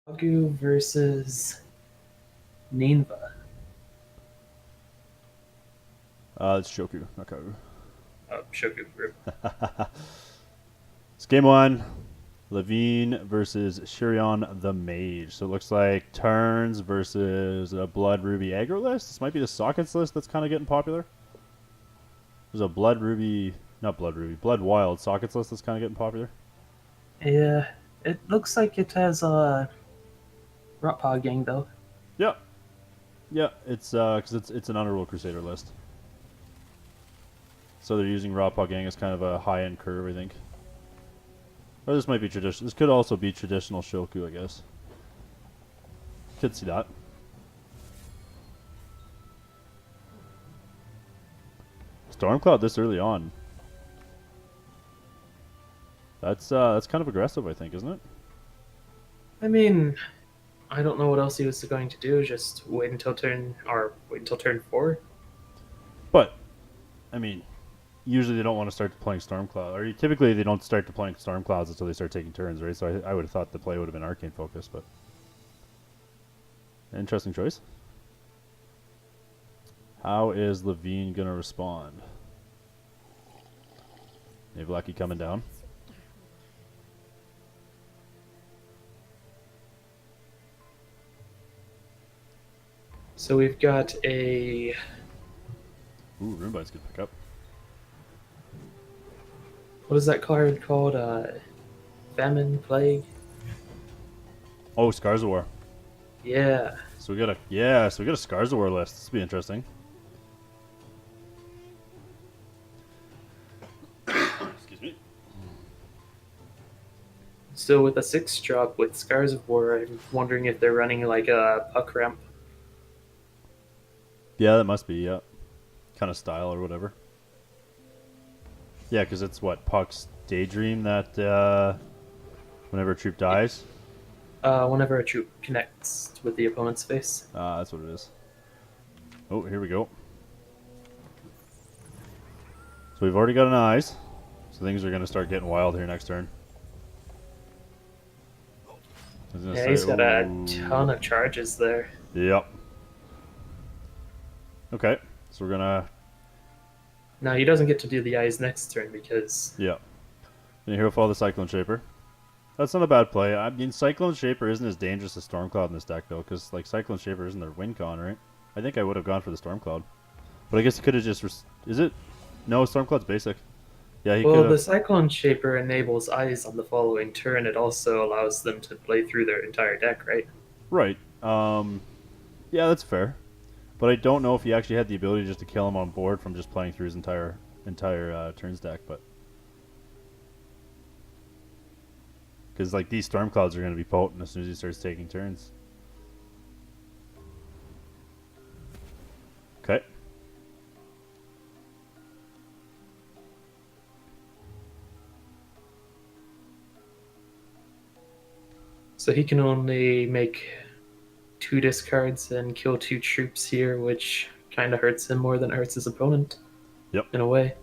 Agu versus Ninva. It's Shoku, not Kagu. Shoku group. It's game one. Levine versus Shirion the Mage. So it looks like turns versus a Blood Ruby aggro list. This might be the sockets list that's kind of getting popular. There's a Blood Ruby, not Blood Ruby, Blood Wild sockets list that's kind of getting popular. Yeah, it looks like it has a Rotpaw gang though. Yeah, yeah. It's because it's an Underworld Crusader list. So they're using Rawpaw Gang as kind of a high-end curve, I think. Or this might be traditional. This could also be traditional Shoku, I guess. Could see that. Stormcloud this early on. That's kind of aggressive, I think, isn't it? I mean, I don't know what else he was going to do. Just wait until turn 4. But I mean, usually they don't want to start playing Stormcloud, or typically they don't start deploying Stormclouds until they start taking turns, right? So I would have thought the play would have been Arcane focused, but interesting choice. How is Levine gonna respond? Navlaki coming down. So we've got a Ooh, Runebites could pick up. what is that card called? Famine, plague. Oh, Scars of War. Yeah. So we got a Scars of War list. This will be interesting. Excuse me. So with a 6-drop with Scars of War, I'm wondering if they're running like a puck ramp. Yeah, that must be, yeah. Kind of style or whatever. Yeah, because it's what, Puck's Daydream that whenever a troop dies? Whenever a troop connects with the opponent's face. That's what it is. Oh, here we go. So we've already got an eyes. So things are going to start getting wild here next turn. Yeah, he's got a ton of charges there. Yep. Okay, so we're going to... Now he doesn't get to do the eyes next turn because Yeah. Gonna Hero Fall the Cyclone Shaper. That's not a bad play. I mean, Cyclone Shaper isn't as dangerous as Stormcloud in this deck, though, because like Cyclone Shaper isn't their win con, right? I think I would have gone for the Stormcloud. But I guess he could have just... Is it? No, Stormcloud's basic. Yeah, he could well, have... the Cyclone Shaper enables eyes on the following turn. It also allows them to play through their entire deck, right? Right. Yeah, that's fair. But I don't know if he actually had the ability just to kill him on board from just playing through his entire turns deck, but because like these Stormclouds are going to be potent as soon as he starts taking turns. Okay. So he can only make 2 discards and kill 2 troops here, which kind of hurts him more than it hurts his opponent Yep. in a way.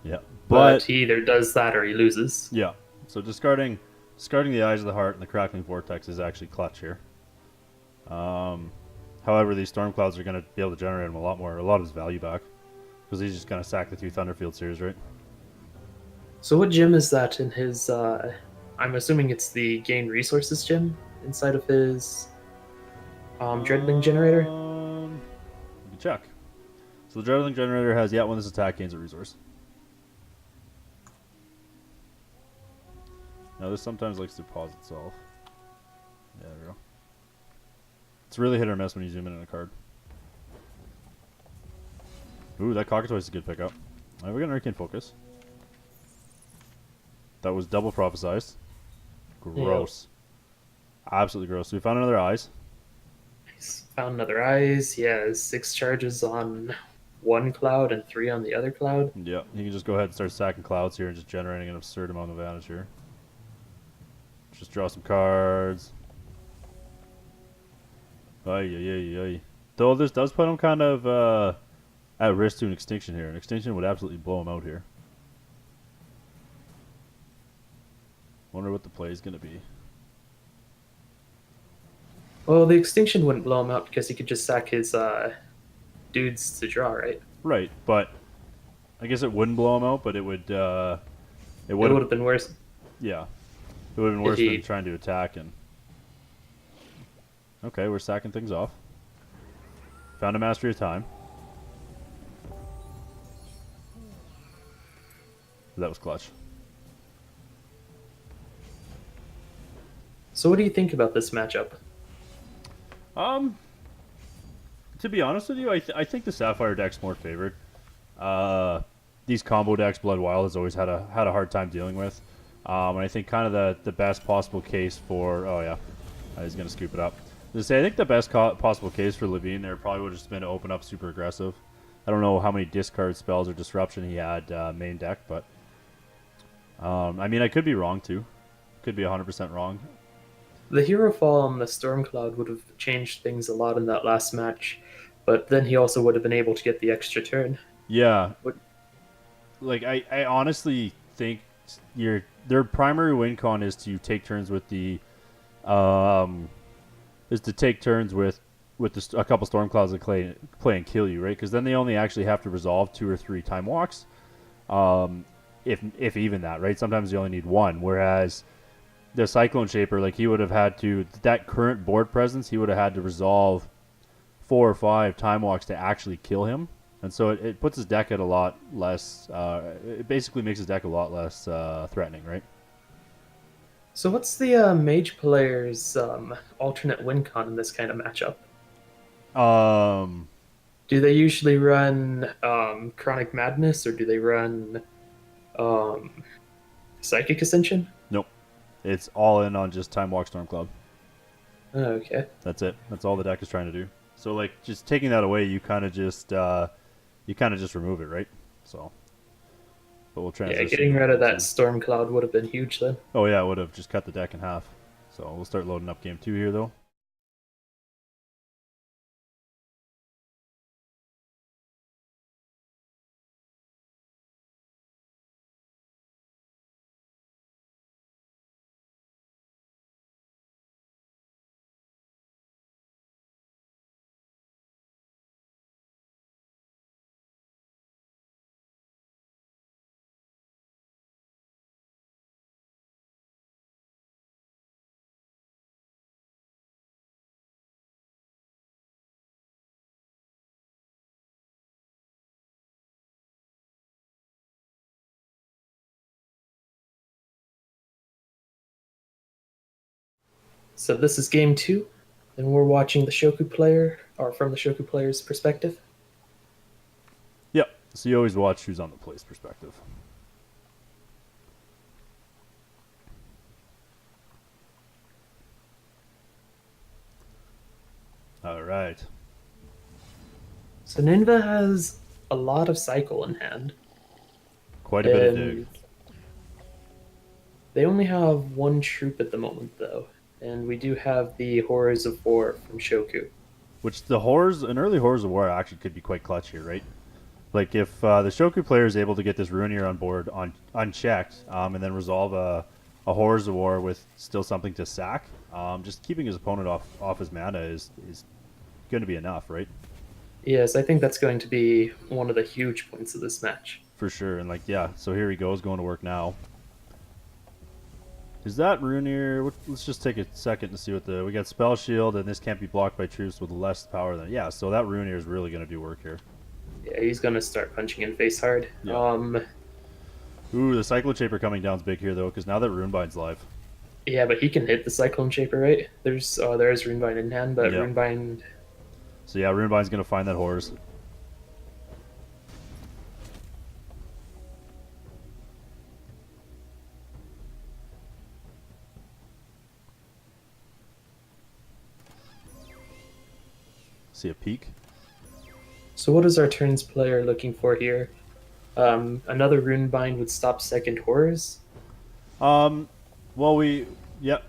Yeah. But he either does that or he loses. Yeah. So discarding the Eyes of the Heart and the Crackling Vortex is actually clutch here. However, these Stormclouds are going to be able to generate him a lot of his value back because he's just going to sack the 2 Thunderfield series, right? So what gem is that in his? I'm assuming it's the gain resources gem inside of his Dreadling generator. We can check. So the Dreadling generator has when this attack gains a resource. Now this sometimes likes to pause itself. Yeah, there we go. It's really hit or miss when you zoom in on a card. Ooh, that Cockatoy is a good pickup. Alright, we got an Arcane Focus. That was double prophesized. Gross. Yeah. Absolutely gross. So we found another eyes. He's found another eyes. He has 6 charges on one cloud and 3 on the other cloud. Yeah, he can just go ahead and start stacking clouds here and just generating an absurd amount of advantage here. Just draw some cards. Ay. Though this does put him kind of at risk to an extinction here. An extinction would absolutely blow him out here. Wonder what the play is going to be. Well, the extinction wouldn't blow him out because he could just sack his dudes to draw, right? Right, but I guess it wouldn't blow him out, but it It would have, would have been worse yeah, it would have been if worse than he. trying to attack. And okay, we're sacking things off. Found a mastery of time. That was clutch. So, what do you think about this matchup? Um, to be honest with you, I think the Sapphire deck's more favored. Uh, these combo decks, Blood Wild has always had a hard time dealing with. And I think kind of the best possible case for he's gonna scoop it up. To say, I think the best possible case for Levine there probably would have just been to open up super aggressive. I don't know how many discard spells or disruption he had main deck, but I mean I could be wrong too. Could be 100% wrong. The hero fall on the Stormcloud would have changed things a lot in that last match, but then he also would have been able to get the extra turn. Yeah, What, like I honestly think their primary win con is to take turns with the um is to take turns with a couple storm clouds that play and kill you, right? Because then they only actually have to resolve 2 or 3 time walks, if even that, right? Sometimes you only need one. Whereas the Cyclone Shaper, like he would have had to that current board presence, he would have had to resolve 4 or 5 time walks to actually kill him. And so it puts his deck at a lot less. It basically makes his deck a lot less threatening, right? so, what's the mage player's alternate win con in this kind of matchup? Um, Do they usually run Chronic Madness or do they run um, Psychic Ascension? nope. It's all in on just Time Walk Storm Club. Oh, okay. That's it. That's all the deck is trying to do. So like just taking that away, you kind of just remove it, right? So, but we'll Yeah, transition getting rid of that to. Stormcloud would have been huge then. Oh yeah, it would have just cut the deck in half. So we'll start loading up game 2 here though. So this is game two, and we're watching the Shoku player, or from the Shoku player's perspective. Yep. So you always watch who's on the place perspective. All right. So Ninva has a lot of cycle in hand, Quite a bit of dig. and they only have one troop at the moment, though, and we do have the Horrors of War from Shoku. Which an early horrors of war actually could be quite clutch here, right? Like if the Shoku player is able to get this Runeer on board unchecked, and then resolve a horrors of war with still something to sack, just keeping his opponent off his mana is going to be enough, right? Yes, I think that's going to be one of the huge points of this match. For sure. And like yeah, so here he goes going to work now. Is that Runeer? Let's just take a second to see what we got spell shield, and this can't be blocked by troops with less power than yeah. So that Runeer is really going to do work here. Yeah, he's going to start punching in face hard. Yeah. Ooh, the Cyclone Shaper coming down's big here though, because now that Runebind's live. Yeah, but he can hit the Cyclone Shaper, right? There is Runebind in hand, but Yep. Runebind. So yeah, Runebind's gonna find that horse. See a peek. So what is our turns player looking for here? Another Runebind would stop second horrors. Well yep.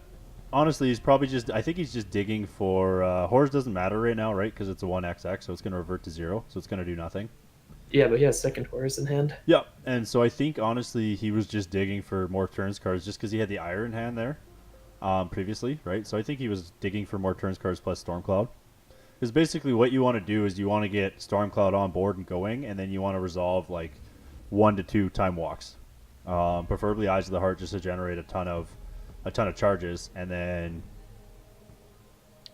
Honestly, he's probably just. I think he's just digging for. Horrors doesn't matter right now, right? Because it's a 1XX, so it's gonna revert to 0, so it's gonna do nothing. Yeah, but he has second horrors in hand. Yep. And so I think honestly he was just digging for more turns cards, just because he had the Iron hand there. previously, right? So I think he was digging for more turns cards plus Stormcloud. Because basically what you want to do is you want to get Stormcloud on board and going, and then you want to resolve like 1 to 2 time walks, preferably Eyes of the Heart, just to generate a ton of charges, and then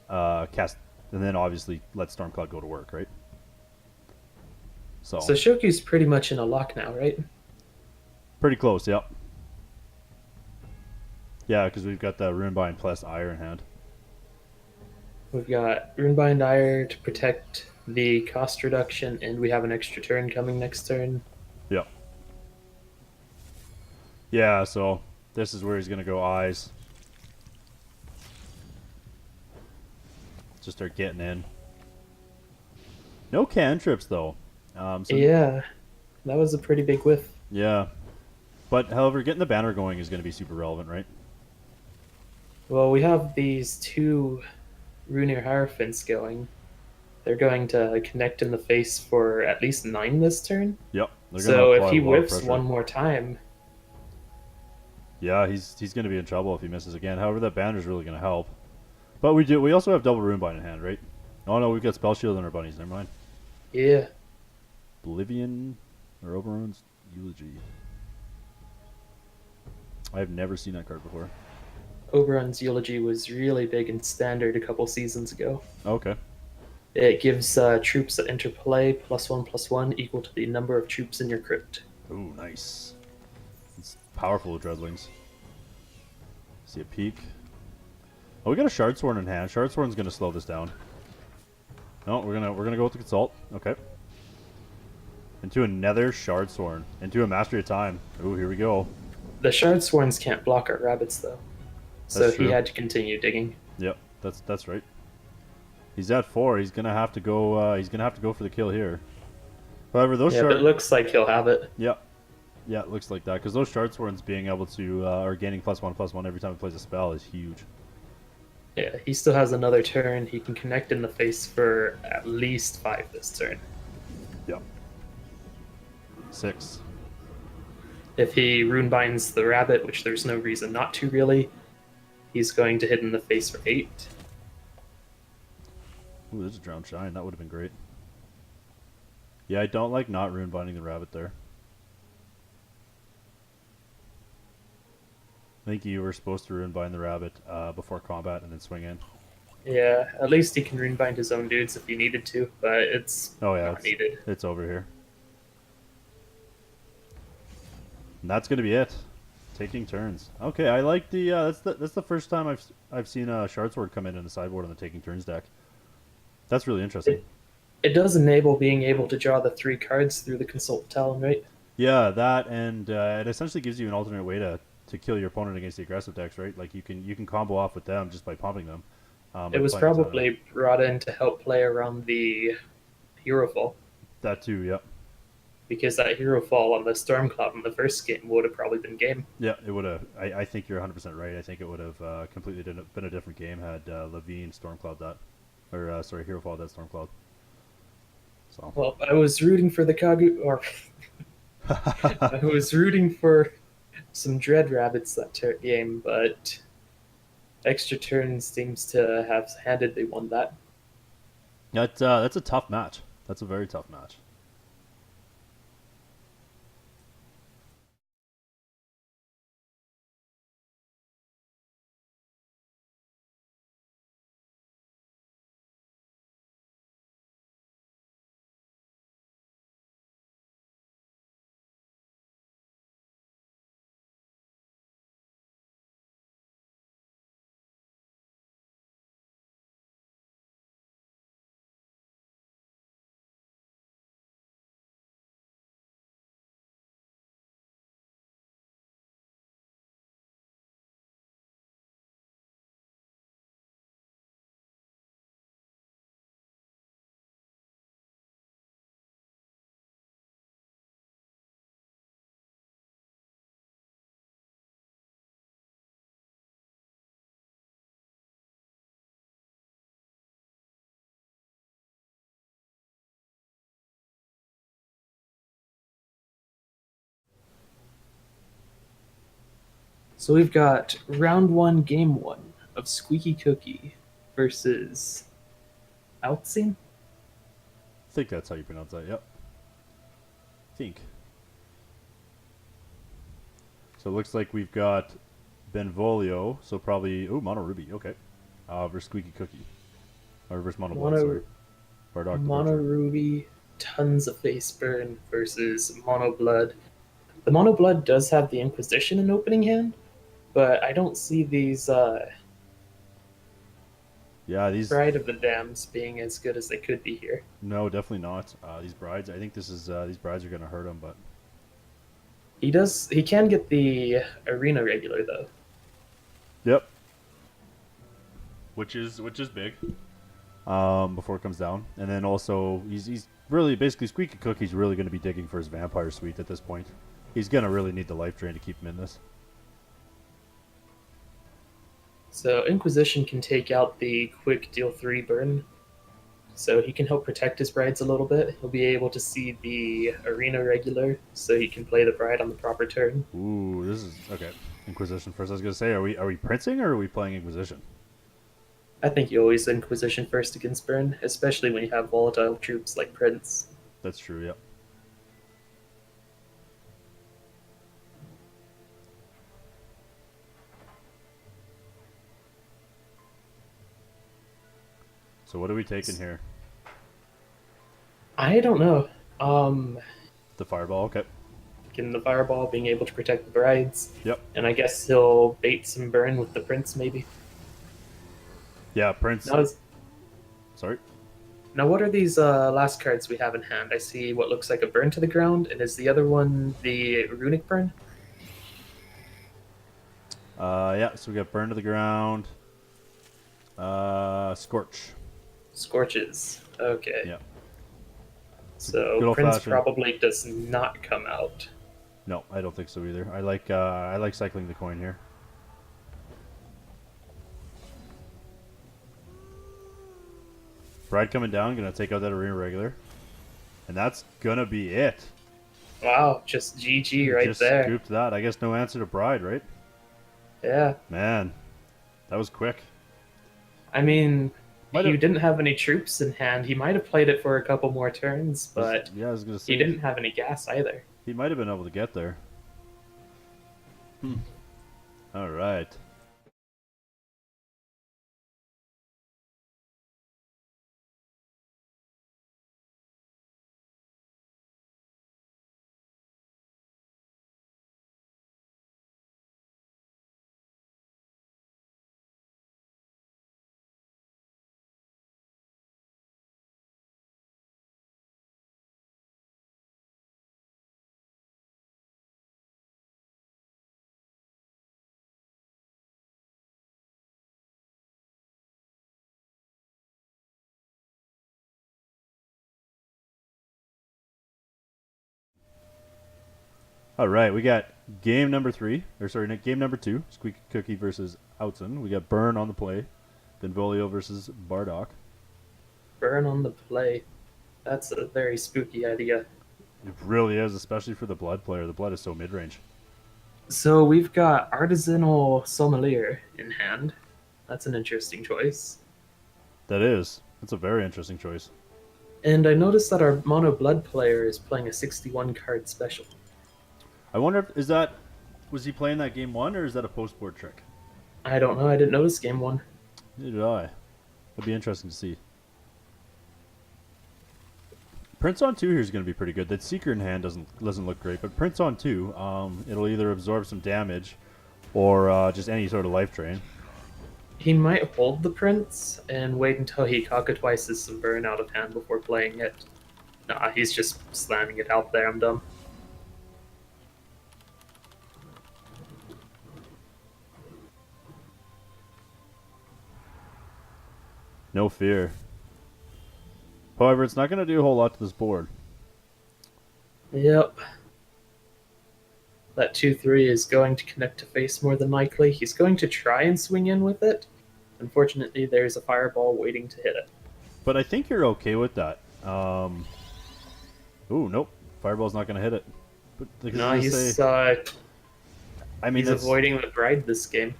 cast, and then obviously let Stormcloud go to work, right? So So Shoku's pretty much in a lock now, right? pretty close, yep. Yeah, because we've got the Runebind plus Ire in hand. We've got Runebind Ire to protect the cost reduction, and we have an extra turn coming next turn. Yep. Yeah, so this is where he's gonna go Eyes. Just start getting in. No cantrips though. So Yeah, that was a pretty big whiff. yeah, but however, getting the banner going is going to be super relevant, right? Well, we have these two Runir Hierophants going. They're going to connect in the face for at least 9 this turn. Yep, they're going to So if apply a he lot of whiffs pressure. one more time, Yeah, he's going to be in trouble if he misses again. However, that banner's really going to help. But we also have double Runebind in hand, right? Oh no, we've got Spell Shield in our bunnies. Never mind. yeah. Oblivion or Oberon's Eulogy. I've never seen that card before. Oberon's Eulogy was really big in Standard a couple seasons ago. Okay. It gives troops that enter play +1/+1 equal to the number of troops in your crypt. Ooh, nice. It's powerful with Dreadlings. See a peek. Oh, we got a Shardsworn in hand. Shardsworn's gonna slow this down. No, we're gonna go with the Consult. Okay. Into another Shardsworn. Into a Mastery of Time. Ooh, here we go. The Shardsworns can't block our rabbits, though. So That's he true. had to continue digging. Yep, that's right. He's at 4. He's gonna have to go. He's gonna have to go for the kill here. However, those Yeah, but it looks like he'll have it. Yeah, yeah, it looks like that because those Shardsworns being able to or gaining +1/+1 every time he plays a spell is huge. Yeah, he still has another turn. He can connect in the face for at least 5 this turn. Yep. 6. If he runebinds the rabbit, which there's no reason not to really, he's going to hit in the face for 8. Ooh, there's a Drowned Shine. That would have been great. Yeah, I don't like not rune binding the rabbit there. I think you were supposed to rune bind the rabbit before combat and then swing in. Yeah, at least he can runebind his own dudes if he needed to, but it's Oh yeah, not needed. it's over here. And that's gonna be it. Taking turns. Okay, I like the that's the first time I've seen a Shardsword come in the sideboard on the Taking Turns deck. That's really interesting. It does enable being able to draw the 3 cards through the Consult Talon, right? Yeah, that and it essentially gives you an alternate way to kill your opponent against the aggressive decks, right? Like you can combo off with them just by pumping them. It was probably brought in to help play around the Hero Fall, that too. Yep. because that Hero Fall on the Stormcloud in the first game would have probably been game. Yeah, it would have. I think you're 100% right. I think it would have completely been a different game had Levine Stormcloud that, or sorry, Hero Fall that Stormcloud. So. Well, I was rooting for the Kagu, or I was rooting for some Dread Rabbits that game, but extra turns seems to have handedly won that. That's a tough match. That's a very tough match. So we've got round one, game one of Squeaky Cookie versus Outzing. I think that's how you pronounce that. Yep. Think. So it looks like we've got Benvolio. So probably Mono Ruby. Okay. Versus Squeaky Cookie. Or versus Mono Blood. Sorry. Bardock the Mono Butcher. Ruby, tons of face burn versus Mono Blood. The Mono Blood does have the Inquisition in opening hand, but I don't see these Yeah, these. Bride of the Dams being as good as they could be here. No, definitely not. These brides. I think this is these brides are gonna hurt him, but He can get the arena regular though. yep. Which is big. Before it comes down, and then also he's really basically Squeaky Cookie's really going to be digging for his vampire suite at this point. He's going to really need the life drain to keep him in this. So Inquisition can take out the quick deal 3 burn, so he can help protect his brides a little bit. He'll be able to see the arena regular, so he can play the bride on the proper turn. Ooh, this is okay. Inquisition first. I was going to say, are we princing or are we playing Inquisition? I think you always Inquisition first against burn, especially when you have volatile troops like Prince. That's true. Yep. So what are we taking here? I don't know. The fireball. Okay. Getting the fireball, being able to protect the brides, Yep. and I guess he'll bait some burn with the Prince maybe. Yeah, Prince. Now, Sorry. now what are these last cards we have in hand? I see what looks like a burn to the ground, and is the other one the runic burn? Yeah. So we got burn to the ground. Scorch. Scorches. Okay. Yeah. So Good Prince old-fashioned. probably does not come out. No, I don't think so either. I like cycling the coin here. Bride coming down, gonna take out that arena regular, and that's gonna be it. Wow, just GG right Just there. scooped that. I guess no answer to Bride, right? Yeah. Man, that was quick. I mean, Might he have- didn't have any troops in hand. He might have played it for a couple more turns, but Yeah, I was gonna he say didn't have any gas either. he might have been able to get there. All right. All right, we got game number 3, or sorry, game number 2, Squeaky Cookie versus Outson. We got Burn on the play, Benvolio versus Bardock. Burn on the play. That's a very spooky idea. It really is, especially for the Blood player. The Blood is so mid-range. So we've got Artisanal Sommelier in hand. That's an interesting choice. That is. That's a very interesting choice. And I noticed that our Mono Blood player is playing a 61 card special. I wonder if was he playing that game 1 or is that a post-board trick? I don't know. I didn't notice game 1. Neither did I. It'd be interesting to see. Prince on 2 here is going to be pretty good. That Seeker in hand doesn't look great, but Prince on 2, it'll either absorb some damage or just any sort of life drain. He might hold the Prince and wait until he cockatrices some burn out of hand before playing it. Nah, he's just slamming it out there. I'm dumb. No fear. However, it's not going to do a whole lot to this board. Yep. That 2-3 is going to connect to face more than likely. He's going to try and swing in with it. Unfortunately, there's a fireball waiting to hit it. But I think you're okay with that. Ooh, nope. Fireball's not going to hit it. But No, he's I mean, He's avoiding the bride this game.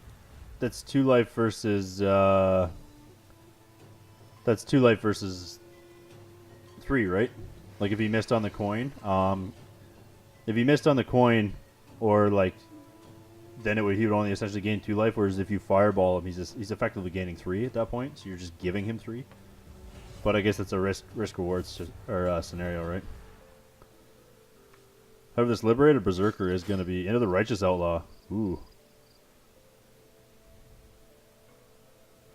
that's 2 life versus that's 2 life versus 3, right? Like if he missed on the coin, if he missed on the coin, or like then he would only essentially gain 2 life. Whereas if you fireball him, he's effectively gaining 3 at that point. So you're just giving him 3. But I guess it's a risk rewards scenario, right? However, this liberated berserker is going to be into the righteous outlaw. Ooh.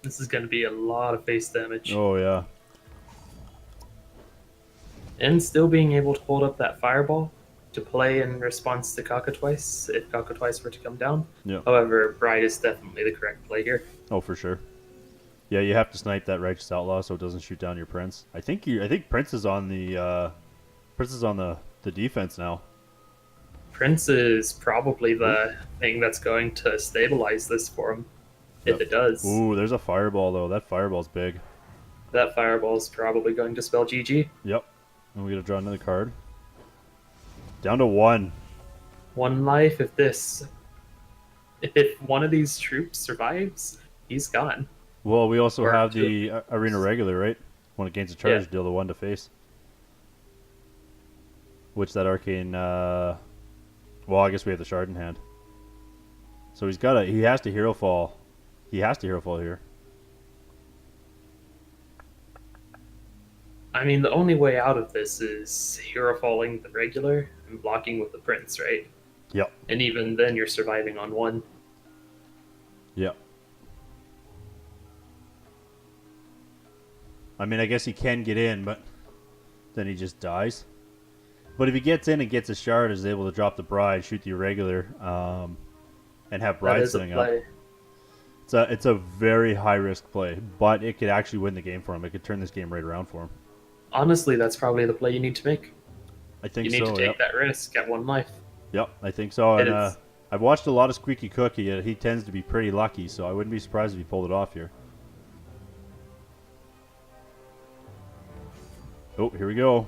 This is going to be a lot of face damage. Oh yeah. And still being able to hold up that fireball to play in response to Cockatrice if Cockatrice were to come down. Yeah. However, Bride is definitely the correct play here. Oh, for sure. Yeah, you have to snipe that righteous outlaw so it doesn't shoot down your prince. I think Prince is on the defense now. Prince is probably the thing that's going to stabilize this for him. If it does. Ooh, there's a fireball though. That fireball's big. That fireball is probably going to spell GG. Yep. And we gotta draw another card. Down to 1. 1 life. If one of these troops survives, he's gone. Well, we also Or have 2. the arena regular, right? When it gains a charge, deal the 1 to face. Which that arcane. Well, I guess we have the shard in hand. So he has to hero fall. He has to hero fall here. I mean, the only way out of this is hero falling the regular and blocking with the prince, right? Yep. And even then, you're surviving on 1. Yep. I mean, I guess he can get in, but then he just dies. But if he gets in and gets a shard, is able to drop the bride, shoot the irregular, and have bride sitting up. It's a very high risk play, but it could actually win the game for him. It could turn this game right around for him. Honestly, that's probably the play you need to make. I think so. You need to take that risk at 1 life. Yep, I think so. And I've watched a lot of Squeaky Cookie. He tends to be pretty lucky, so I wouldn't be surprised if he pulled it off here. Oh, here we go.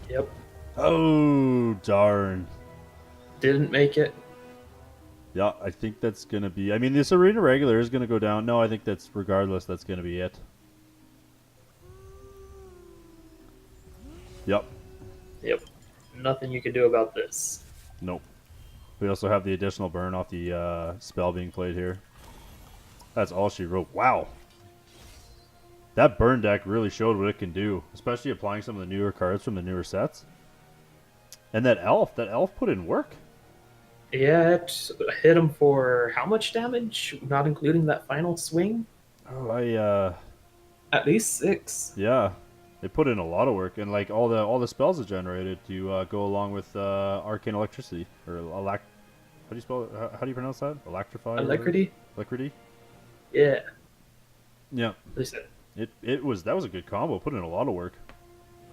Yep. Oh, darn. Didn't make it. Yeah, I think that's going to be... I mean, this arena regular is going to go down. No, I think regardless, that's going to be it. Yep. Yep. Nothing you can do about this. Nope. We also have the additional burn off the spell being played here. That's all she wrote. Wow. That burn deck really showed what it can do, especially applying some of the newer cards from the newer sets. And that elf put in work. Yeah, it hit him for how much damage? Not including that final swing? Oh, At least 6. Yeah. They put in a lot of work, and like all the spells it generated to go along with arcane electricity or how do you spell it? How do you pronounce that? Electrify? Alacrity? Alacrity? Yeah. Yeah. That was a good combo. Put in a lot of work.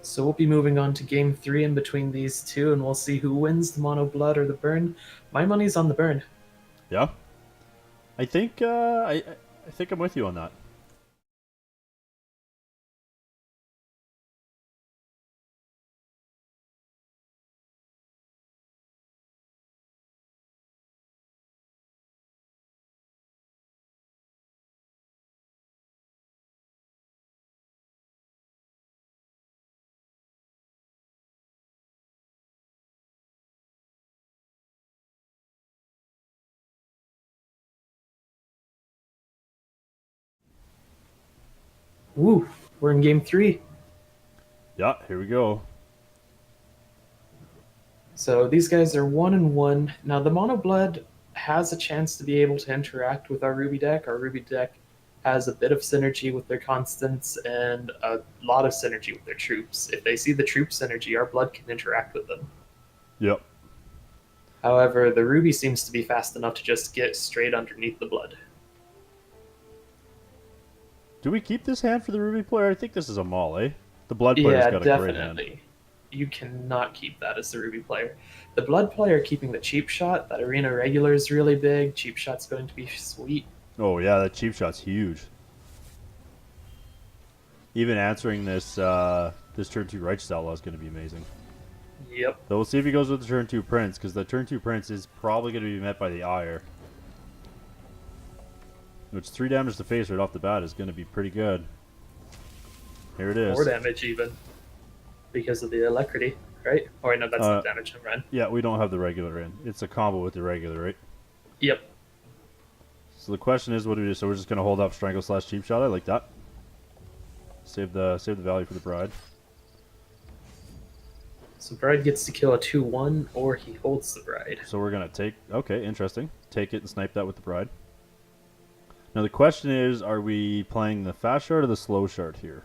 So we'll be moving on to game 3 in between these two, and we'll see who wins, the mono blood or the burn. My money's on the burn. Yeah. I think I think I'm with you on that. Woo! We're in game 3. Yeah, here we go. So these guys are 1-1. Now the mono blood has a chance to be able to interact with our Ruby deck. Our Ruby deck has a bit of synergy with their constants and a lot of synergy with their troops. If they see the troop synergy, our blood can interact with them. Yep. However, the Ruby seems to be fast enough to just get straight underneath the blood. Do we keep this hand for the Ruby player? I think this is a maul, eh? The blood player's got a great hand. You cannot keep that as the Ruby player. The blood player keeping the cheap shot, that arena regular is really big. Cheap shot's going to be sweet. Oh yeah, that cheap shot's huge. Even answering this this turn 2 righteous outlaw is going to be amazing. Yep. So we'll see if he goes with the turn 2 Prince, because the turn 2 Prince is probably going to be met by the Ire. Which 3 damage to face right off the bat is going to be pretty good. Here it More is. damage even because of the alacrity, right? Or no, that's Uh, not damage. I'm right. yeah, we don't have the regular in. It's a combo with the regular, right? Yep. So the question is, what do we do? So we're just going to hold up Strangle slash Cheap Shot. I like that. Save the value for the Bride. So Bride gets to kill a 2/1, or he holds the Bride. So we're going to take... Okay, interesting. Take it and snipe that with the Bride. Now the question is, are we playing the fast shard or the slow shard here?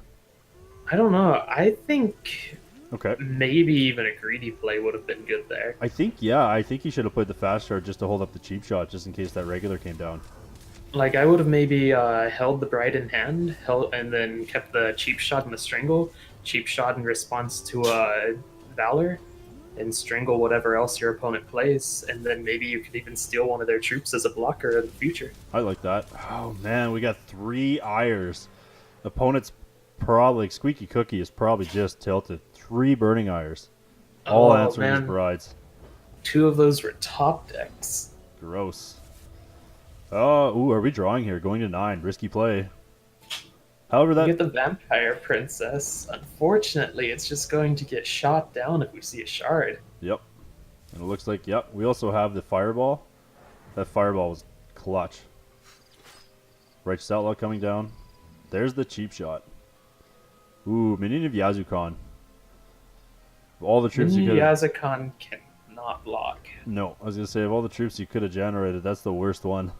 I don't know. I think Okay. maybe even a greedy play would have been good there. I think he should have played the fast shard just to hold up the cheap shot, just in case that regular came down. Like I would have maybe held the Bride in hand, and then kept the cheap shot and the strangle. Cheap shot in response to Valor, and strangle whatever else your opponent plays, and then maybe you could even steal one of their troops as a blocker in the future. I like that. Oh man, we got 3 Ires. Opponent's probably Squeaky Cookie is probably just tilted. 3 Burning Ires, all Oh answering his man, brides. 2 of those were top decks. Gross. Oh, ooh, are we drawing here? Going to 9, risky play. However, You that get the Vampire Princess. Unfortunately, it's just going to get shot down if we see a shard. yep. And it looks like we also have the Fireball. That Fireball was clutch. Righteous Outlaw coming down. There's the cheap shot. Ooh, Minion of Yazukon. All the troops you could have... Yazakon cannot block. No, I was going to say, of all the troops you could have generated, that's the worst one.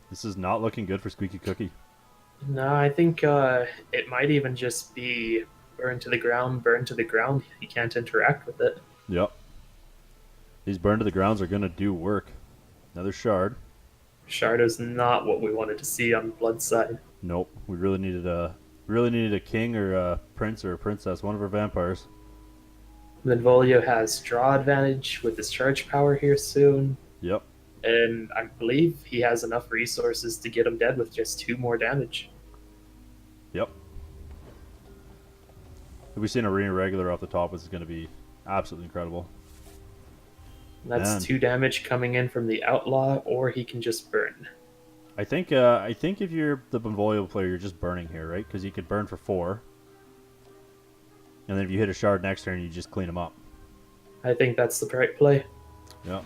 This is not looking good for Squeaky Cookie. No, I think it might even just be burn to the ground, burn to the ground. He can't interact with it. Yep. These burn to the grounds are going to do work. Another shard. Shard is not what we wanted to see on Blood side. Nope. We really needed a king or a prince or a princess, one of our vampires. Benvolio has draw advantage with his charge power here soon. Yep. And I believe he has enough resources to get him dead with just 2 more damage. Yep. If we see an arena regular off the top, this is going to be absolutely incredible. That's Man. 2 damage coming in from the Outlaw, or he can just burn. I think if you're the Benvolio player, you're just burning here, right? Because you could burn for 4. And then if you hit a shard next turn, you just clean them up. I think that's the right play. Yeah.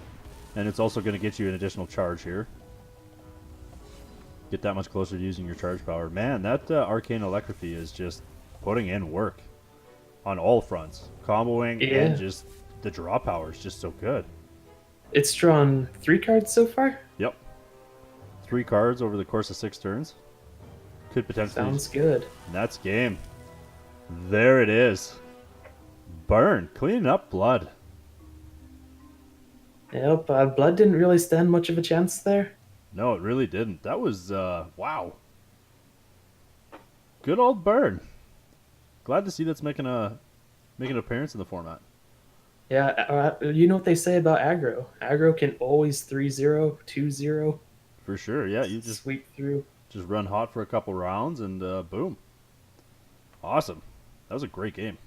And it's also going to get you an additional charge here. Get that much closer to using your charge power. Man, that Arcane Electrophy is just putting in work on all fronts. Comboing and just the draw power is just so good. It's drawn 3 cards so far? Yep. 3 cards over the course of 6 turns. Could potentially... Sounds good. And that's game. There it is. Burn. Cleaning up blood. Yep, Blood didn't really stand much of a chance there. No, it really didn't. That was, wow. Good old Burn. Glad to see that's making an appearance in the format. Yeah, you know what they say about aggro. Aggro can always 3-0, 2-0. For sure, yeah. You just sweep through. Just run hot for a couple rounds and boom. Awesome. That was a great game.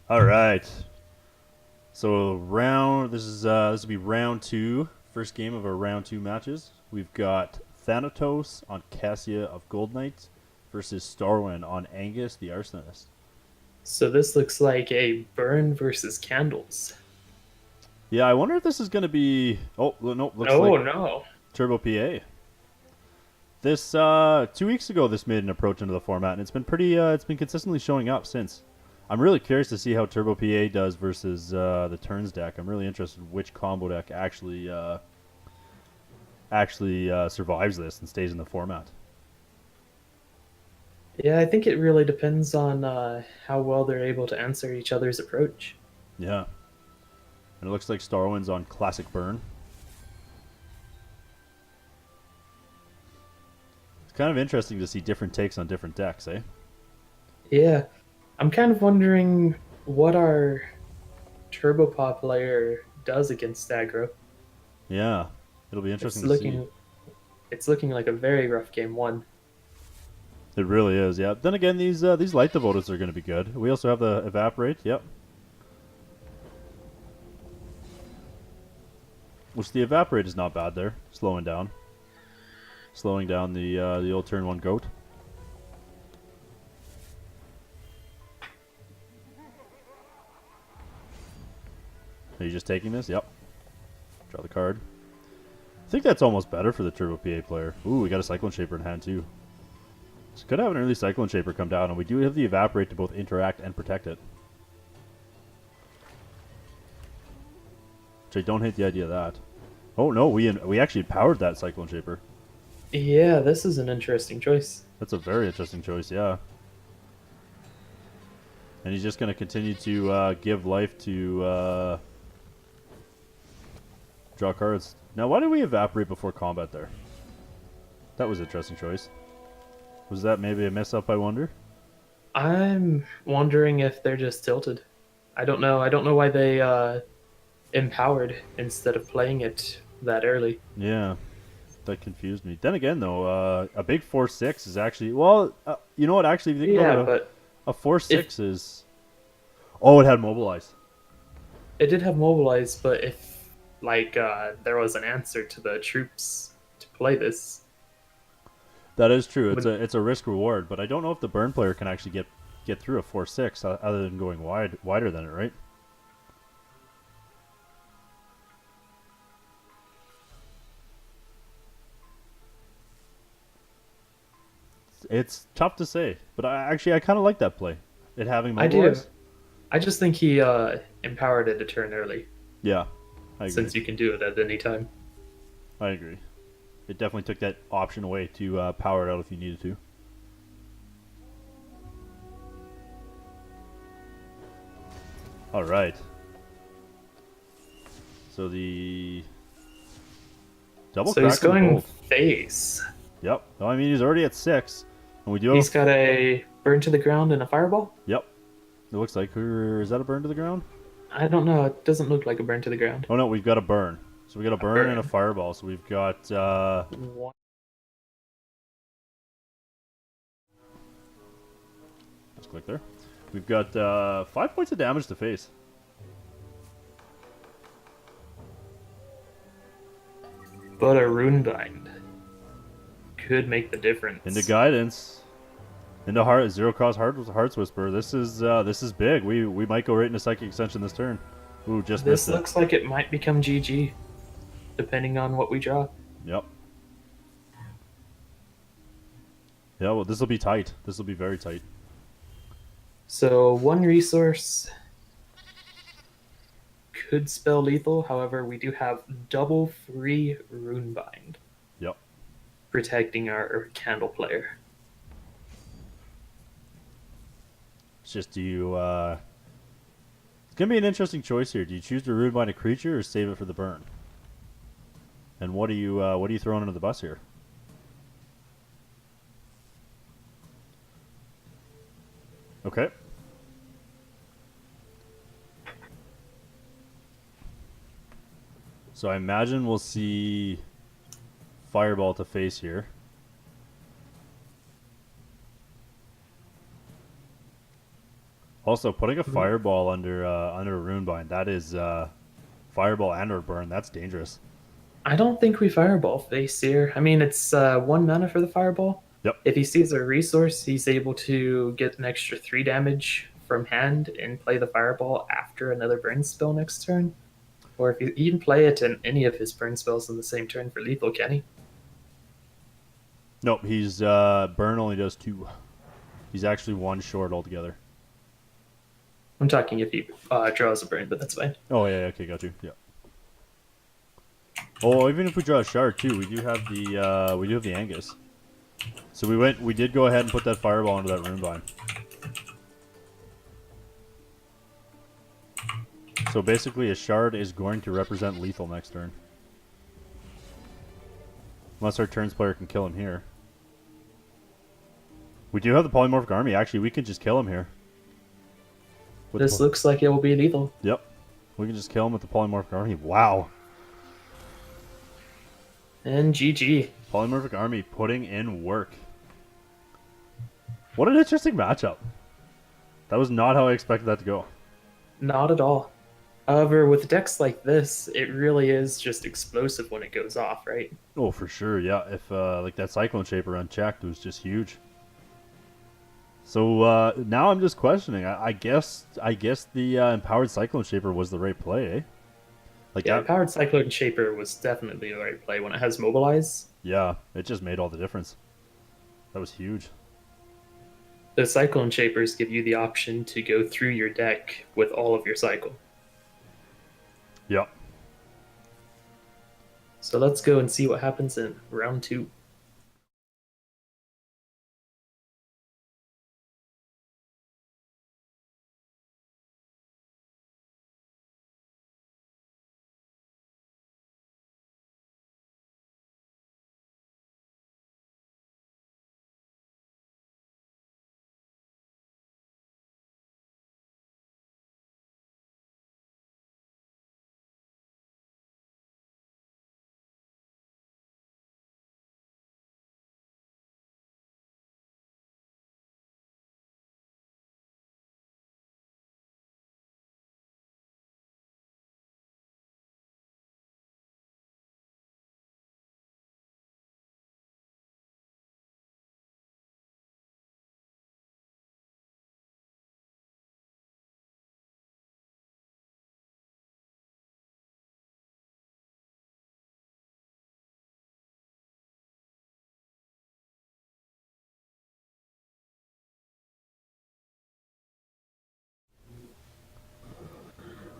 All right. So this will be round 2, first game of our round 2 matches. We've got Thanatos on Cassia of Gold Knight versus Starwin on Angus the Arsonist. So this looks like a burn versus candles. Yeah, I wonder if this is going to be... Oh, no, looks Oh, like no. Turbo PA. This 2 weeks ago, this made an approach into the format, and it's been pretty. It's been consistently showing up since. I'm really curious to see how Turbo PA does versus the turns deck. I'm really interested in which combo deck actually survives this and stays in the format. Yeah, I think it really depends on how well they're able to answer each other's approach. Yeah, and it looks like Starwind's on Classic Burn. It's kind of interesting to see different takes on different decks, eh? Yeah, I'm kind of wondering what our Turbopop player does against aggro. Yeah, it'll be It's interesting to see. looking it's looking like a very rough game one. It really is, yeah. Then again, these light devotas are going to be good. We also have the evaporate, yep. Which the evaporate is not bad there, slowing down the old turn one goat. Are you just taking this? Yep. Draw the card. I think that's almost better for the Turbo PA player. Ooh, we got a Cyclone Shaper in hand too. So could have an early Cyclone Shaper come down, and we do have the evaporate to both interact and protect it. Which I don't hate the idea of that. Oh no, we actually powered that Cyclone Shaper. Yeah, this is an interesting choice. That's a very interesting choice, yeah. And he's just going to continue to give life to draw cards. Now, why did we evaporate before combat there? That was an interesting choice. Was that maybe a mess up, I wonder? I'm wondering if they're just tilted. I don't know. I don't know why they empowered instead of playing it that early. Yeah, that confused me. Then again, though, a big 4/6 is actually well. You know what? Actually, if you think Yeah, about but a 4/6 if is. Oh, it had mobilize. it did have mobilize, but if like there was an answer to the troops to play this, That is true. It's would a risk reward, but I don't know if the burn player can actually get through a 4/6 other than going wider than it, right? It's tough to say, but I kind of like that play. It having I do. mobilize. I just think he empowered it a turn early, Yeah, I agree. since you can do it at any time. I agree. It definitely took that option away to power it out if you needed to. All right. So the double So he's crack in the going gold. face. Yep. No, I mean he's already at 6, and we do have. He's got a burn to the ground and a fireball. Yep. It looks like is that a burn to the ground? I don't know. It doesn't look like a burn to the ground. Oh no, we've got a burn. So we got a A burn and a burn. fireball. So we've got. One- Let's click there. We've got 5 points of damage to face. But a rune bind could make the difference. Into guidance. Into heart zero cost hearts whisper. This is big. We might go right into psychic extension this turn. Ooh, just This missed it. looks like it might become GG, depending on what we draw. Yep. Yeah, well, this will be tight. This will be very tight. So one resource could spell lethal. However, we do have double free rune bind Yep. protecting our candle player. It's just do you. It's gonna be an interesting choice here. Do you choose to rune bind a creature or save it for the burn? And what are you throwing under the bus here? Okay. So I imagine we'll see fireball to face here. Also, putting a fireball under a rune bind, that is fireball and or burn. That's dangerous. I don't think we fireball face here. I mean, it's 1 mana for the fireball. Yep. If he sees a resource, he's able to get an extra 3 damage from hand and play the fireball after another burn spell next turn. Or if he can play it in any of his burn spells in the same turn for lethal, can he? Nope, he's burn only does 2. He's actually 1 short altogether. I'm talking if he draws a burn, but that's fine. Oh yeah, okay, got you. Yeah. Oh, even if we draw a shard too, we do have the Angus. So we did go ahead and put that fireball into that rune vine. So basically, a shard is going to represent lethal next turn, unless our turns player can kill him here. We do have the polymorphic army. Actually, we can just kill him here. This looks like it will be lethal. Yep, we can just kill him with the polymorphic army. Wow. And GG. Polymorphic army putting in work. What an interesting matchup. That was not how I expected that to go. Not at all. However, with decks like this, it really is just explosive when it goes off, right? Oh, for sure, yeah. If like that Cyclone Shaper unchecked was just huge. So now I'm just questioning. I guess the Empowered Cyclone Shaper was the right play, eh? Like Yeah, that. Powered Cyclone Shaper was definitely the right play when it has Mobilize. Yeah, it just made all the difference. That was huge. The Cyclone Shapers give you the option to go through your deck with all of your cycle. Yep. So let's go and see what happens in round 2.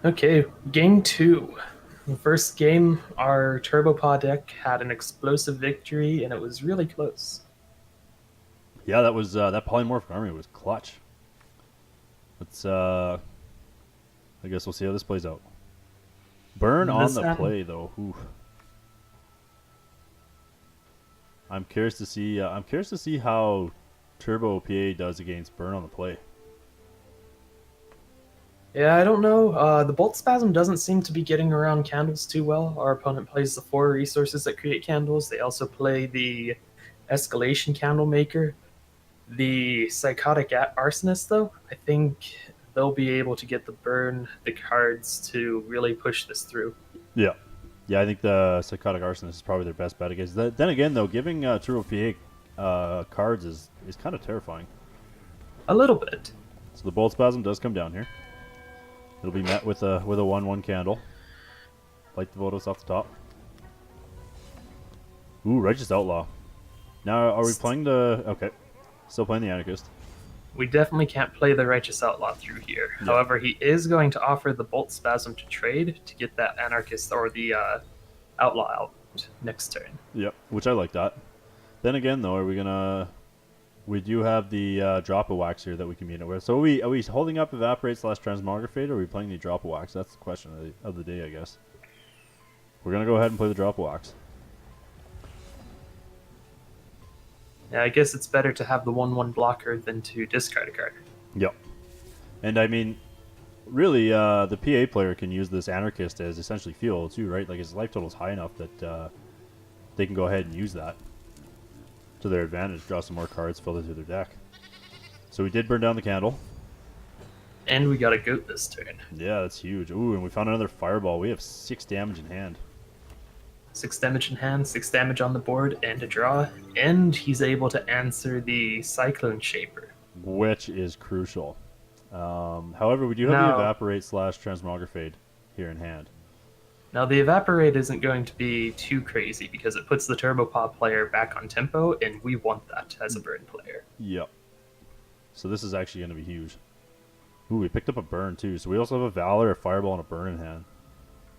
Okay, game 2. The first game, our Turbopod deck had an explosive victory, and it was really close. Yeah, that was that polymorphic army was clutch. Let's I guess we'll see how this plays out. Burn on This the happened. play though. Ooh. I'm curious to see. I'm curious to see how Turbo PA does against Burn on the play. Yeah, I don't know. The Bolt Spasm doesn't seem to be getting around candles too well. Our opponent plays the 4 resources that create candles. They also play the Escalation Candle Maker. The Psychotic Arsonist, though, I think they'll be able to get the cards to really push this through. Yeah, yeah. I think the Psychotic Arsonist is probably their best bet against. Then again, though, giving Turbo PA cards is kind of terrifying. A little bit. So the Bolt Spasm does come down here. It'll be met with a 1/1 candle. Light the Vodos off the top. Ooh, Righteous Outlaw. Now, are we playing the... Okay. Still playing the Anarchist. We definitely can't play the Righteous Outlaw through here. Yeah. However, he is going to offer the Bolt Spasm to trade to get that Anarchist or the Outlaw out next turn. Yep, which I like that. Then again, though, are we gonna... We do have the Drop a Wax here that we can meet it with. So are we holding up Evaporate / Transmogrifade, or are we playing the Drop a Wax? That's the question of the day, I guess. We're gonna go ahead and play the Drop a Wax. Yeah, I guess it's better to have the 1/1 blocker than to discard a card. Yep. And I mean, really, the PA player can use this Anarchist as essentially fuel too, right? Like his life total is high enough that they can go ahead and use that to their advantage, draw some more cards, fill into their deck. So we did burn down the candle. And we got a goat this turn. Yeah, that's huge. Ooh, and we found another fireball. We have 6 damage in hand. 6 damage in hand, 6 damage on the board, and a draw. And he's able to answer the Cyclone Shaper. Which is crucial. However, we do have the Evaporate / Transmogrifade here in hand. Now, the Evaporate isn't going to be too crazy because it puts the Turbopod player back on tempo, and we want that as a burn player. Yep. So this is actually going to be huge. Ooh, we picked up a burn too. So we also have a Valor, a Fireball, and a burn in hand.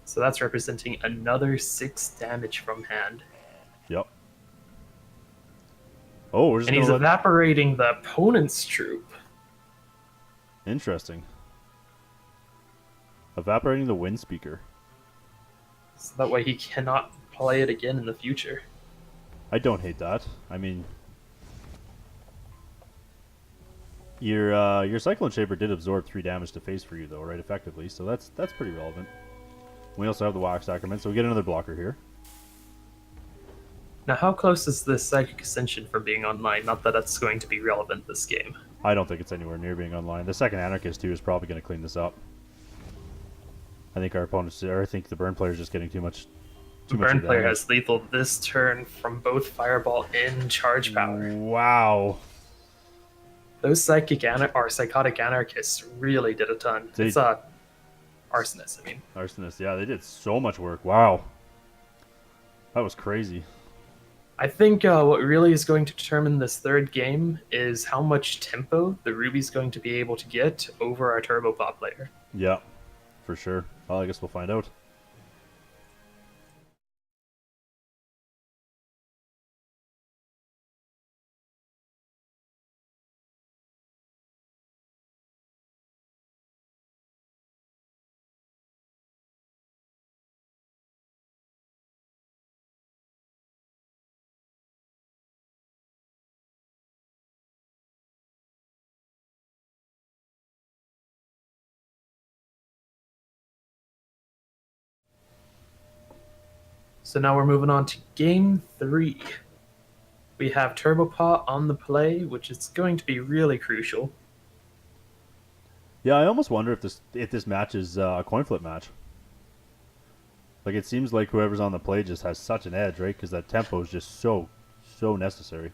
So that's representing another 6 damage from hand. Yep. Oh, we're just And going he's to let... evaporating the opponent's troop. Interesting. Evaporating the Wind Speaker. So that way he cannot play it again in the future. I don't hate that. I mean, your Cyclone Shaper did absorb 3 damage to face for you though, right? Effectively, so that's pretty relevant. We also have the Wax Sacrament, so we get another blocker here. Now, how close is this Psychic Ascension from being online? Not that that's going to be relevant this game. I don't think it's anywhere near being online. The second Anarchist too is probably going to clean this up. I think our opponents, or I think the burn player is just getting too much. The burn player has lethal this turn from both Fireball and Charge Power. Wow. Those psychic or psychotic anarchists really did a ton. It's arsonist, I mean. Arsonist, yeah, they did so much work. Wow. That was crazy. I think what really is going to determine this third game is how much tempo the Ruby's going to be able to get over our Turbopod player. Yeah, for sure. Well, I guess we'll find out. So now we're moving on to game 3. We have Turbopod on the play, which is going to be really crucial. Yeah, I almost wonder if this match is a coin flip match. Like, it seems like whoever's on the play just has such an edge, right? Because that tempo is just so necessary.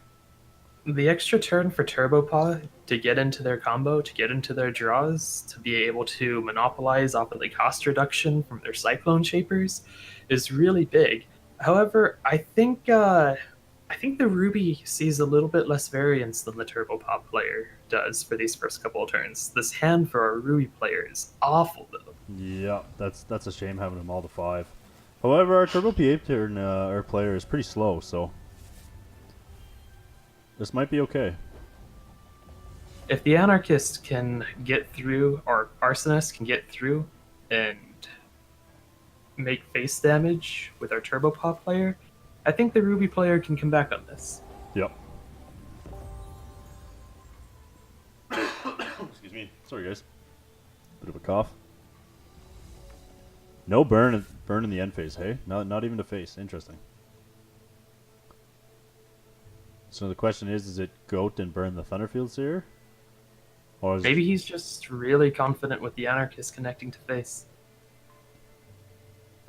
The extra turn for Turbopod to get into their combo, to get into their draws, to be able to monopolize off of the cost reduction from their Cyclone Shapers is really big. However, I think the Ruby sees a little bit less variance than the Turbopod player does for these first couple of turns. This hand for our Ruby player is awful, though. Yeah, that's a shame having them all to 5. However, our Turbo PA turn, our player is pretty slow, so this might be okay. If the Anarchist can get through, or Arsonist can get through and make face damage with our Turbopod player, I think the Ruby player can come back on this. Yep. Excuse me. Sorry, guys. Bit of a cough. No burn in the end phase, hey? Not even to face. Interesting. So the question is it Goat and burn the Thunderfields here? Or is Maybe he's just really confident with the Anarchist connecting to face.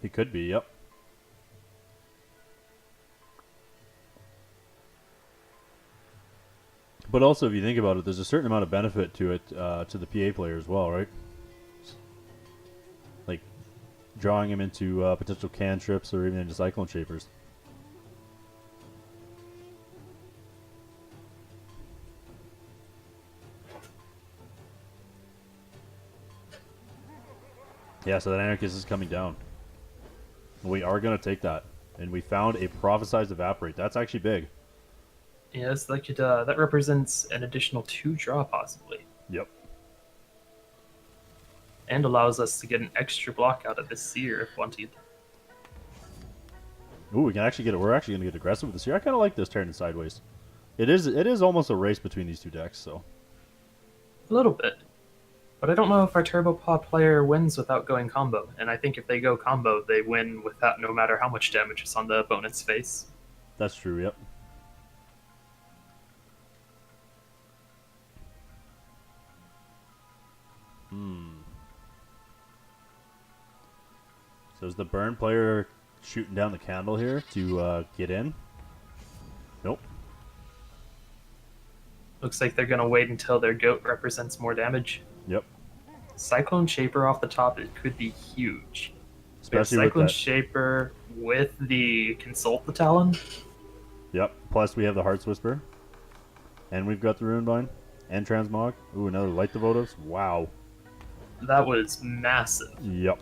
He could be, yep. But also, if you think about it, there's a certain amount of benefit to it, to the PA player as well, right? Like, drawing him into potential cantrips or even into Cyclone Shapers. Yeah, so that Anarchist is coming down. We are going to take that. And we found a Prophesized Evaporate. That's actually big. Yes, that represents an additional 2 draw, possibly. Yep. And allows us to get an extra block out of this Seer if wanted. Ooh, we can actually get it. We're actually going to get aggressive with this here. I kind of like this turning sideways. It is almost a race between these two decks, so. A little bit. But I don't know if our Turbopod player wins without going combo. And I think if they go combo, they win without no matter how much damage is on the opponent's face. That's true, yep. So is the burn player shooting down the candle here to get in? Nope. Looks like they're going to wait until their Goat represents more damage. Yep. Cyclone Shaper off the top, it could be huge. We have especially with Cyclone that. Shaper with the Consult the Talon. Yep. Plus we have the Heart's Whisper, and we've got the Runebind and Transmog. Ooh, another Light the Votives. Wow. That was massive. Yep.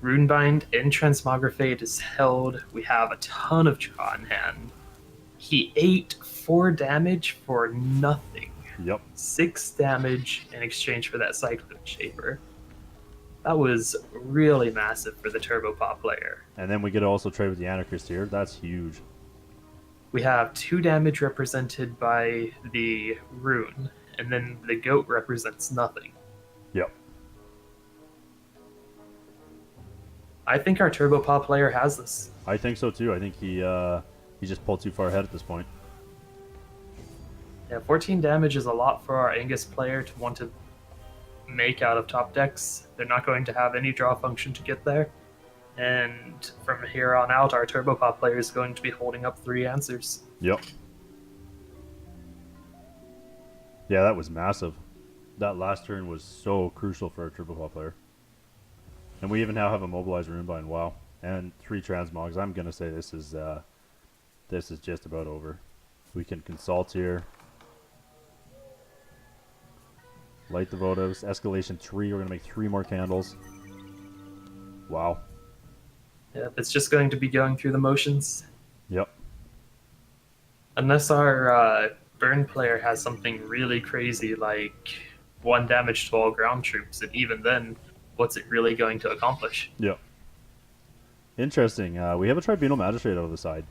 Runebind and Transmogrifate is held. We have a ton of draw in hand. He ate 4 damage for nothing. Yep. 6 damage in exchange for that Cyclone Shaper. That was really massive for the Turbo Pop player. And then we get to also trade with the Anarchist here. That's huge. We have 2 damage represented by the rune, and then the goat represents nothing. Yep. I think our Turbo Pop player has this. I think so too. I think he just pulled too far ahead at this point. Yeah, 14 damage is a lot for our Angus player to want to make out of top decks. They're not going to have any draw function to get there. And from here on out, our Turbo Pop player is going to be holding up 3 answers. Yep. Yeah, that was massive. That last turn was so crucial for our Turbo Pop player. And we even now have a mobilized Runebind. Wow. And 3 Transmogs. I'm gonna say this is just about over. We can consult here. Light the Votives. Escalation 3. We're gonna make 3 more candles. Wow. Yeah, it's just going to be going through the motions. Yep. Unless our burn player has something really crazy like 1 damage to all ground troops, and even then, what's it really going to accomplish? Yep. Interesting. We have a Tribunal Magistrate out of the side.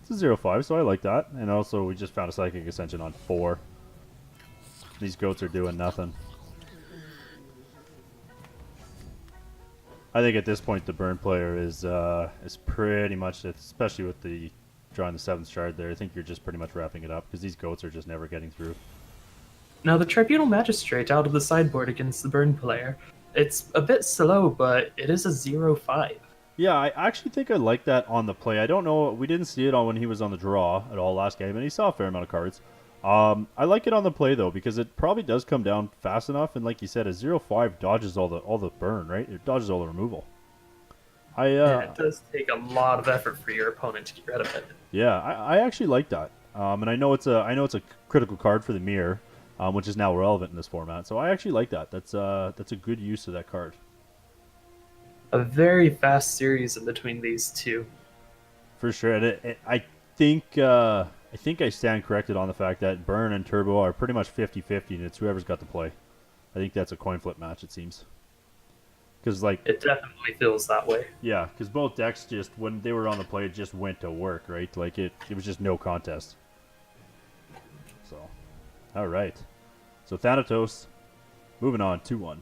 It's a 0-5, so I like that. And also, we just found a Psychic Ascension on 4. These goats are doing nothing. I think at this point the burn player is pretty much, especially with the drawing the 7th shard there, I think you're just pretty much wrapping it up because these goats are just never getting through. Now, the Tribunal Magistrate out of the sideboard against the burn player, it's a bit slow, but it is a 0-5. Yeah, I actually think I like that on the play. I don't know, we didn't see it on when he was on the draw at all last game, and he saw a fair amount of cards. I like it on the play though because it probably does come down fast enough, and like you said, a 0-5 dodges all the burn, right? It dodges all the removal. Yeah, it does take a lot of effort for your opponent to get rid of it. Yeah, I actually like that, and I know it's a critical card for the mirror, which is now relevant in this format. So I actually like that. That's a good use of that card. A very fast series in between these two. For sure. And I think I stand corrected on the fact that Burn and Turbo are pretty much 50-50, and it's whoever's got the play. I think that's a coin flip match, it seems. Because like it definitely feels that way. Yeah, because both decks just when they were on the play, it just went to work, right? Like it was just no contest. So, all right. So Thanatos, moving on 2-1.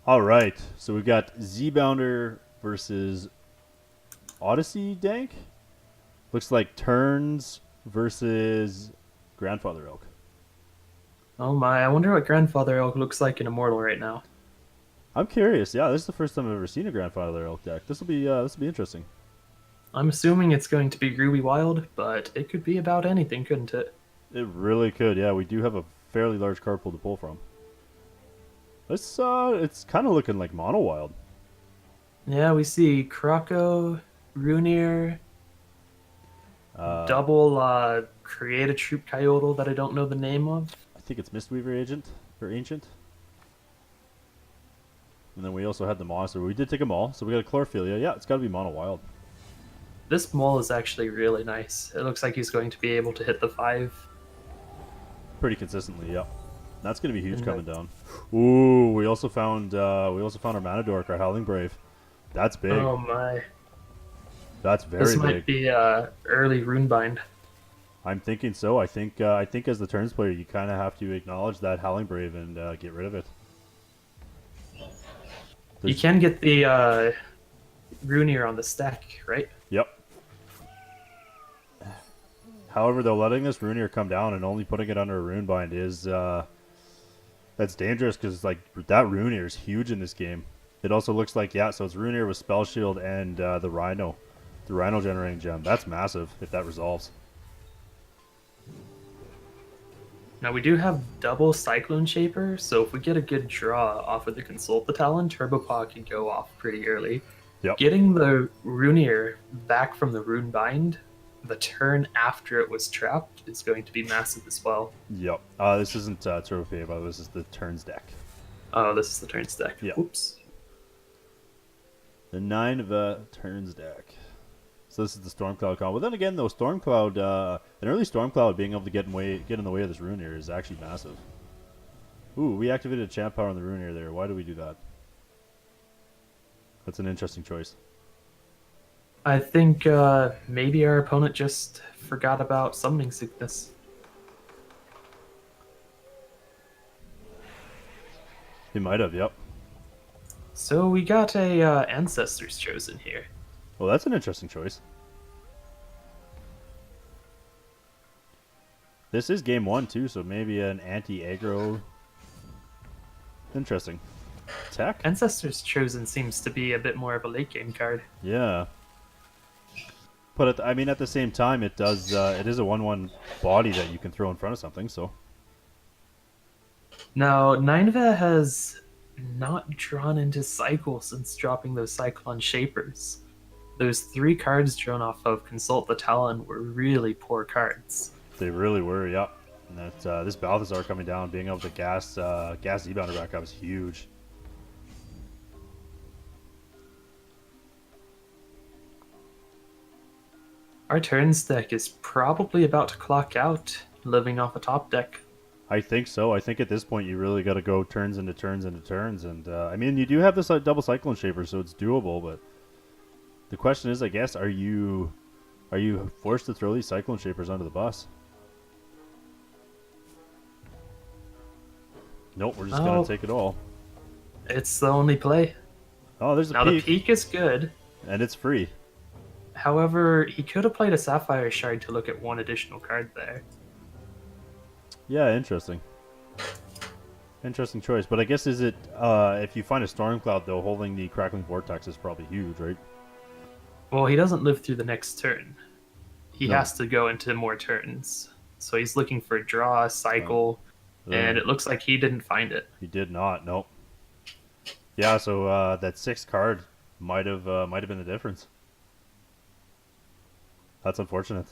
All right, so we've got Z-Bounder versus Odyssey Dank. Looks like Turns versus Grandfather Elk. Oh my, I wonder what Grandfather Elk looks like in Immortal right now. I'm curious. Yeah, this is the first time I've ever seen a Grandfather Elk deck. This will be interesting. I'm assuming it's going to be Ruby Wild, but it could be about anything, couldn't it? It really could. Yeah, we do have a fairly large card pool to pull from. It's kind of looking like Mono Wild. Yeah, we see Krako, Runir, Uh, double create a troop Coyote that I don't know the name of. I think it's Mistweaver Agent or Ancient. And then we also had the monster. We did take them all, so we got a Chlorphilia. Yeah, it's got to be Mono Wild. This mole is actually really nice. It looks like he's going to be able to hit the 5. Pretty consistently, yeah. That's gonna be huge And coming down. Ooh, we also found our Mana Dork, our Howling Brave. That's big. oh my. That's This very big. might be early Runebind. I'm thinking so. I think as the turns player, you kind of have to acknowledge that Howling Brave and get rid of it. You There's, can get the Runir on the stack, right? yep. However, though, letting this Runir come down and only putting it under a rune bind is that's dangerous because like that Runir is huge in this game. It also looks like so it's Runir with Spell Shield and the Rhino generating gem. That's massive if that resolves. Now we do have double Cyclone Shaper, so if we get a good draw off of the Consult the Talon, Turbopaw can go off pretty early. Yep. Getting the Runir back from the Rune Bind the turn after it was trapped is going to be massive as well. Yep. This isn't Turbo Pay, but this is the turns deck. Oh, this is the turn stack. Yeah. Oops. The 9 of turns deck. So this is the Stormcloud combo. But then again, though, Stormcloud, an early Stormcloud being able to get in the way of this Runir is actually massive. Ooh, we activated a champ power on the Runir there. Why do we do that? That's an interesting choice. I think maybe our opponent just forgot about Summoning Sickness. He might have, yep. So we got a Ancestors chosen here. Well, that's an interesting choice. This is game 1, too, so maybe an anti-aggro. Interesting. Tech? Ancestors chosen seems to be a bit more of a late game card. Yeah. But I mean, at the same time, it does. It is a 1/1 body that you can throw in front of something. So Now, Nineveh has not drawn into Cycle since dropping those Cyclone Shapers. Those 3 cards drawn off of Consult the Talon were really poor cards. they really were. Yeah. And that this Balthazar coming down, being able to gas Z-Bounder back up is huge. Our turns deck is probably about to clock out, living off a top deck. I think so. I think at this point you really got to go turns into turns into turns, and I mean you do have this double Cyclone Shaper, so it's doable. But the question is, I guess, are you forced to throw these Cyclone Shapers under the bus? Nope, we're just gonna take it all. It's the only play. Oh, there's a Now peak, the peak is good. and it's free. However, he could have played a Sapphire Shard to look at one additional card there. Yeah, interesting. Interesting choice. But I guess is it if you find a Stormcloud though, holding the Crackling Vortex is probably huge, right? Well, he doesn't live through the next turn. He No. has to go into more turns. So he's looking for a draw, cycle, and it looks like he didn't find it. He did not. Nope. Yeah, so that 6th card might have been the difference. That's unfortunate.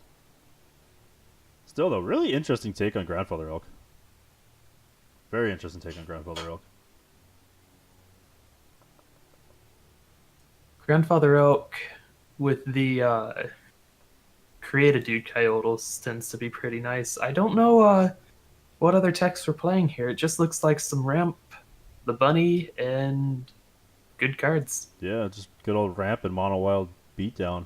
Still though, really interesting take on Grandfather Elk. Very interesting take on Grandfather Elk. Grandfather Elk with the Create a Dude Coyotes tends to be pretty nice. I don't know what other techs we're playing here. It just looks like some ramp, the bunny, and good cards. Yeah, just good old ramp and mono wild beatdown.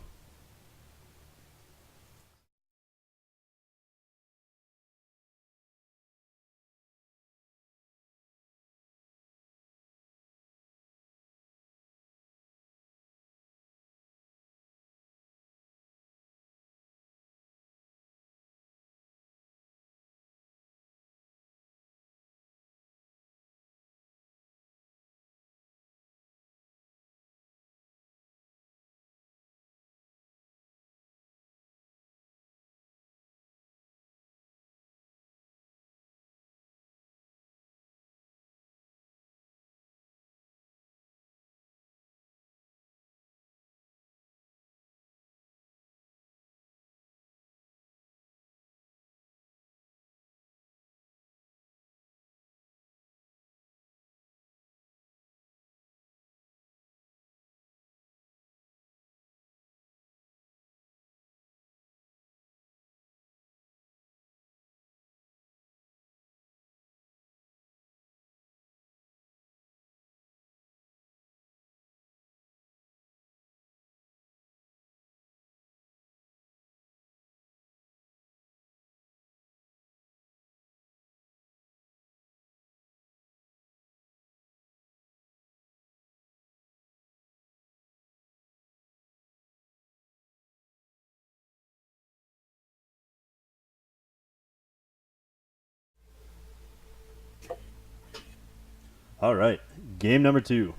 All right, game number 2.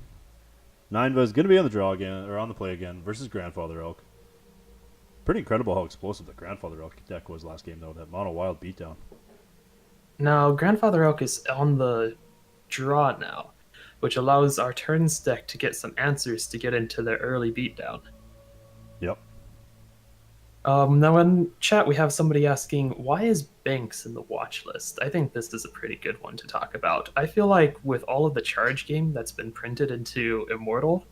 Nineva is going to be on the draw again, or on the play again, versus Grandfather Elk. Pretty incredible how explosive the Grandfather Elk deck was last game, though. That Mono Wild beatdown. Now, Grandfather Elk is on the draw now, which allows our turns deck to get some answers to get into their early beatdown. Yep. Now in chat we have somebody asking, why is Banks in the watch list? I think this is a pretty good one to talk about. I feel like with all of the charge game that's been printed into Immortal,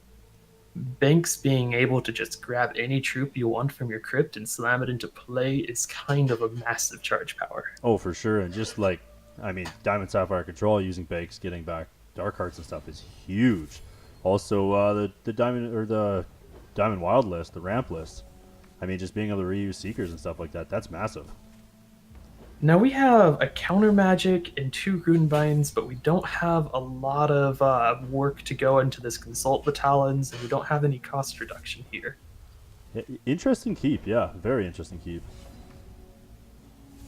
Banks being able to just grab any troop you want from your crypt and slam it into play is kind of a massive charge power. Oh, for sure. And just like, I mean, Diamond Sapphire Control using Banks, getting back Dark Hearts and stuff is huge. Also, the Diamond or the Diamond Wild list, the ramp list. I mean, just being able to reuse Seekers and stuff like that, that's massive. Now we have a counter magic and 2 rune binds, but we don't have a lot of work to go into this consult the talons, and we don't have any cost reduction here. Interesting keep, yeah. Very interesting keep.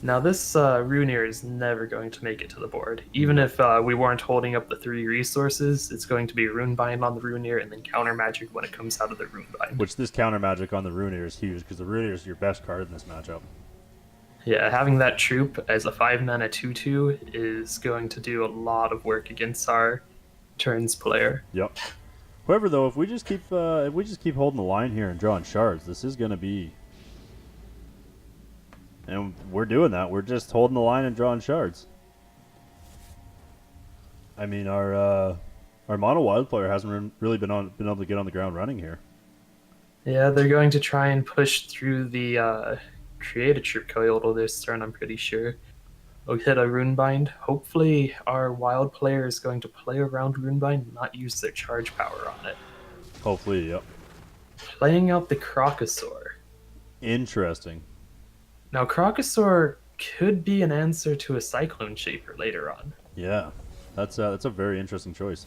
Now this Runeer is never going to make it to the board. Even if we weren't holding up the 3 resources, it's going to be Rune Bind on the Runeer and then Counter Magic when it comes out of the Rune Bind. Which this counter magic on the Runeer is huge, because the Runeer is your best card in this matchup. Yeah, having that troop as a 5-mana 2/2 is going to do a lot of work against our turns player. Yep. However, though, if we just keep holding the line here and drawing shards, this is going to be. And we're doing that. We're just holding the line and drawing shards. I mean, our mono wild player hasn't really been able to get on the ground running here. Yeah, they're going to try and push through the create a troop coyote this turn, I'm pretty sure. We'll hit a Runebind. Hopefully our wild player is going to play around Runebind and not use their charge power on it. Hopefully, yep. Playing out the Crocosaur. Interesting. Now, Crocosaur could be an answer to a Cyclone Shaper later on. Yeah, that's a very interesting choice.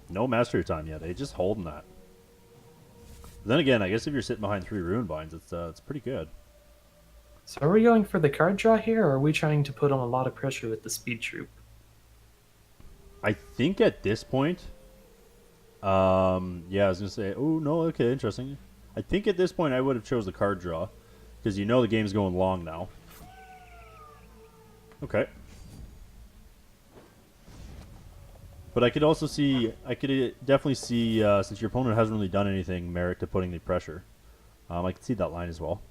No Mastery Time yet, eh? Just holding that. But then again, I guess if you're sitting behind 3 Rune Binds, it's pretty good. So are we going for the card draw here, or are we trying to put on a lot of pressure with the Speed Troop? I think at this point, yeah, I was gonna say, oh no, okay, interesting. I think at this point I would have chose the card draw, because you know the game's going long now. Okay. But I could also see, I could definitely see, since your opponent hasn't really done anything, merit to putting the pressure. I could see that line as well.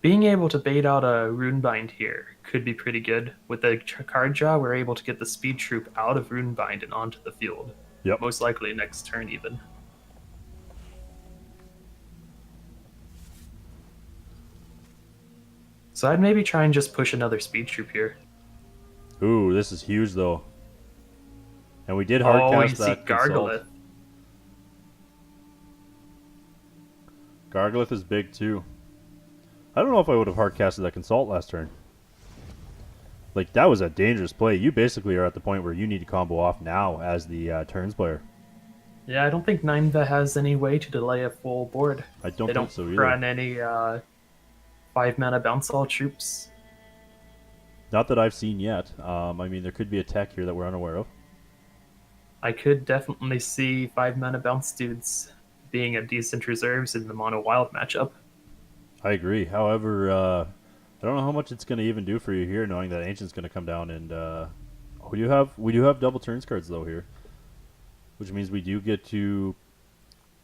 Being able to bait out a Runebind here could be pretty good. With the card draw, we're able to get the Speed Troop out of Runebind and onto the field. Yep. Most likely next turn even. So I'd maybe try and just push another Speed Troop here. Ooh, this is huge though. And we did hardcast that Gargolith. Gargolith is big too. I don't know if I would have hardcasted that Consult last turn. Like, that was a dangerous play. You basically are at the point where you need to combo off now as the turns player. Yeah, I don't think Nineva has any way to delay a full board. I don't think so either. They don't run any 5-mana bounce all troops. Not that I've seen yet. I mean, there could be a tech here that we're unaware of. I could definitely see 5-mana bounce dudes being a decent reserves in the mono wild matchup. I agree. However, I don't know how much it's going to even do for you here, knowing that Ancient's going to come down and we do have double turns cards though here, which means we do get to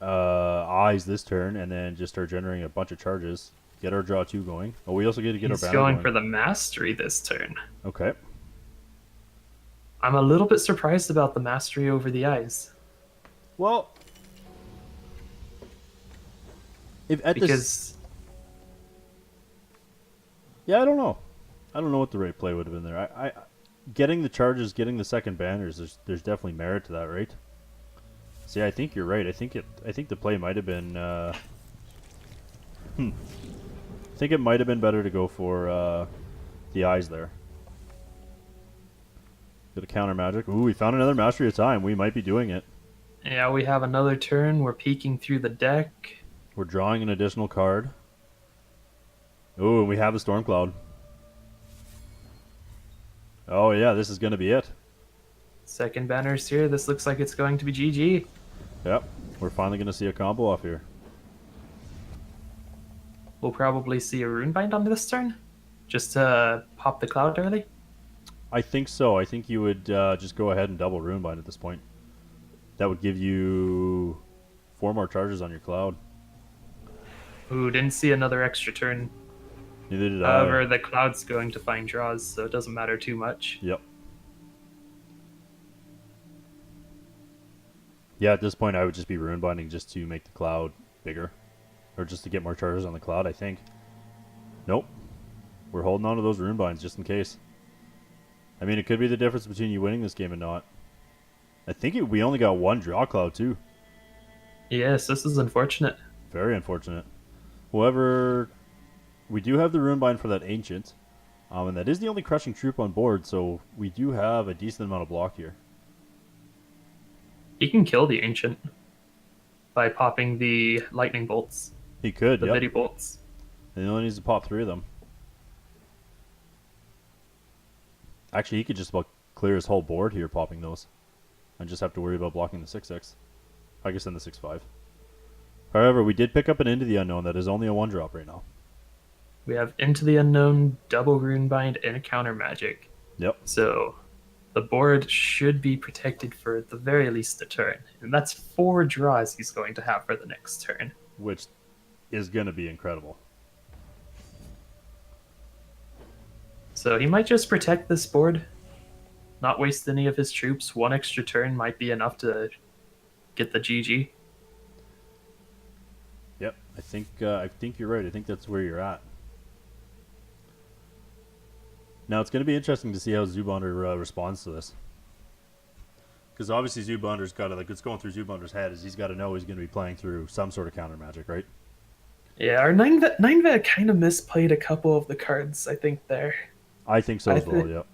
eyes this turn and then just start generating a bunch of charges, get our draw 2 going. Oh, we also get to get our banner going. He's going for the mastery this turn. Okay. I'm a little bit surprised about the mastery over the eyes. Well, yeah, I don't know. I don't know what the right play would have been there. I getting the charges, getting the second banners. There's definitely merit to that, right? See, I think you're right. I think the play might have been. I think it might have been better to go for the eyes there. Get a counter magic. Ooh, we found another Mastery of Time. We might be doing it. Yeah, we have another turn. We're peeking through the deck. We're drawing an additional card. Ooh, and we have the Storm Cloud. Oh yeah, this is gonna be it. Second banner's here. This looks like it's going to be GG. Yep, we're finally gonna see a combo off here. We'll probably see a Runebind on this turn, just to pop the cloud early. I think so. I think you would just go ahead and double Runebind at this point. That would give you 4 more charges on your cloud. Ooh, didn't see another extra turn. Neither did I. However, the cloud's going to find draws, so it doesn't matter too much. Yep. Yeah, at this point I would just be Runebinding just to make the cloud bigger. Or just to get more charges on the cloud, I think. Nope. We're holding on to those Runebinds just in case. I mean, it could be the difference between you winning this game and not. I think we only got 1 draw cloud, too. Yes, this is unfortunate. Very unfortunate. However, we do have the Runebind for that Ancient. And that is the only crushing troop on board, so we do have a decent amount of block here. He can kill the Ancient by popping the lightning bolts, He could, the yep. Biddy bolts. And he only needs to pop 3 of them. Actually, he could just about clear his whole board here popping those. And just have to worry about blocking the 6-6. I guess then the 6-5. However, we did pick up an Into the Unknown that is only a 1-drop right now. We have Into the Unknown, double Runebind, and a counter magic. Yep. So the board should be protected for at the very least a turn. And that's 4 draws he's going to have for the next turn. Which is going to be incredible. So he might just protect this board, not waste any of his troops. 1 extra turn might be enough to get the GG. Yep, I think you're right. I think that's where you're at. Now it's going to be interesting to see how Zubonder responds to this, because obviously Zubonder's got to, like, what's going through Zubonder's head is he's got to know he's going to be playing through some sort of counter magic, right? Yeah, our 9-vet kind of misplayed a couple of the cards, I think, there. I think so as well. Yep.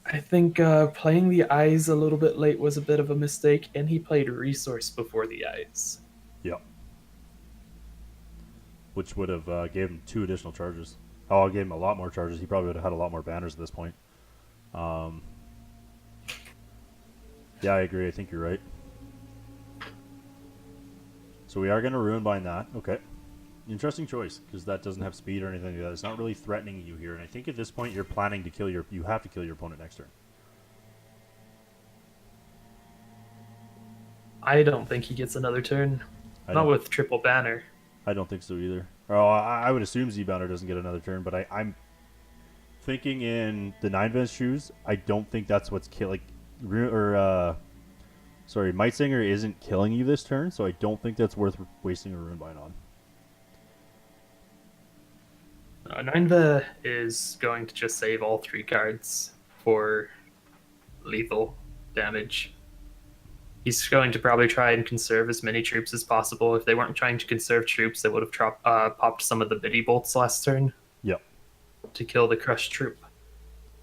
I think playing the eyes a little bit late was a bit of a mistake, and he played resource before the eyes. Yep. Which would have gave him 2 additional charges. Oh, I gave him a lot more charges. He probably would have had a lot more banners at this point. Yeah, I agree. I think you're right. So we are going to Runebind that. Okay. Interesting choice, because that doesn't have speed or anything like that. It's not really threatening you here, and I think at this point you're planning to kill you have to kill your opponent next turn. I don't think he gets another turn. Not with triple banner. I don't think so either. Oh, I would assume Z-Bounder doesn't get another turn, but I'm thinking in the 9-Vent's shoes, I don't think that's what's killing... Sorry, Mightsinger isn't killing you this turn, so I don't think that's worth wasting a Runebind on. 9-Vet is going to just save all 3 cards for lethal damage. He's going to probably try and conserve as many troops as possible. If they weren't trying to conserve troops, they would have popped some of the Biddy bolts last turn. Yep. To kill the crushed troop.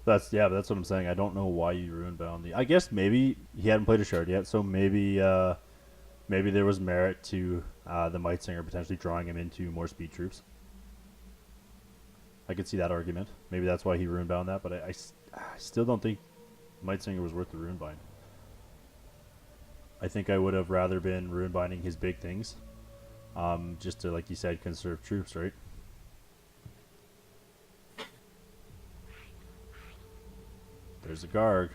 That's what I'm saying. I don't know why you Runebound the. I guess maybe he hadn't played a shard yet, so maybe there was merit to the Mightsinger potentially drawing him into more speed troops. I could see that argument. Maybe that's why he Runebound that, but I still don't think Mightsinger was worth the Runebind. I think I would have rather been Runebinding his big things, just to, like you said, conserve troops, right? There's a Garg.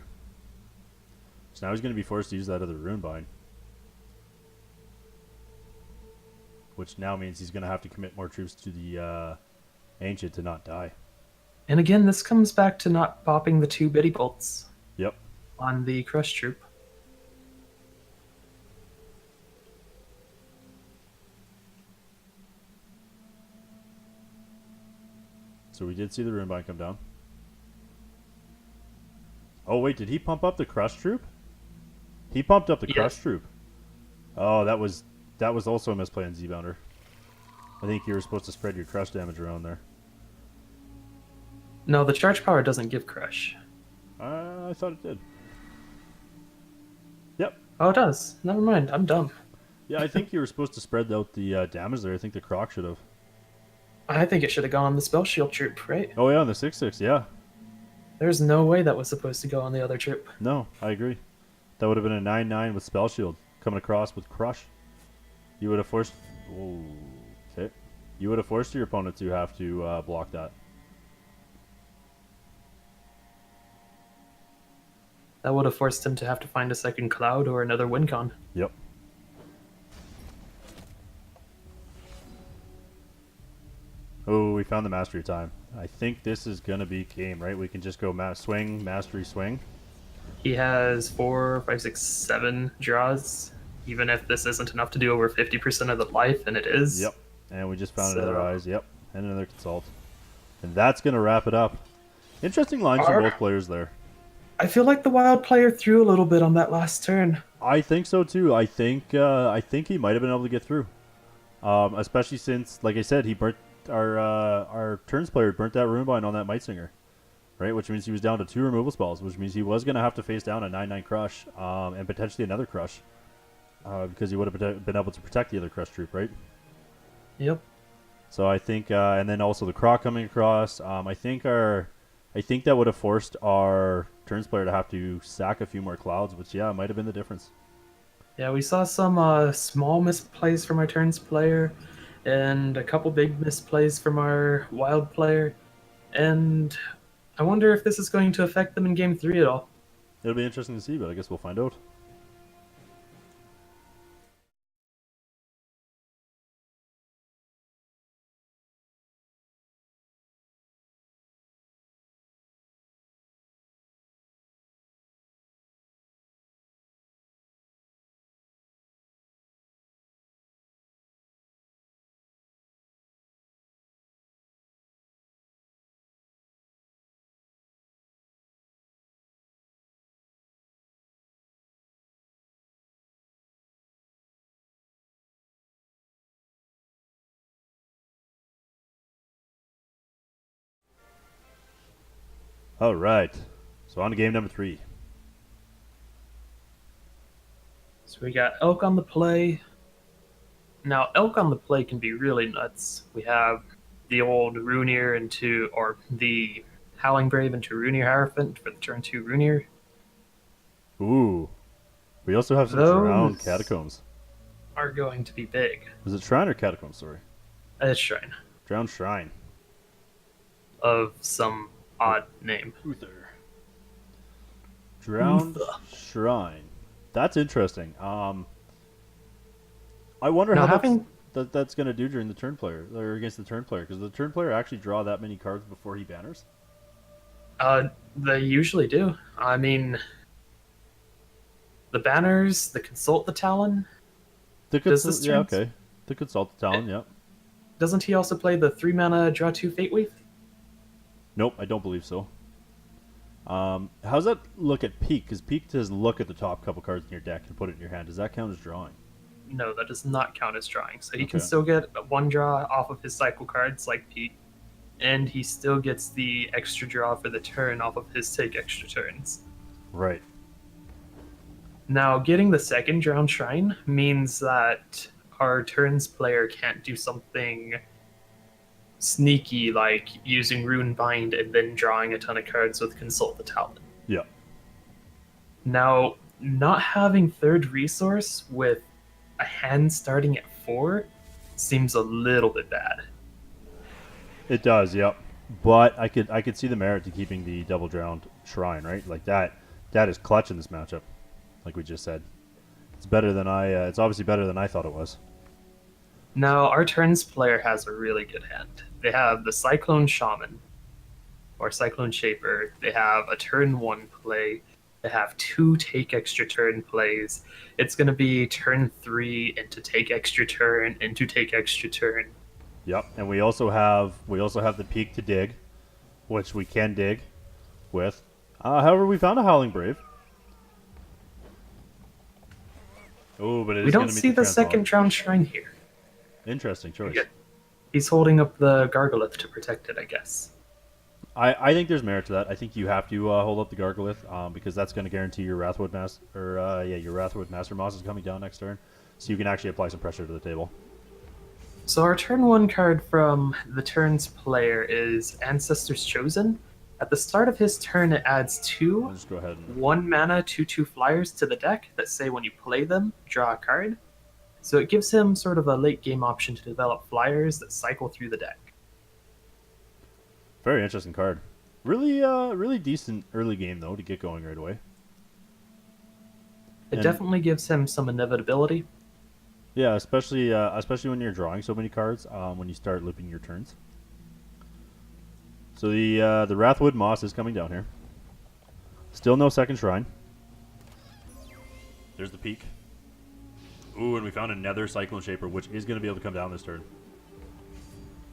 So now he's going to be forced to use that other Runebind, which now means he's going to have to commit more troops to the Ancient to not die. And again, this comes back to not popping the 2 Biddy bolts. Yep. On the crushed troop. So we did see the Runebind come down. Oh wait, did he pump up the Crush Troop? He pumped up the Crush Troop. Oh, that was also a misplay on Z-Bounder. I think you were supposed to spread your Crush damage around there. No, the charge power doesn't give Crush. I thought it did. Yep. Oh, it does. Never mind. I'm dumb. Yeah, I think you were supposed to spread out the damage there. I think the Croc should have. I think it should have gone on the Spell Shield troop, right? Oh yeah, on the 6-6, yeah. There's no way that was supposed to go on the other trip. No, I agree. That would have been a 9/9 with Spell Shield coming across with Crush. You would have forced. Oh, okay. You would have forced your opponent to have to block that. That would have forced him to have to find a second cloud or another win con. Yep. Oh, we found the mastery time. I think this is gonna be game, right? We can just go swing, mastery, swing. He has 4, 5, 6, 7 draws. Even if this isn't enough to do over 50% of the life, and it is. Yep. And we just found another eyes. Yep. And another consult. And that's gonna wrap it up. Interesting lines from both players there. I feel like the wild player threw a little bit on that last turn. I think so too. I think he might have been able to get through. Especially since, like I said, he burnt our turns player burnt that Runebind on that Might Singer, right? Which means he was down to 2 removal spells, which means he was going to have to face down a 9/9 Crush, and potentially another Crush, because he would have been able to protect the other Crush troop, right? Yep. So I think, and then also the Croc coming across. I think that would have forced our turns player to have to sack a few more clouds, which might have been the difference. Yeah, we saw some small misplays from our turns player, and a couple big misplays from our wild player, and I wonder if this is going to affect them in Game 3 at all. It'll be interesting to see, but I guess we'll find out. All right, so on to game number 3. So we got Elk on the play. Now, Elk on the play can be really nuts. We have the old Runir or the Howling Brave into Runir Hierophant for the turn 2 Runir. Ooh, we also have some Drowned Catacombs. Are going to be big. Is it Shrine or Catacombs? Sorry. It's Shrine. Drowned Shrine. Of some odd name. Uther. Drowned Shrine. That's interesting. I wonder how that's going to do during the turn player, or against the turn player, because the turn player actually draw that many cards before he banners? They usually do. I mean, the banners, the Consult the Talon. The Consult the Talon, yeah. Doesn't he also play the 3-mana draw 2 Fate Wave? Nope, I don't believe so. How's that look at Peak? Because Peak does look at the top couple cards in your deck and put it in your hand. Does that count as drawing? No, that does not count as drawing. So he can still get one draw off of his cycle cards like Peak, and he still gets the extra draw for the turn off of his take extra turns. Right. Now, getting the second Drowned Shrine means that our turns player can't do something sneaky like using Runebind and then drawing a ton of cards with Consult the Talon. Yeah. Now, not having third resource with a hand starting at 4 seems a little bit bad. It does, yep. But I could see the merit to keeping the double Drowned Shrine, right? Like that is clutch in this matchup, like we just said. It's better than it's obviously better than I thought it was. Now, our turns player has a really good hand. They have the Cyclone Shaman, or Cyclone Shaper. They have a turn 1 play. They have 2 take extra turn plays. It's going to be turn 3 into take extra turn into take extra turn. Yep, and we also have the Peak to dig, which we can dig with. However, we found a Howling Brave. Oh, but we don't see the second Drowned Shrine here. Interesting choice. He's holding up the Gargolith to protect it, I guess. I think there's merit to that. I think you have to hold up the Gargolith because that's going to guarantee your Wrathwood Master Moss is coming down next turn, so you can actually apply some pressure to the table. So our turn 1 card from the turn's player is Ancestors Chosen. At the start of his turn, it adds I'll two just go ahead and 1 mana 2/2 flyers to the deck that say when you play them, draw a card. So it gives him sort of a late game option to develop flyers that cycle through the deck. very interesting card. Really, really decent early game though to get going right away. It And definitely gives him some inevitability. yeah, especially when you're drawing so many cards, when you start looping your turns. So the Wrathwood Moss is coming down here. Still no second shrine. There's the peak. Ooh, and we found another Cyclone Shaper, which is going to be able to come down this turn.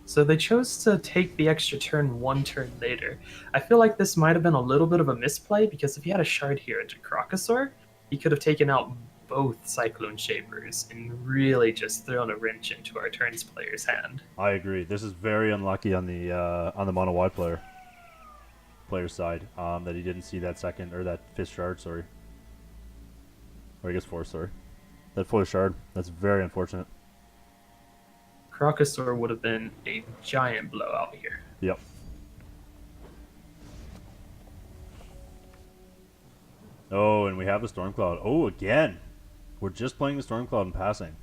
So they chose to take the extra turn 1 turn later. I feel like this might have been a little bit of a misplay because if he had a shard here into Crocosaur, he could have taken out both Cyclone Shapers and really just thrown a wrench into our turns player's hand. I agree. This is very unlucky on the mono wide player's side, that he didn't see that second or that fifth shard. Sorry, or I guess fourth. Sorry, that fourth shard. That's very unfortunate. Crocosaur would have been a giant blowout here. Yep. Oh, and we have the Stormcloud. Oh, again. We're just playing the Stormcloud and passing.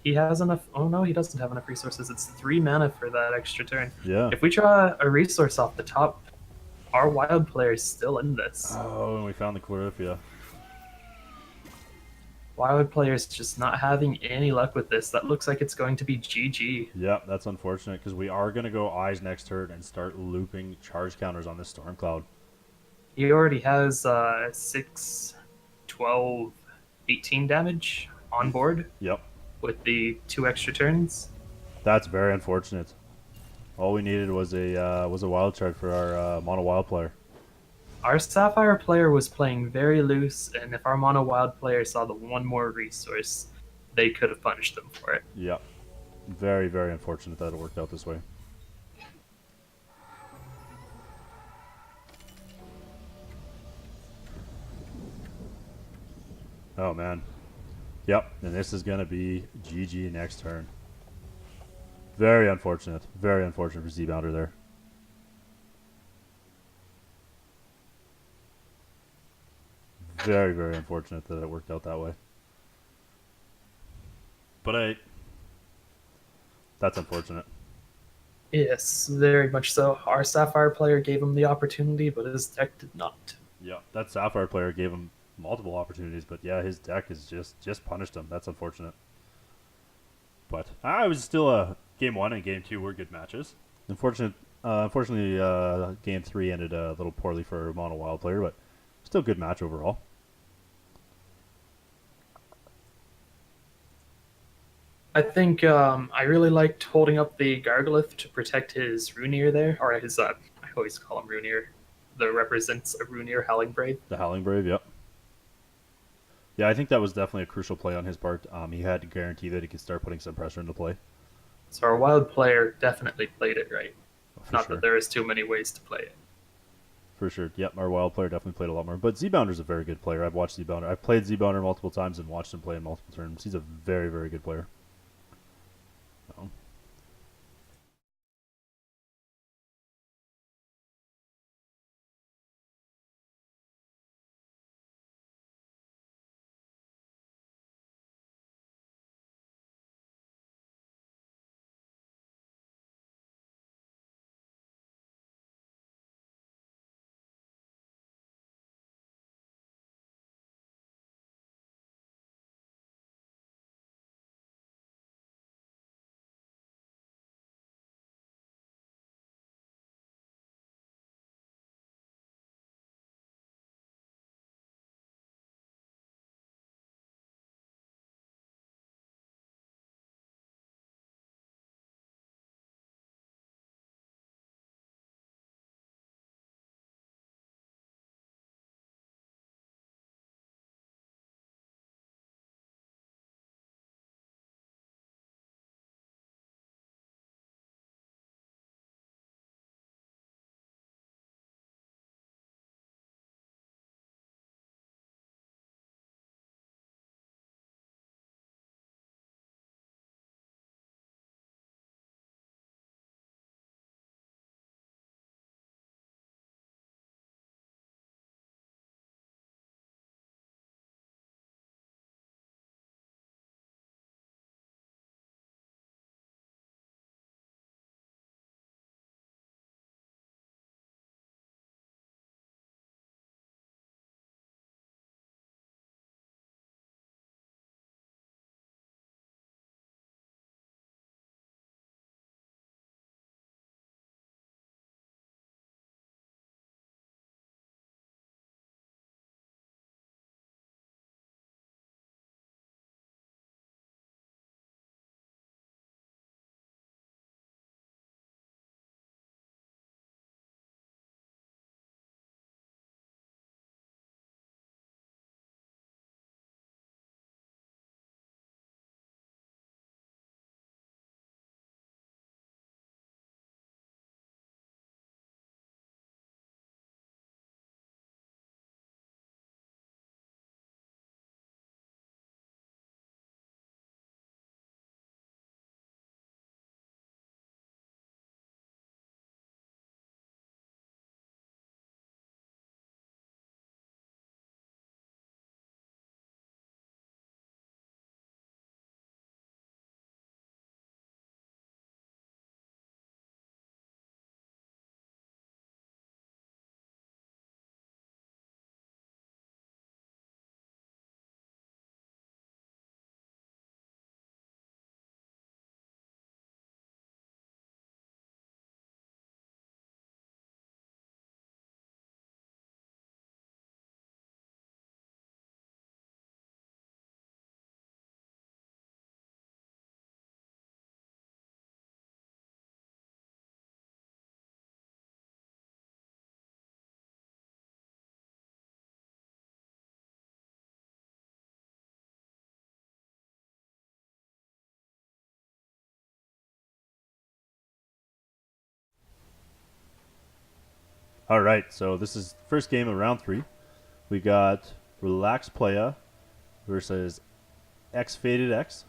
He has enough. Oh no, he doesn't have enough resources. It's 3 mana for that extra turn. Yeah. If we draw a resource off the top, our wild player is still in this. Oh, and we found the Chloryphia. Wild player's just not having any luck with this. That looks like it's going to be GG. Yep, that's unfortunate because we are going to go Eyes next turn and start looping charge counters on this Stormcloud. He already has 6, 12, 18 damage on board Yep. with the 2 extra turns. That's very unfortunate. All we needed was a wild card for our mono wild player. Our Sapphire player was playing very loose, and if our Mono Wild player saw the one more resource, they could have punished them for it. Yep. Very, very unfortunate that it worked out this way. Oh, man. Yep, and this is going to be GG next turn. Very unfortunate. Very unfortunate for Z-Bounder there. Very, very unfortunate that it worked out that way. But that's unfortunate. Yes, very much so. Our Sapphire player gave him the opportunity, but his deck did not. Yeah, that Sapphire player gave him multiple opportunities, but yeah, his deck is just punished him. That's unfortunate. But I was still game 1 and game 2 were good matches. Unfortunately, game 3 ended a little poorly for a mono wild player, but still good match overall. I think I really liked holding up the Gargolith to protect his Runear there, or his, I always call him Runear, that represents a Runear Howling Brave. The Howling Brave, yep. Yeah, I think that was definitely a crucial play on his part. He had to guarantee that he could start putting some pressure into play. So our wild player definitely played it right. For Not sure. that there is too many ways to play it. For sure. Yep, our wild player definitely played a lot more. But Z-Bounder's a very good player. I've watched Z-Bounder. I've played Z-Bounder multiple times and watched him play in multiple tournaments. He's a very, very good player. All right, so this is first game of round 3. We got Relax Playa versus X Faded X.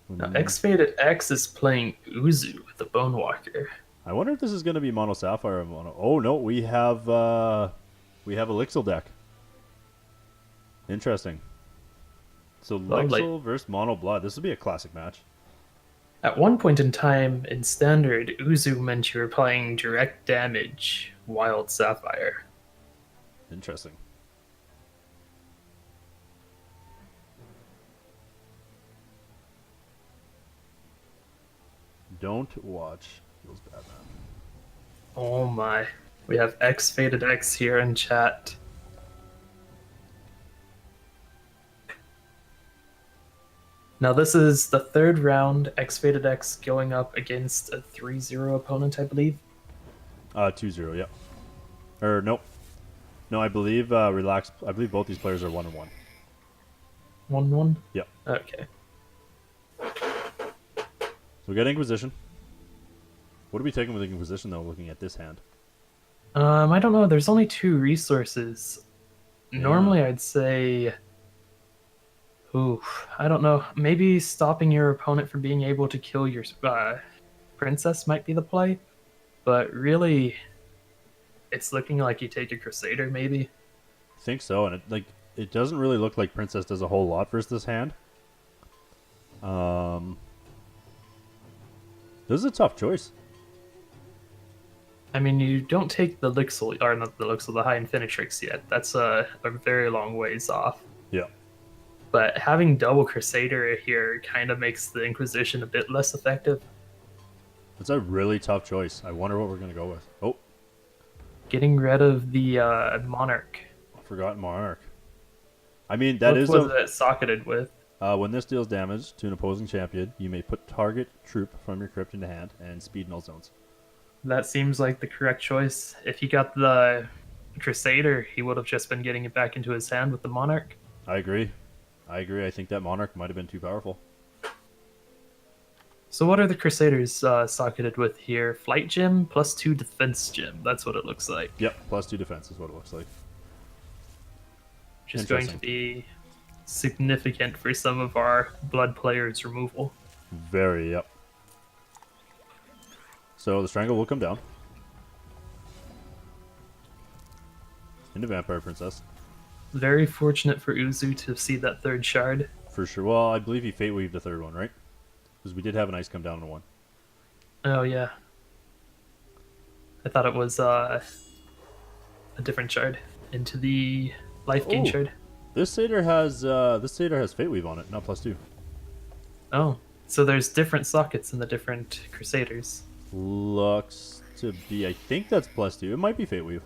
Now, X-Faded X is playing Uzu, the Bone Walker. I wonder if this is going to be Mono Sapphire or Mono. Oh no, we have a Lixil deck. Interesting. So Lovely. Lixil versus Mono Blood. This would be a classic match. At one point in time in Standard, Uzu meant you were playing direct damage Wild Sapphire. Interesting. Don't watch those Batman. Oh my. We have X-Faded X here in chat. Now this is the third round, X-Faded X going up against a 3-0 opponent, I believe. 2-0, yeah. Or nope. No, I believe Relax. I believe both these players are 1-1. 1-1? Yep. Okay. So we got Inquisition. What are we taking with Inquisition though? Looking at this hand. I don't know. There's only 2 resources. Yeah. Normally, I'd say. Ooh, I don't know. Maybe stopping your opponent from being able to kill your princess might be the play, but really, it's looking like you take a Crusader, maybe. I think so, and it doesn't really look like Princess does a whole lot versus this hand. This is a tough choice. I mean, you don't take the Lixil, or not the Lixil, the High Infinitrix yet. That's a very long ways off. Yeah. But having double Crusader here kind of makes the Inquisition a bit less effective. It's a really tough choice. I wonder what we're going to go with. Oh. Getting rid of the Monarch. Forgotten Monarch. I mean, that What is was it socketed with? when this deals damage to an opposing champion, you may put target troop from your crypt into hand and speed null zones. That seems like the correct choice. If he got the Crusader, he would have just been getting it back into his hand with the Monarch. I agree. I think that Monarch might have been too powerful. So what are the Crusaders socketed with here? Flight Gem plus 2 Defense Gem. That's what it looks like. Yep, plus 2 defense is what it looks like. Which is going to be significant for some of our Blood players' removal. Very, yep. So the Strangle will come down. Into Vampire Princess. Very fortunate for Uzu to see that 3rd shard. For sure. Well, I believe he Fate Weaved the 3rd one, right? Because we did have an Ice come down in 1. Oh, yeah. I thought it was a different shard into the life gain shard. This Satyr has Fate Weave on it, not plus 2. Oh, so there's different sockets in the different Crusaders. Looks to be, I think that's plus 2. It might be Fate Weave.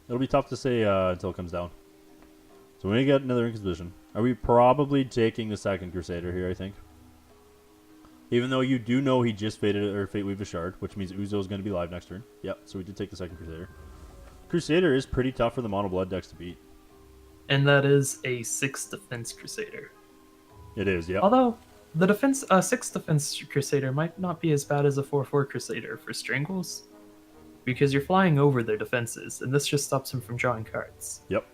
It'll be tough to say until it comes down. So we get another Inquisition. Are we probably taking the 2nd Crusader here, I think? Even though you do know he just Fate Weave a shard, which means Uzo is going to be live next turn. Yep, so we did take the 2nd Crusader. Crusader is pretty tough for the Mono Blood decks to beat. And that is a 6 defense Crusader. It is, yeah. Although, the 6 defense Crusader might not be as bad as a 4-4 Crusader for Strangles, because you're flying over their defenses, and this just stops them from drawing cards. Yep.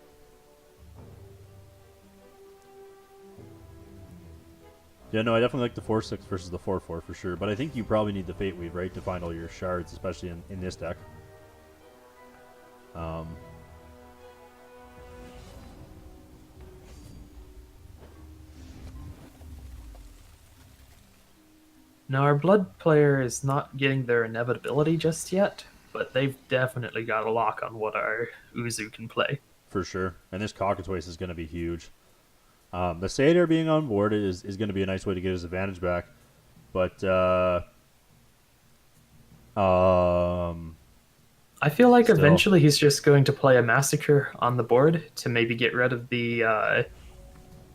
Yeah, no, I definitely like the 4-6 versus the 4-4 for sure, but I think you probably need the Fate Weave, right, to find all your shards, especially in this deck. Now, our Blood player is not getting their inevitability just yet, but they've definitely got a lock on what our Uzu can play. For sure. And this Cockatrice is going to be huge. The Satyr being on board is going to be a nice way to get his advantage back. But, I feel like still, eventually he's just going to play a Massacre on the board to maybe get rid of the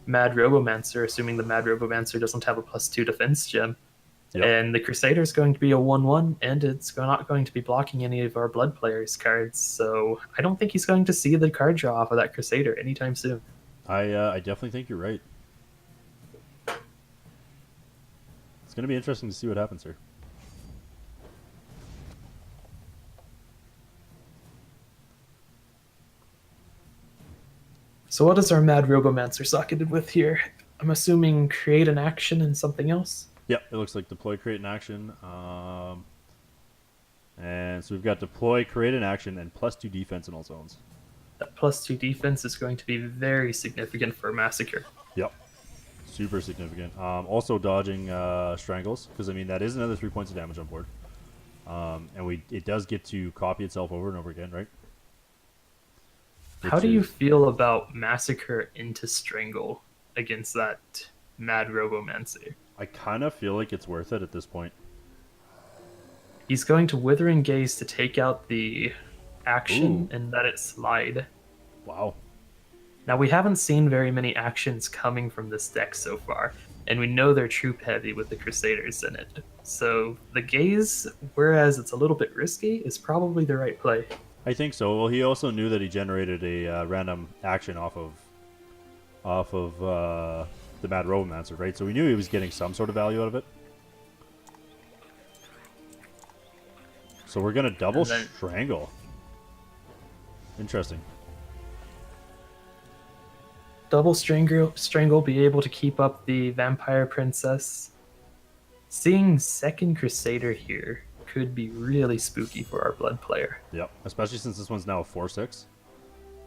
Mad Robomancer, assuming the Mad Robomancer doesn't have a +2 defense gem. Yep. And the Crusader is going to be a 1-1, and it's not going to be blocking any of our Blood players' cards, so I don't think he's going to see the card draw off of that Crusader anytime soon. I definitely think you're right. It's going to be interesting to see what happens here. So what is our Mad Robomancer socketed with here? I'm assuming create an action and something else. Yep, it looks like deploy, create an action. And so we've got deploy, create an action, and +2 defense in all zones. That +2 defense is going to be very significant for Massacre. Yep, super significant. Also dodging strangles, because I mean that is another 3 points of damage on board. And it does get to copy itself over and over again, right? How Which do you is, feel about Massacre into Strangle against that Mad Robomancer? I kind of feel like it's worth it at this point. He's going to Withering Gaze to take out the action Ooh, and let it slide. wow. Now, we haven't seen very many actions coming from this deck so far, and we know they're troop heavy with the Crusaders in it. So the Gaze, whereas it's a little bit risky, is probably the right play. I think so. Well, he also knew that he generated a random action off of the Mad Robomancer, right? So we knew he was getting some sort of value out of it. So we're gonna double And then strangle. Interesting. double strangle, be able to keep up the Vampire Princess. Seeing second Crusader here could be really spooky for our Blood player. Yep. Especially since this one's now a 4/6.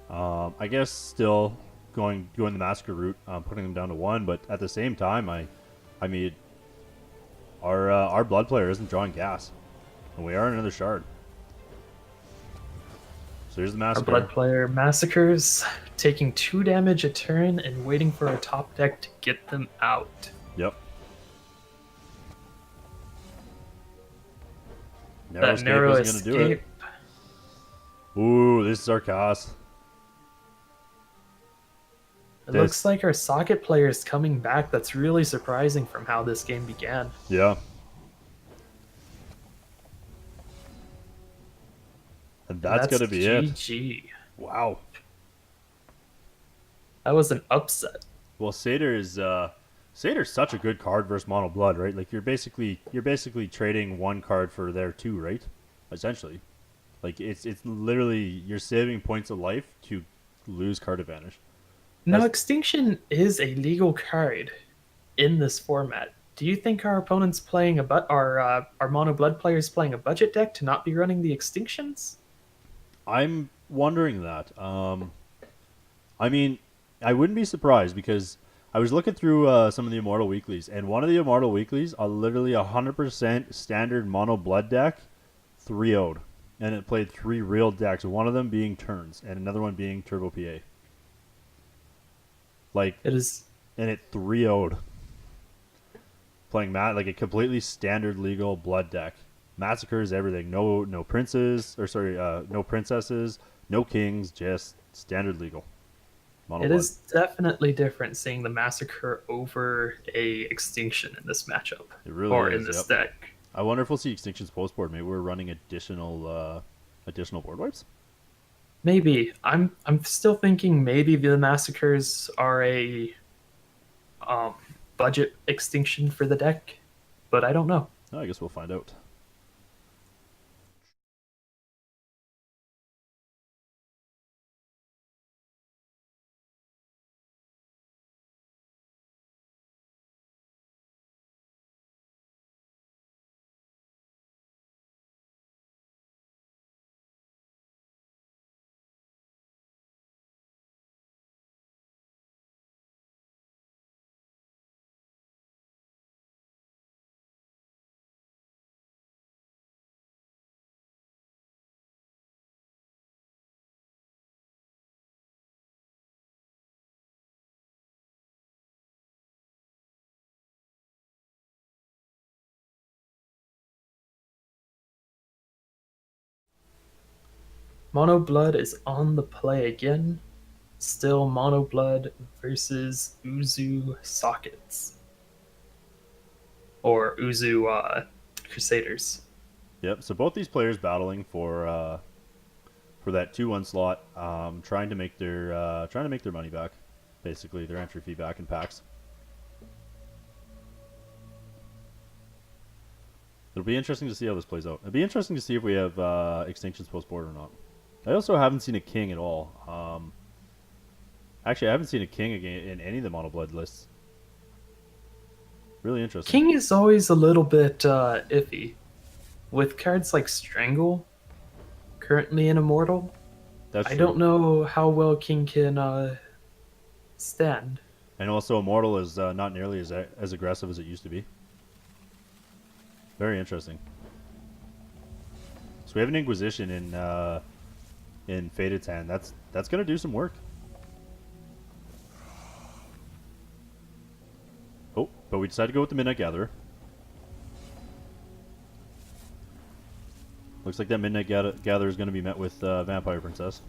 I guess still going the massacre route, putting them down to 1, but at the same time, I mean, our blood player isn't drawing gas, and we are in another shard. So here's the Our massacre. Blood player massacres, taking 2 damage a turn and waiting for our top deck to get them out. Yep. That narrow isn't gonna do it. escape. Ooh, this is our cast. It looks like our socket player is coming back. That's really surprising from how this game began. Yeah. And that's gonna be it. GG. Wow. That was an upset. Well, Satyrs such a good card versus Mono Blood, right? Like you're basically trading one card for their 2, right? Essentially, like it's literally you're saving points of life to lose card advantage. Now, That's, Extinction is a legal card in this format. Do you think our opponents playing our Mono Blood players playing a budget deck to not be running the Extinctions? I'm wondering that. I mean, I wouldn't be surprised because I was looking through some of the Immortal Weeklies, and one of the Immortal Weeklies, literally 100% standard Mono Blood deck, 3-0'd. And it played 3 real decks, one of them being Turns, and another one being Turbo PA. Like, It is. and it 3-0'd. Playing like a completely standard legal blood deck. Massacres everything. No princes, or sorry, no princesses, no kings, just standard legal. Mono It blood. is definitely different seeing the Massacre over a Extinction in this matchup. It really or is. in this Yep. deck. I wonder if we'll see Extinctions post board. Maybe we're running additional board wipes. Maybe. I'm still thinking maybe the Massacres are a um, budget Extinction for the deck, but I don't know. I guess we'll find out. Mono Blood is on the play again. Still Mono Blood versus Uzu Sockets. Or Uzu Crusaders. Yep. So both these players battling for that 2-1 slot, trying to make their money back, basically their entry fee back in packs. It'll be interesting to see how this plays out. It'll be interesting to see if we have Extinctions post board or not. I also haven't seen a king at all. Actually, I haven't seen a king again in any of the mono blood lists. Really interesting. King is always a little bit iffy. With cards like Strangle, currently in Immortal, That's I true. don't know how well King can stand. And also, Immortal is not nearly as aggressive as it used to be. Very interesting. So we have an Inquisition in Faded's hand. That's gonna do some work. Oh, but we decided to go with the Midnight Gatherer. Looks like that Midnight Gatherer is going to be met with Vampire Princess.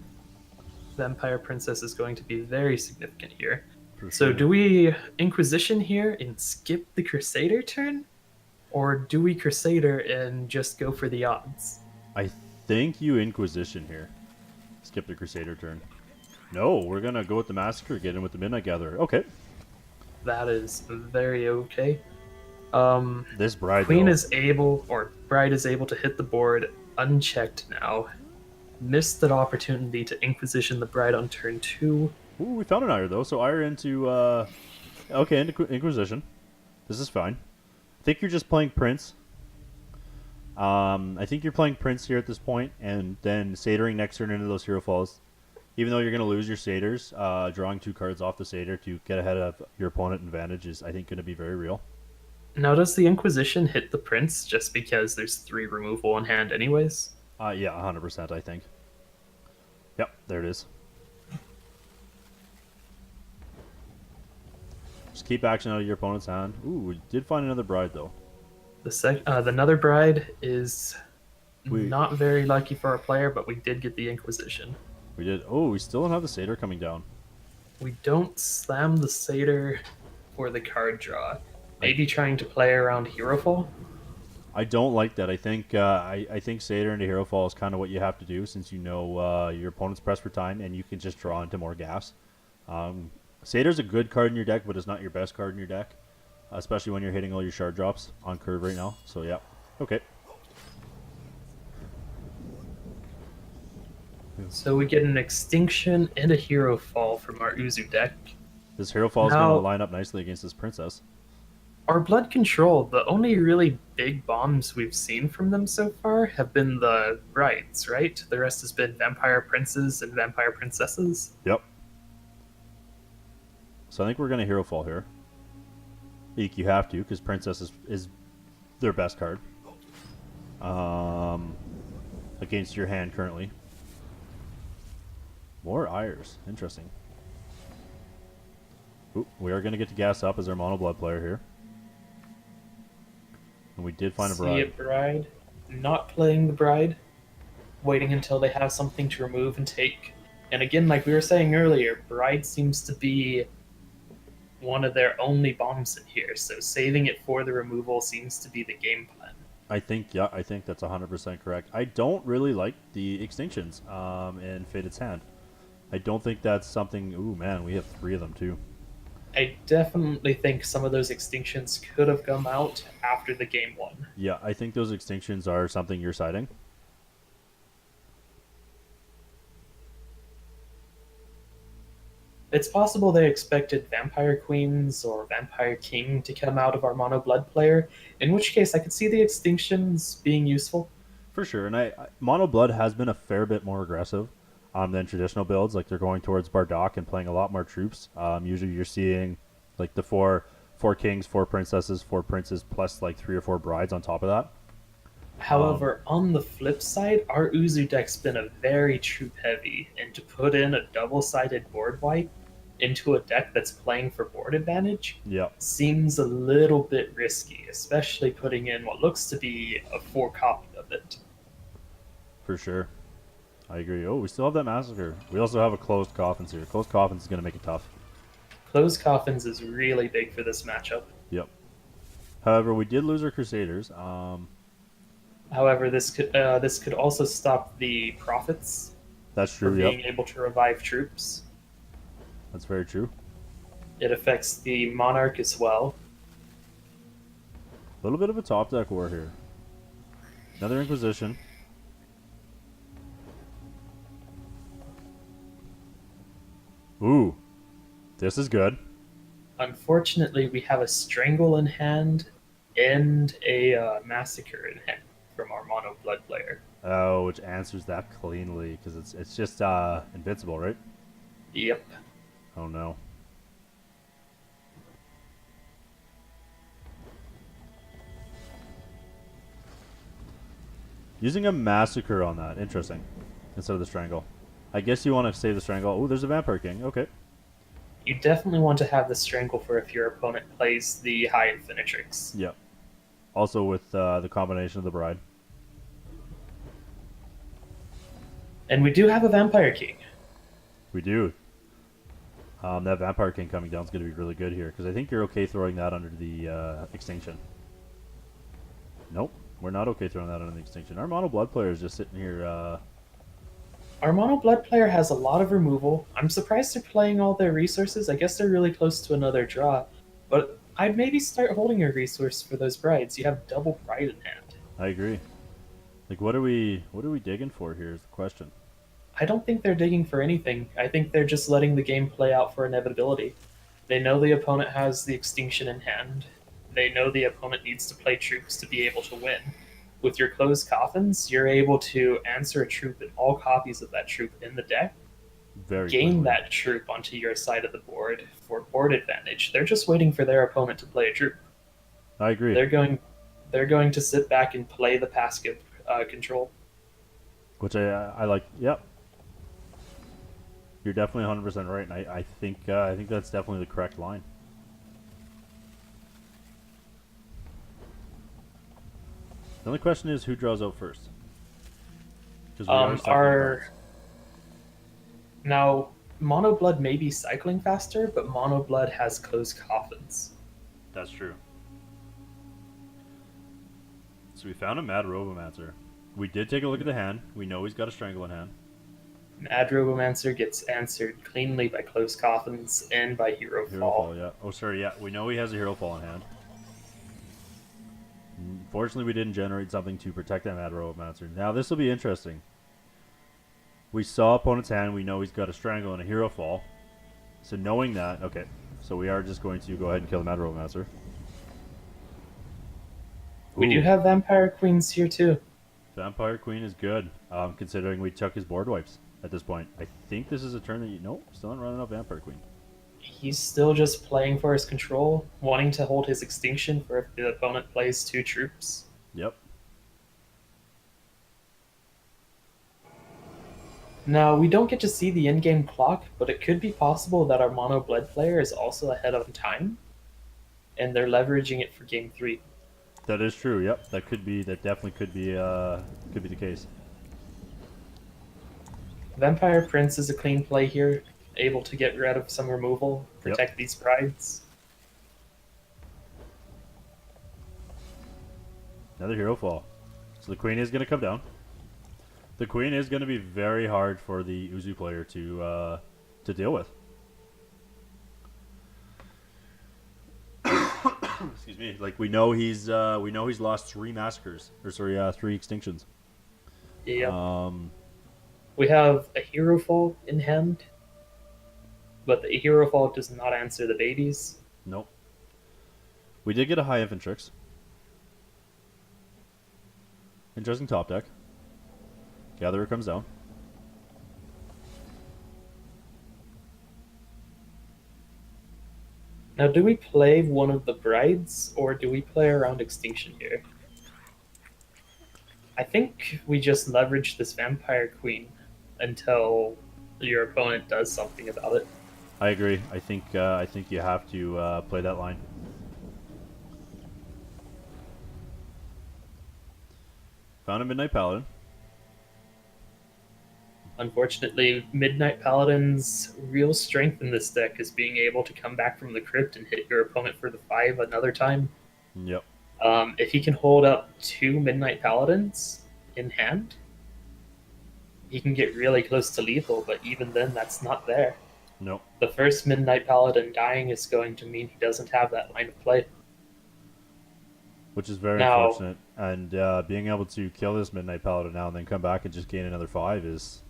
Vampire Princess is going to be very significant here. For So, sure. do we Inquisition here and skip the Crusader turn? Or do we Crusader and just go for the odds? I think you Inquisition here. Skip the Crusader turn. No, we're going to go with the Massacre, get in with the Midnight Gatherer. Okay. That is very okay. This Bride, Queen though. is able, or Bride is able to hit the board unchecked now. Missed that opportunity to Inquisition the Bride on turn 2. Ooh, we found an Ire, though. So Ire into, okay, into Inquisition. This is fine. I think you're just playing Prince. I think you're playing Prince here at this point, and then Satering next turn into those Hero Falls. Even though you're going to lose your Satyrs, drawing 2 cards off the Satyr to get ahead of your opponent in advantage is, I think, going to be very real. Now, does the Inquisition hit the Prince just because there's 3 removal in hand, anyways? Yeah, 100%, I think. Yep, there it is. Just keep action out of your opponent's hand. Ooh, we did find another Bride, though. The Another Bride is We not very lucky for our player, but we did get the Inquisition. we did. Oh, we still don't have the Satyr coming down. We don't slam the Satyr for the card draw. I Maybe trying to play around Hero Fall? I don't like that. I think I think Satyr into Hero Fall is kind of what you have to do, since you know your opponent's pressed for time and you can just draw into more gas. Satyr's a good card in your deck, but it's not your best card in your deck, especially when you're hitting all your shard drops on curve right now. So yeah, okay. So we get an Extinction and a Hero Fall from our Uzu deck. This Hero Fall is going to Now, line up nicely against this Princess. our Blood Control, the only really big bombs we've seen from them so far have been the Brides, right? The rest has been Vampire Princes and Vampire Princesses. Yep. So I think we're going to Hero Fall here. Eek, you have to, because Princess is their best card. Against your hand currently. More Ires. Interesting. Ooh, we are going to get to gas up as our Mono Blood player here. And we did find a See Bride. a Bride, not playing the Bride, waiting until they have something to remove and take. And again, like we were saying earlier, Bride seems to be one of their only bombs in here, so saving it for the removal seems to be the game plan. I think that's 100% correct. I don't really like the Extinctions in Faded's hand. I don't think that's something... Ooh, man, we have 3 of them, too. I definitely think some of those extinctions could have come out after the game one. Yeah, I think those Extinctions are something you're citing. It's possible they expected Vampire Queens or Vampire King to come out of our Mono Blood player, in which case I could see the extinctions being useful. For sure, and Mono Blood has been a fair bit more aggressive than traditional builds. Like, they're going towards Bardock and playing a lot more troops. Usually you're seeing like the four kings, 4 princesses, 4 princes, plus like 3 or 4 brides on top of that. However, on the flip side, our Uzu deck's been a very troop heavy, and to put in a double-sided board wipe into a deck that's playing for board advantage Yeah, seems a little bit risky, especially putting in what looks to be a 4 copy of it. for sure. I agree. Oh, we still have that Massacre. We also have a Closed Coffins here. Closed Coffins is going to make it tough. Closed Coffins is really big for this matchup. Yep. However, we did lose our Crusaders. However, this could also stop the Prophets That's true. from Yep. being able to revive troops. That's very true. It affects the Monarch as well. A little bit of a top deck war here. Another Inquisition. Ooh. This is good. Unfortunately, we have a Strangle in hand and a Massacre in hand from our Mono Blood player. Oh, which answers that cleanly because it's just invincible, right? Yep. Oh no. Using a massacre on that, interesting. Instead of the strangle. I guess you want to save the strangle. Oh, there's a vampire king. Okay. You definitely want to have the Strangle for if your opponent plays the High Infinitrix. Yep. Also with the combination of the bride. And we do have a Vampire King. We do. That vampire king coming down is going to be really good here because I think you're okay throwing that under the extinction. Nope, we're not okay throwing that under the extinction. Our mono blood player is just sitting here. Our Mono Blood player has a lot of removal. I'm surprised they're playing all their resources. I guess they're really close to another draw. But I'd maybe start holding a resource for those brides. You have double bride in hand. I agree. Like, what are we digging for here? Is the question. I don't think they're digging for anything. I think they're just letting the game play out for inevitability. They know the opponent has the extinction in hand. They know the opponent needs to play troops to be able to win. With your closed coffins, you're able to answer a troop and all copies of that troop in the deck, Very gain cleanly. that troop onto your side of the board for board advantage. They're just waiting for their opponent to play a troop. I agree. They're going to sit back and play the passive control. Which I like. Yep. You're definitely 100% right, and I think that's definitely the correct line. The only question is who draws out first. Because we are cycling cards. Now, Mono Blood may be cycling faster, but Mono Blood has closed coffins. That's true. So we found a Mad Robomancer. We did take a look at the hand. We know he's got a Strangle in hand. Mad Robomancer gets answered cleanly by closed coffins and by Hero Fall. Yeah. Oh, sorry, yeah. We know he has a Hero Fall in hand. Fortunately, we didn't generate something to protect that Mad Robomancer. Now, this will be interesting. We saw opponent's hand. We know he's got a Strangle and a Hero Fall. So knowing that, okay. So we are just going to go ahead and kill the Mad Robomancer. We do have Vampire Queens here too. Vampire Queen is good, considering we took his board wipes at this point. I think this is a turn that you... Nope, still not running up Vampire Queen. He's still just playing for his control, wanting to hold his extinction for if the opponent plays two troops. Yep. Now, we don't get to see the in-game clock, but it could be possible that our Mono Blood player is also ahead of time, and they're leveraging it for Game 3. That is true. Yep, that could be. That definitely could be the case. Vampire Prince is a clean play here, able to get rid of some removal, protect these brides. Another Hero Fall. So the Queen is going to come down. The Queen is going to be very hard for the Uzu player to deal with. Excuse me. Like we know he's lost 3 massacres, or sorry, 3 extinctions. Yeah. We have a Hero Fall in hand, but the Hero Fall does not answer the babies. Nope. We did get a High Infinitrix. Interesting top deck. Gatherer comes down. Now, do we play one of the brides, or do we play around Extinction here? I think we just leverage this Vampire Queen until your opponent does something about it. I agree. I think you have to play that line. Found a Midnight Paladin. Unfortunately, Midnight Paladin's real strength in this deck is being able to come back from the crypt and hit your opponent for the 5 another time. Yep. If he can hold up 2 Midnight Paladins in hand, he can get really close to lethal, but even then, that's not there. Nope. The first Midnight Paladin dying is going to mean he doesn't have that line of play. Which is very unfortunate. And being able to kill this Midnight Paladin now and then come back and just gain another 5 is...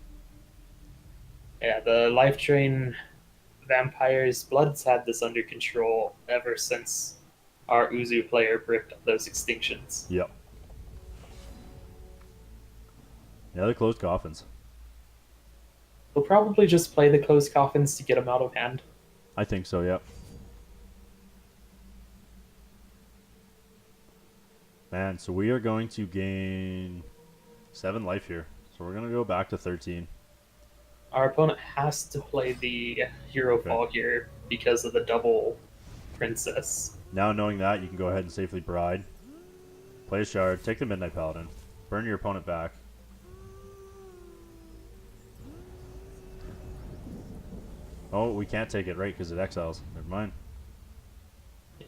Yeah, the life drain vampires, Blood's had this under control ever since our Uzu player bricked up those extinctions. Yep. Yeah, they're closed coffins. He'll probably just play the closed coffins to get them out of hand. I think so, yep. Man, so we are going to gain 7 life here. So we're going to go back to 13. Our opponent has to play the hero fall here because of the double princess. Now knowing that, you can go ahead and safely bride. Play a shard, take the Midnight Paladin, burn your opponent back. Oh, we can't take it, right, because it exiles. Never mind.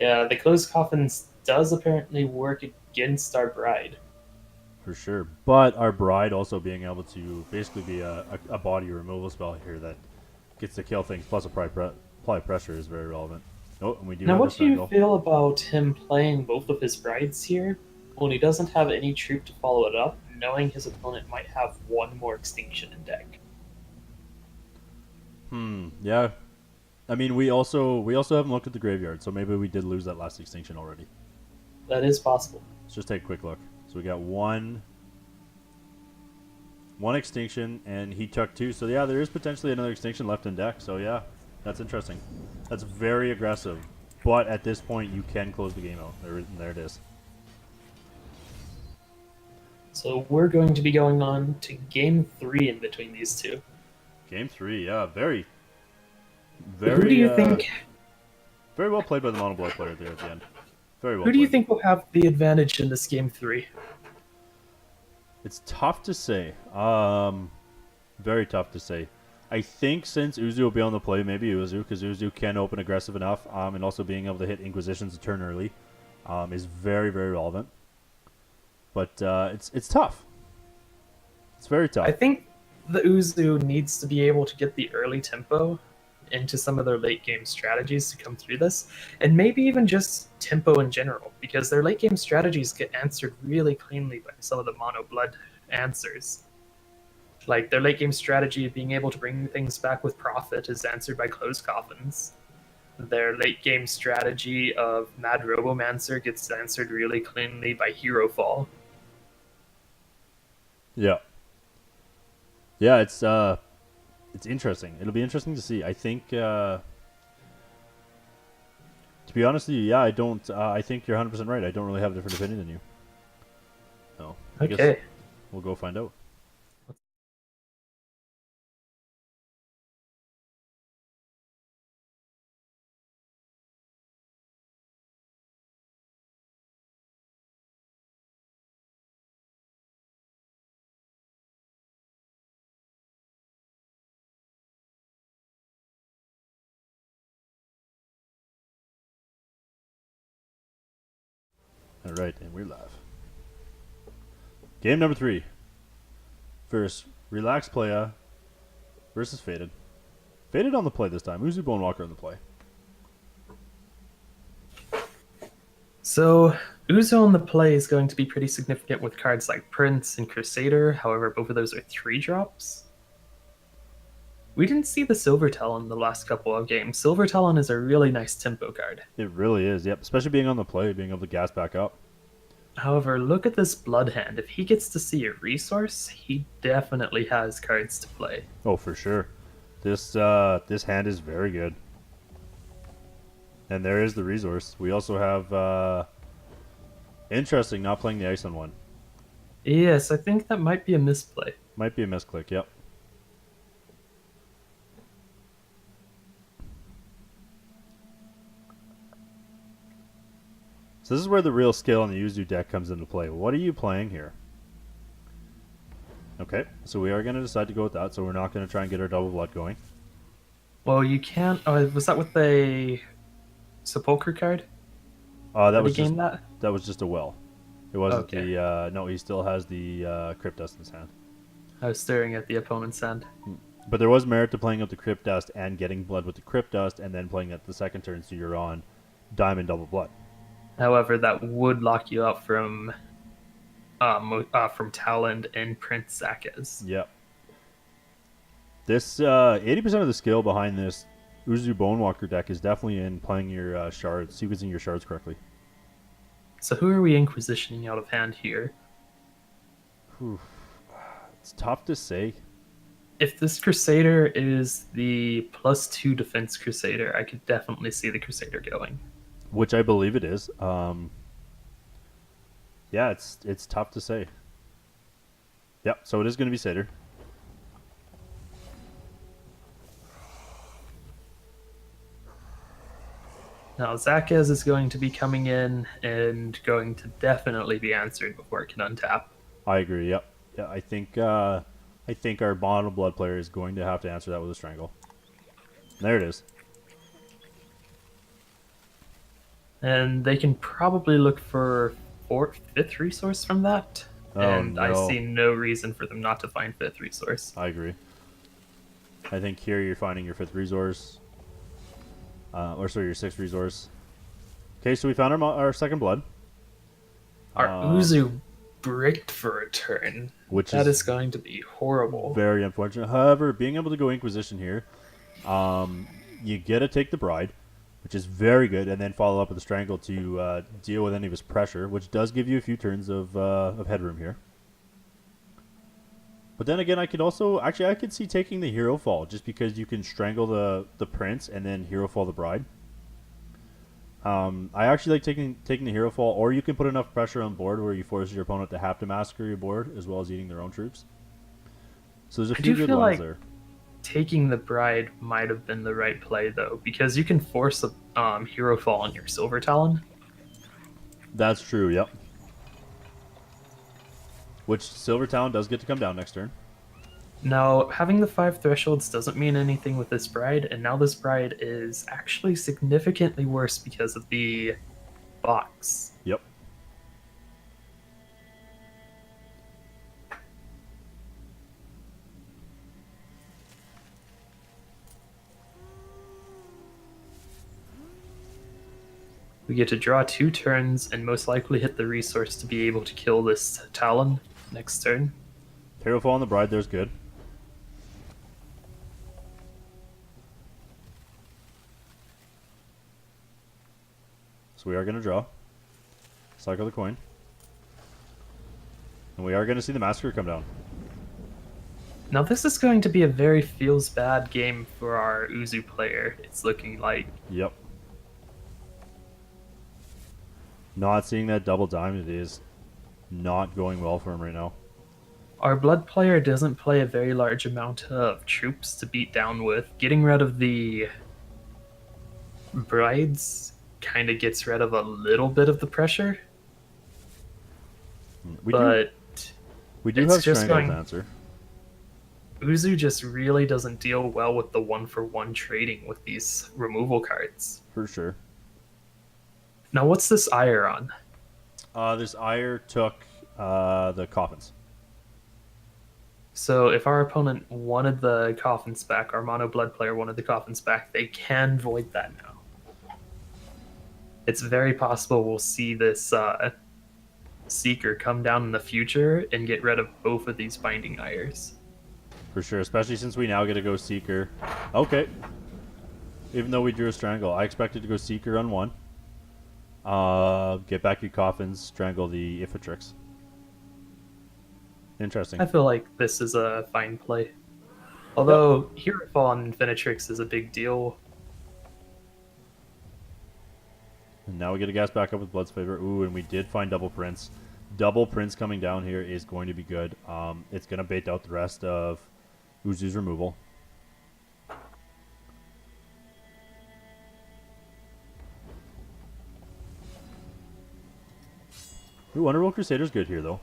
Yeah, the closed coffins does apparently work against our bride. For sure. But our bride also being able to basically be a body removal spell here that gets to kill things, plus apply pressure is very relevant. Oh, and we do Now, have what do our you Fangle. feel about him playing both of his brides here when he doesn't have any troop to follow it up, knowing his opponent might have one more extinction in deck? Yeah. I mean, we also haven't looked at the graveyard, so maybe we did lose that last extinction already. That is possible. Let's just take a quick look. So we got one extinction, and he took 2. So yeah, there is potentially another extinction left in deck. So yeah, that's interesting. That's very aggressive. But at this point, you can close the game out. There it is. So we're going to be going on to game 3 in between these two. Game 3, yeah, very, Who do you think? very well played by the mono blood player there at the end. Very well. Who do you played. think will have the advantage in this game 3? It's tough to say. Very tough to say. I think since Uzu will be on the play, maybe Uzu, because Uzu can open aggressive enough, and also being able to hit Inquisitions a turn early, is very, very relevant. But it's tough. It's very tough. I think the Uzu needs to be able to get the early tempo into some of their late game strategies to come through this, and maybe even just tempo in general, because their late game strategies get answered really cleanly by some of the mono blood answers. Like their late game strategy of being able to bring things back with profit is answered by closed coffins. Their late game strategy of Mad Robomancer gets answered really cleanly by Hero Fall. Yeah. Yeah, it's interesting. It'll be interesting to see. I think, to be honest with you, yeah, I don't. I think you're 100% right. I don't really have a different opinion than you. So I guess we'll go find out. All right, and we're live. Game number 3. First, Relaxed Playa versus Faded. Faded on the play this time. Uzu Bonewalker on the play. So, Uzo on the play is going to be pretty significant with cards like Prince and Crusader. However, both of those are 3-drops. We didn't see the Silver Talon the last couple of games. Silver Talon is a really nice tempo card. It really is, yep. Especially being on the play, being able to gas back up. However, look at this Blood Hand. If he gets to see a resource, he definitely has cards to play. Oh, for sure. This hand is very good. And there is the resource. We also have, interesting, not playing the ice on one. Yes, I think that might be a misplay. Might be a misclick, yep. So this is where the real skill in the Yuzu deck comes into play. What are you playing here? Okay, so we are going to decide to go with that, so we're not going to try and get our double blood going. Well, you can't... Oh, was that with a Sepulchre card? That was just a well. It wasn't the... no, he still has the Crypt Dust in his hand. I was staring at the opponent's hand. But there was merit to playing up the Crypt Dust and getting blood with the Crypt Dust, and then playing at the second turn, so you're on Diamond Double Blood. However, that would lock you out from Talon and Prince Zakez. Yep. This 80% of the skill behind this Uzu Bonewalker deck is definitely in playing your shards, sequencing your shards correctly. So who are we inquisitioning out of hand here? Whew. It's tough to say. If this Crusader is the +2 defense Crusader, I could definitely see the Crusader going. Which I believe it is. Yeah, it's tough to say. Yep, so it is going to be Seder. Now, Zakez is going to be coming in and going to definitely be answered before it can untap. I agree. Yep. Yeah, I think our mono blood player is going to have to answer that with a strangle. There it is. And they can probably look for fifth resource from that. Oh And I no. see no reason for them not to find fifth resource. I agree. I think here you're finding your fifth resource. Or sorry, your sixth resource. Okay, so we found our second blood. Our Uzu bricked for a turn. Which that is is going to be horrible. Very unfortunate. However, being able to go Inquisition here, you get to take the Bride, which is very good, and then follow up with the Strangle to deal with any of his pressure, which does give you a few turns of headroom here. But then again, I could see taking the Hero Fall, just because you can strangle the Prince and then Hero Fall the Bride. I actually like taking the Hero Fall, or you can put enough pressure on board where you force your opponent to have to massacre your board as well as eating their own troops. So there's a few good feel ones like there. taking the Bride might have been the right play, though, because you can force a Hero Fall on your Silver Talon. That's true, yep. Which Silver Talon does get to come down next turn. Now, having the 5 thresholds doesn't mean anything with this Bride, and now this Bride is actually significantly worse because of the box. Yep. We get to draw 2 turns and most likely hit the resource to be able to kill this Talon next turn. Hero Fall on the Bride, there's good. So we are going to draw. Cycle the coin. And we are going to see the Massacre come down. Now this is going to be a very feels bad game for our Uzu player, it's looking like. Yep. Not seeing that double diamond is not going well for him right now. Our blood player doesn't play a very large amount of troops to beat down with. Getting rid of the brides kind of gets rid of a little bit of the pressure. We do have Strangle to answer. Uzu just really doesn't deal well with the 1-for-1 trading with these removal cards. For sure. Now, what's this ire on? This ire took the coffins. So if our opponent wanted the coffins back, our mono blood player wanted the coffins back, they can void that now. It's very possible we'll see this Seeker come down in the future and get rid of both of these binding ires. For sure, especially since we now get to go Seeker. Okay. Even though we drew a Strangle, I expected to go Seeker on 1. Get back your coffins, strangle the Ifatrix. Interesting. I feel like this is a fine play. Although Hero Fall on Infinitrix is a big deal. And now we get a gas back up with Blood's Favor. Ooh, and we did find Double Prince. Double Prince coming down here is going to be good. It's going to bait out the rest of Uzu's removal. Ooh, Underworld Crusader's good here, though.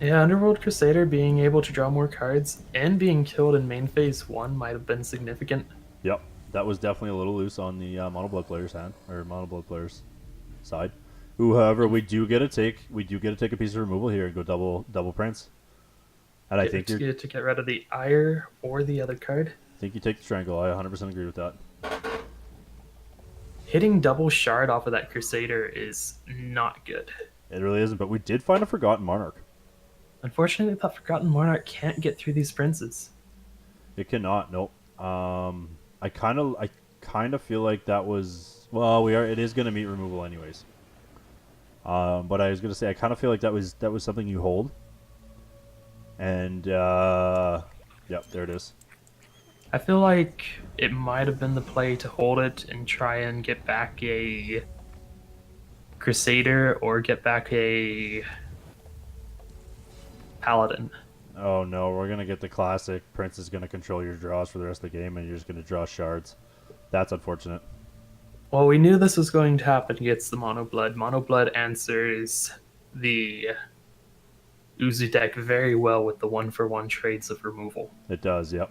Yeah, Underworld Crusader being able to draw more cards and being killed in main phase 1 might have been significant. Yep, that was definitely a little loose on the Mono Blood player's hand, or Mono Blood player's side. Ooh, however, we do get to take a piece of removal here and go double Prince. And I think you to get rid of the ire or the other card. I think you take the Strangle. I 100% agree with that. Hitting double shard off of that Crusader is not good. It really isn't, but we did find a Forgotten Monarch. Unfortunately, that Forgotten Monarch can't get through these princes. It cannot. Nope. I kind of kind of feel like that was well, we are. It is going to meet removal anyways. But I was going to say I kind of feel like that was something you hold, and yep, there it is. I feel like it might have been the play to hold it and try and get back a Crusader or get back a Paladin. Oh no, we're gonna get the classic. Prince is gonna control your draws for the rest of the game, and you're just gonna draw shards. That's unfortunate. Well, we knew this was going to happen against the Mono Blood. Mono Blood answers the Uzu deck very well with the 1-for-1 trades of removal. It does. Yep.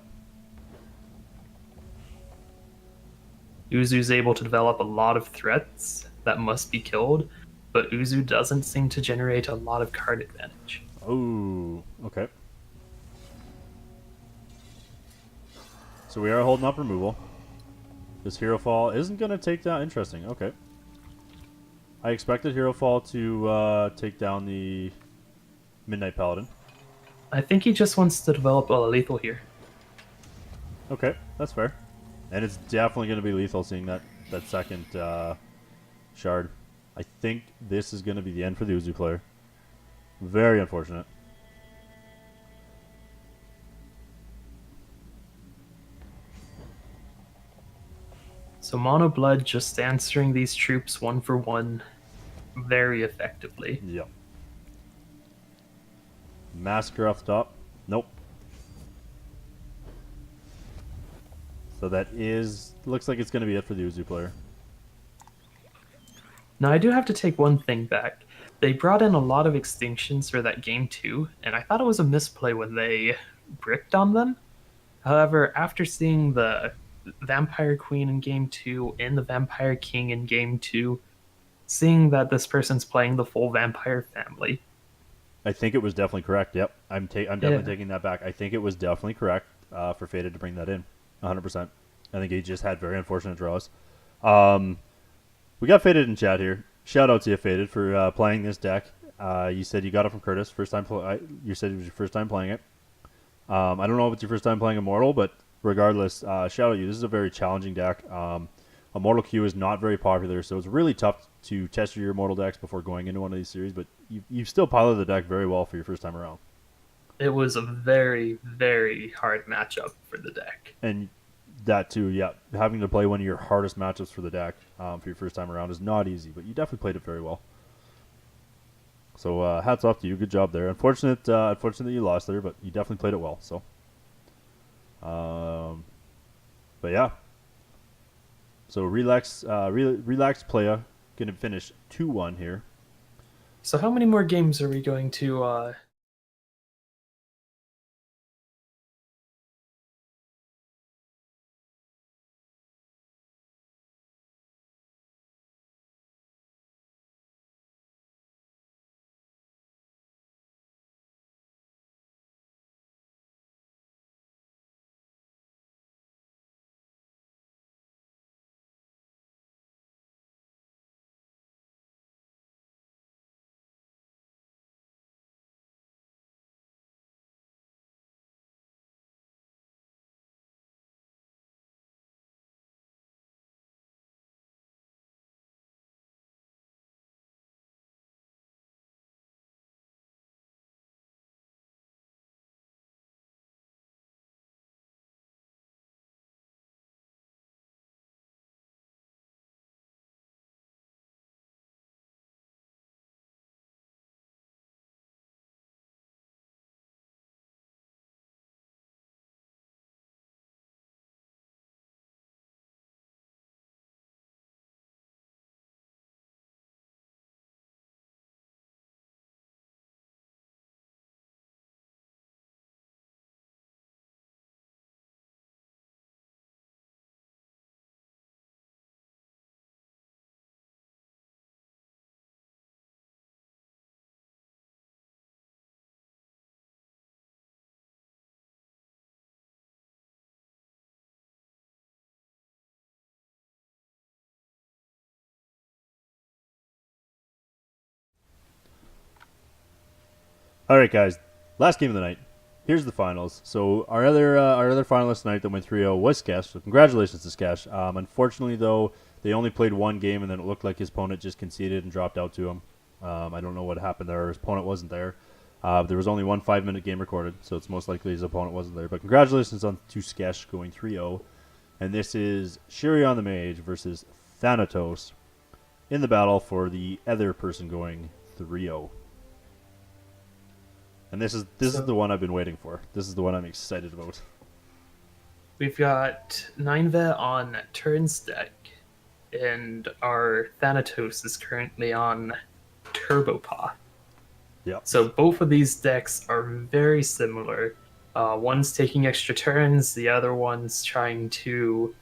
Uzu's able to develop a lot of threats that must be killed, but Uzu doesn't seem to generate a lot of card advantage. Oh, okay. So we are holding up removal. This Hero Fall isn't gonna take down. Interesting. Okay. I expected Hero Fall to take down the Midnight Paladin. I think he just wants to develop a lethal here. Okay, that's fair. And it's definitely going to be lethal seeing that second shard. I think this is going to be the end for the Uzu player. Very unfortunate. So Mono Blood just answering these troops 1-for-1 very effectively. Yep. Massacre off the top. Nope. So that looks like it's going to be it for the Uzu player. Now I do have to take one thing back. They brought in a lot of extinctions for that game too, and I thought it was a misplay when they bricked on them. However, after seeing the Vampire Queen in game 2 and the Vampire King in game 2, seeing that this person's playing the full vampire family. I think it was definitely correct. Yep. I'm definitely Yeah. taking that back. I think it was definitely correct for Faded to bring that in. 100%. I think he just had very unfortunate draws. We got Faded in chat here. Shout out to you, Faded, for playing this deck. You said you got it from Curtis. You said it was your first time playing it. I don't know if it's your first time playing Immortal, but regardless, shout out to you. This is a very challenging deck. Immortal Q is not very popular, so it's really tough to test your Immortal decks before going into one of these series, but you've still piloted the deck very well for your first time around. It was a very, very hard matchup for the deck. And that too, yeah. Having to play one of your hardest matchups for the deck for your first time around is not easy, but you definitely played it very well. So hats off to you. Good job there. Unfortunate you lost there, but you definitely played it well. So, but yeah. So relaxed player gonna finish 2-1 here. So how many more games are we going to All right, guys. Last game of the night. here's the finals. So our other finalist tonight that went 3-0 was Skesh. So congratulations to Skesh. Unfortunately, though, they only played one game, and then it looked like his opponent just conceded and dropped out to him. I don't know what happened there. His opponent wasn't there. There was only one 5-minute game recorded, so it's most likely his opponent wasn't there. But congratulations to Skesh going 3-0. And this is Shirion the Mage versus Thanatos in the battle for the other person going 3-0. And this is the one I've been waiting for. This is the one I'm excited about. We've got 9vet on Turn's deck, and our Thanatos is currently on Turbopaw. Yep. So both of these decks are very similar. One's taking extra turns, the other one's trying to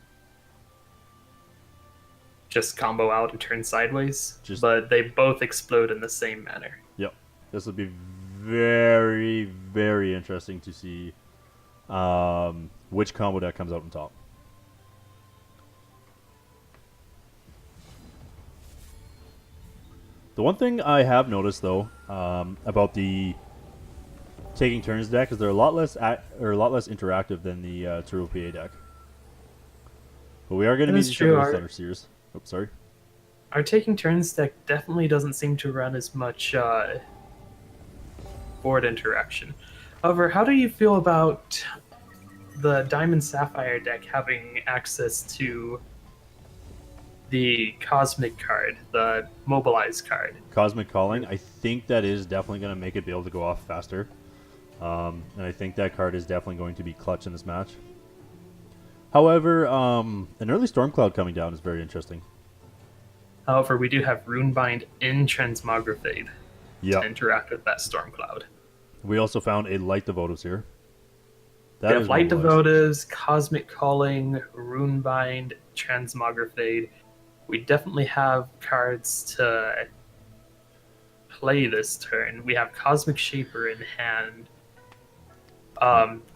just combo out and turn sideways. But they both explode in the same manner. Yep. This will be very, very interesting to see which combo deck comes out on top. The one thing I have noticed, though, about the taking turns deck is they're a lot less interactive than the Turbo PA deck. But we are going to meet each other with Thunder Seers. Oops, sorry. Our taking turns deck definitely doesn't seem to run as much board interaction. However, how do you feel about the Diamond Sapphire deck having access to the Cosmic card, the Mobilize card? Cosmic Calling, I think that is definitely going to make it be able to go off faster. And I think that card is definitely going to be clutch in this match. However, an early Stormcloud coming down is very interesting. However, we do have Runebind in Transmogrifade to interact with that Stormcloud. We also found a Light Devotives here. We have Light Devotives, Cosmic Calling, Runebind, Transmogrifade. We definitely have cards to play this turn. We have Cosmic Shaper in hand.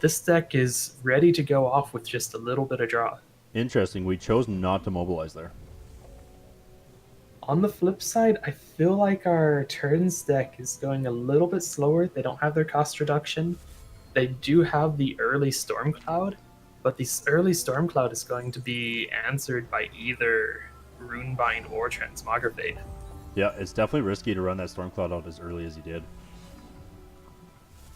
This deck is ready to go off with just a little bit of draw. Interesting. We chose not to mobilize there. On the flip side, I feel like our turns deck is going a little bit slower. They don't have their cost reduction. They do have the early Stormcloud, but this early Stormcloud is going to be answered by either Runebind or Transmogrifade. Yeah, it's definitely risky to run that Stormcloud out as early as he did.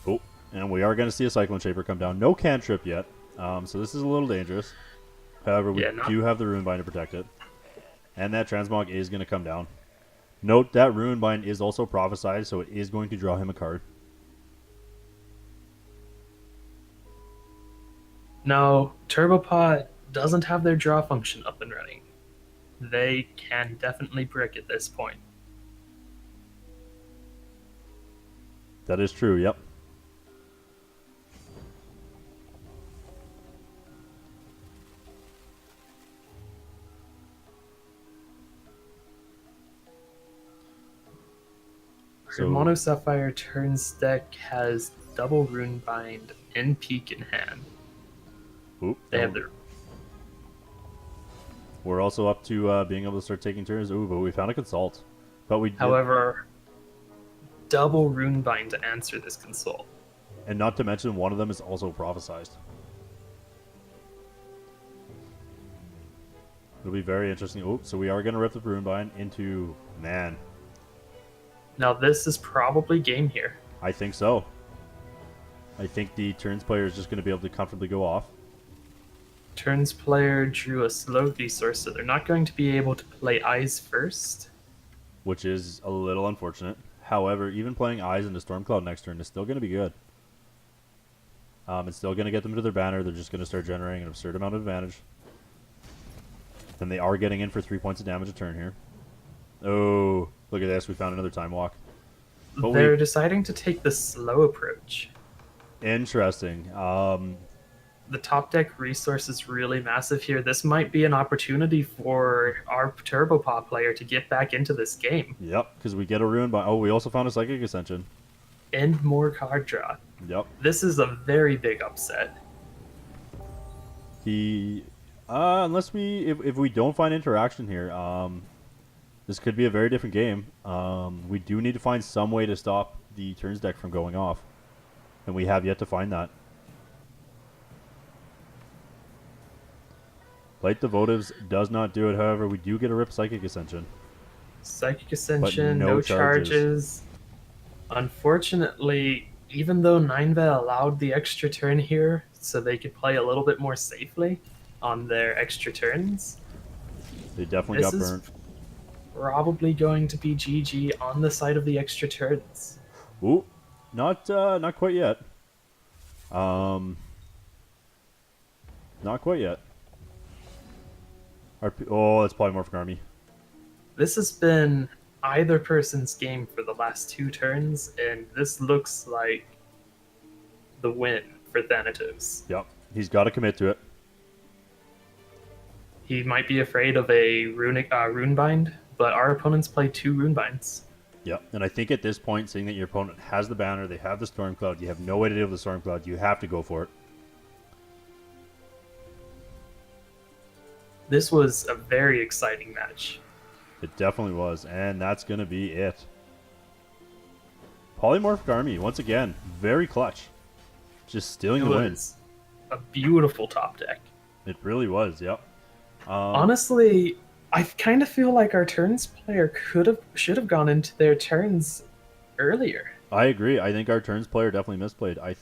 Oh, and we are going to see a Cyclone Shaper come down. No cantrip yet, so this is a little dangerous. However, we do have the Runebind to protect it. And that Transmog is going to come down. Note that Runebind is also prophesized, so it is going to draw him a card. No, Turbopod doesn't have their draw function up and running. They can definitely brick at this point. That is true, yep. So Mono Sapphire turns deck has double Runebind and Peak in hand. Oop, they have their... We're also up to being able to start taking turns. Ooh, but we found a Consult. But we However, double Runebind to answer this Consult. And not to mention, one of them is also prophesized. It'll be very interesting. Oh, so we are going to rip the Runebind into... Man. Now this is probably game here. I think so. I think the turns player is just going to be able to comfortably go off. Turns player drew a slow resource, so they're not going to be able to play Eyes first. Which is a little unfortunate. However, even playing Eyes into Stormcloud next turn is still going to be good. It's still going to get them to their banner. They're just going to start generating an absurd amount of advantage. Then they are getting in for 3 points of damage a turn here. Oh, look at this. We found another Time Walk. But they're deciding to take the slow approach. Interesting. The top deck resource is really massive here. This might be an opportunity for our Turbopop player to get back into this game. Yep, because we get a Runebind. Oh, we also found a Psychic Ascension. And more card draw. Yep. This is a very big upset. Unless if we don't find interaction here, this could be a very different game. We do need to find some way to stop the turns deck from going off. and we have yet to find that. Light Devotives does not do it, however, we do get a Rip Psychic Ascension. Psychic But Ascension, no no charges. charges. Unfortunately, even though Nineveh allowed the extra turn here so they could play a little bit more safely on their extra turns, They definitely this got is burnt. probably going to be GG on the side of the extra turns. Ooh, not quite yet. Um, not quite yet. Oh, it's Polymorphic Army. This has been either person's game for the last two turns, and this looks like the win for Thanatos. Yep, he's got to commit to it. He might be afraid of a rune bind, but our opponents play two rune binds. Yep, and I think at this point, seeing that your opponent has the banner, they have the Storm Cloud, you have no way to deal with the Storm Cloud, you have to go for it. This was a very exciting match. It definitely was, and that's going to be it. Polymorphic Army, once again, very clutch. Just stealing It the win. was a beautiful top deck. It really was, yep. Honestly, I kind of feel like our turns player should have gone into their turns earlier. I agree. I think our turns player definitely misplayed. I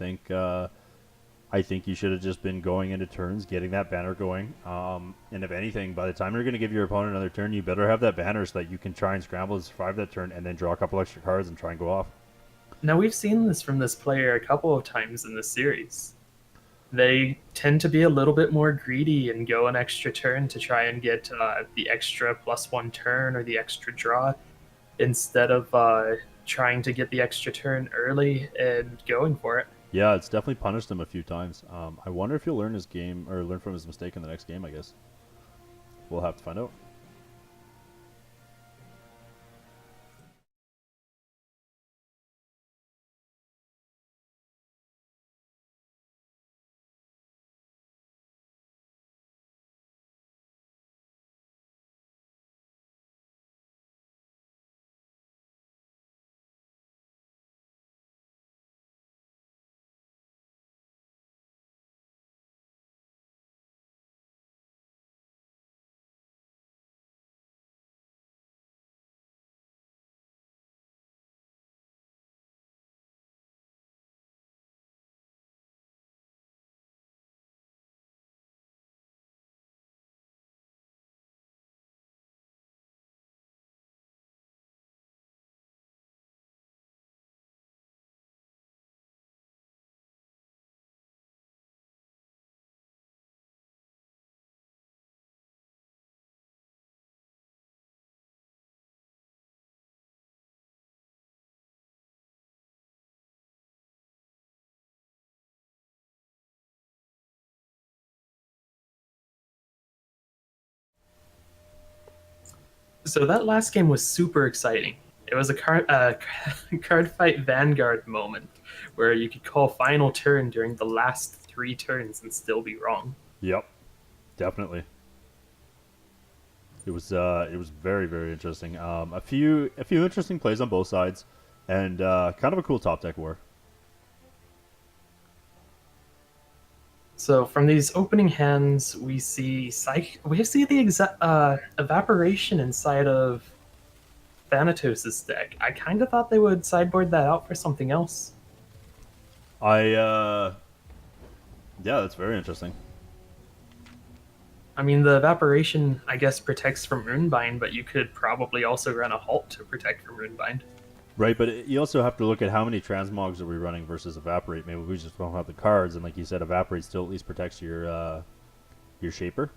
think you should have just been going into turns, getting that banner going. And if anything, by the time you're going to give your opponent another turn, you better have that banner so that you can try and scramble to survive that turn and then draw a couple extra cards and try and go off. Now we've seen this from this player a couple of times in this series. They tend to be a little bit more greedy and go an extra turn to try and get the extra +1 turn or the extra draw instead of trying to get the extra turn early and going for it. Yeah, it's definitely punished him a few times. I wonder if he'll learn his game or learn from his mistake in the next game, I guess. We'll have to find out. So that last game was super exciting. It was a card fight Vanguard moment where you could call final turn during the last three turns and still be wrong. Yep, definitely. It was very very interesting. A few interesting plays on both sides, and kind of a cool top deck war. So from these opening hands, we see the evaporation inside of Thanatos' deck. I kind of thought they would sideboard that out for something else. Yeah, that's very interesting. I mean, the evaporation, I guess, protects from Runebind, but you could probably also run a halt to protect from Runebind. Right, but you also have to look at how many transmogs are we running versus evaporate. Maybe we just don't have the cards, and like you said, evaporate still at least protects your shaper.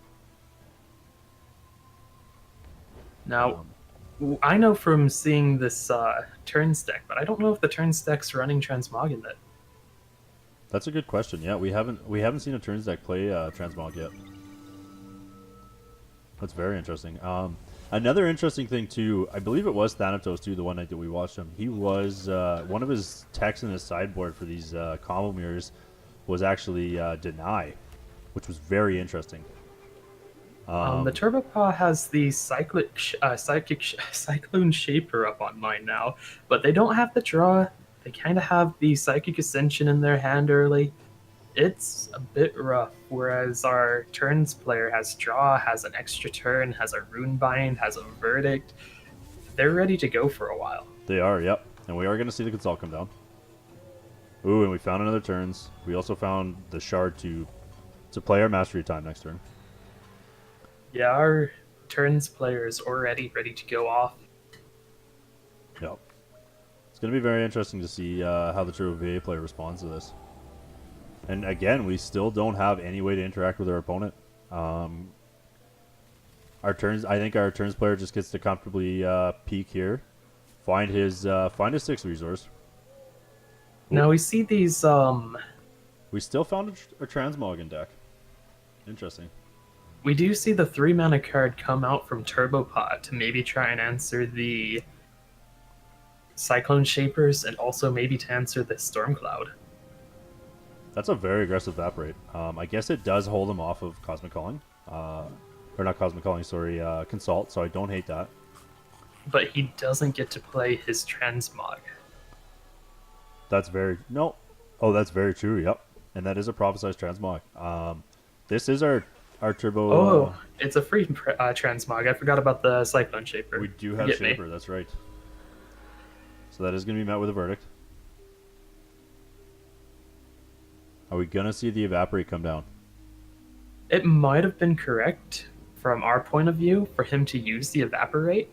Now, I know from seeing this turns deck, but I don't know if the turns deck's running transmog in it. That's a good question. Yeah, we haven't seen a turns deck play transmog yet. That's very interesting. Another interesting thing too, I believe it was Thanatos too. The one night that we watched him, he was one of his techs in his sideboard for these combo mirrors was actually deny, which was very interesting. The Turbopaw has the Cyclone Shaper up on mine now, but they don't have the draw. They kind of have the Psychic Ascension in their hand early. It's a bit rough, whereas our turns player has draw, has an extra turn, has a rune bind, has a verdict. They're ready to go for a while. They are, yep. And we are going to see the Consult come down. Ooh, and we found another turns. We also found the shard to play our Mastery time next turn. Yeah, our turns player is already ready to go off. Yep. It's going to be very interesting to see how the Turbo VA player responds to this. And again, we still don't have any way to interact with our opponent. Our turns, I think our turns player just gets to comfortably peek here, find his 6th resource. Ooh. Now we see these. We still found a transmog in deck. Interesting. We do see the 3-mana card come out from Turbopod to maybe try and answer the Cyclone Shapers, and also maybe to answer the Stormcloud. That's a very aggressive Evaporate. I guess it does hold him off of Cosmic Calling. Or not Cosmic Calling, sorry, Consult, so I don't hate that. But he doesn't get to play his Transmog. That's very... No. Oh, that's very true, yep. And that is a Prophesized Transmog. This is our Turbo... Oh, it's a free Transmog. I forgot about the Cyclone Shaper. We do have Shaper, that's right. So that is going to be met with a verdict. Are we going to see the Evaporate come down? It might have been correct, from our point of view, for him to use the Evaporate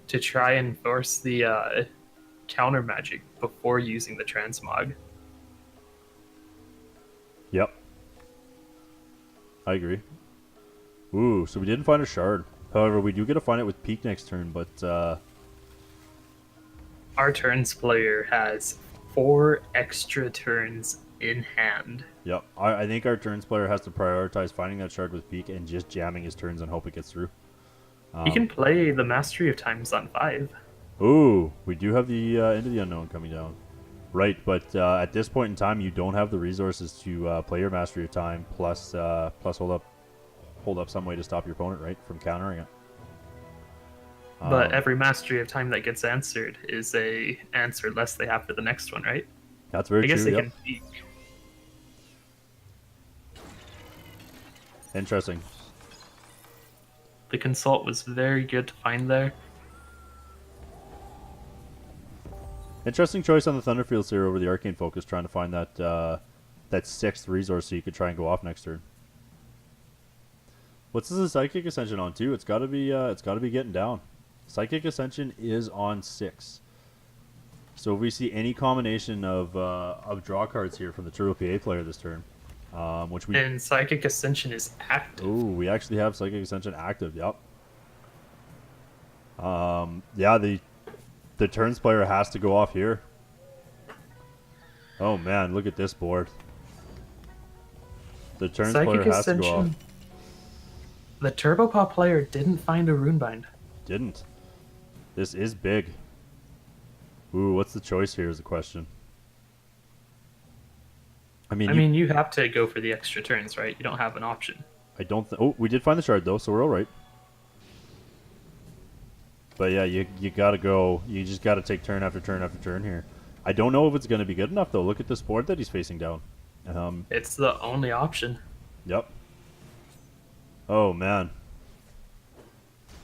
to try and force the counter magic before using the Transmog. Yep. I agree. Ooh, so we didn't find a shard. However, we do get to find it with Peak next turn, but... Our turns player has 4 extra turns in hand. Yep. I think our turns player has to prioritize finding that shard with Peak and just jamming his turns and hope it gets through. He can play the Mastery of Times on 5. Ooh, we do have the Into the Unknown coming down. Right, but at this point in time, you don't have the resources to play your Mastery of Time, plus hold up some way to stop your opponent, right, from countering it. But every Mastery of Time that gets answered is a answer less they have for the next one, right? That's very true. I guess they yep. can peek. Interesting. The Consult was very good to find there. Interesting choice on the Thunderfields here over the Arcane Focus, trying to find that that 6th resource so you could try and go off next turn. What's this Psychic Ascension on too? It's got to be getting down. Psychic Ascension is on 6. So if we see any combination of draw cards here from the Turbo PA player this turn, which we... And Psychic Ascension is active. Oh, we actually have Psychic Ascension active, yep. Yeah, the turns player has to go off here. Oh man, look at this board. The turns player has to go off. The Turbopop player didn't find a Runebind. Didn't. This is big. Ooh, what's the choice here is the question. I mean, you have to go for the extra turns, right? You don't have an option. I don't oh, we did find the shard though, so we're alright. But yeah, you gotta go. You just gotta take turn after turn after turn here. I don't know if it's gonna be good enough though. Look at this board that he's facing down. It's the only option. Yep. Oh man.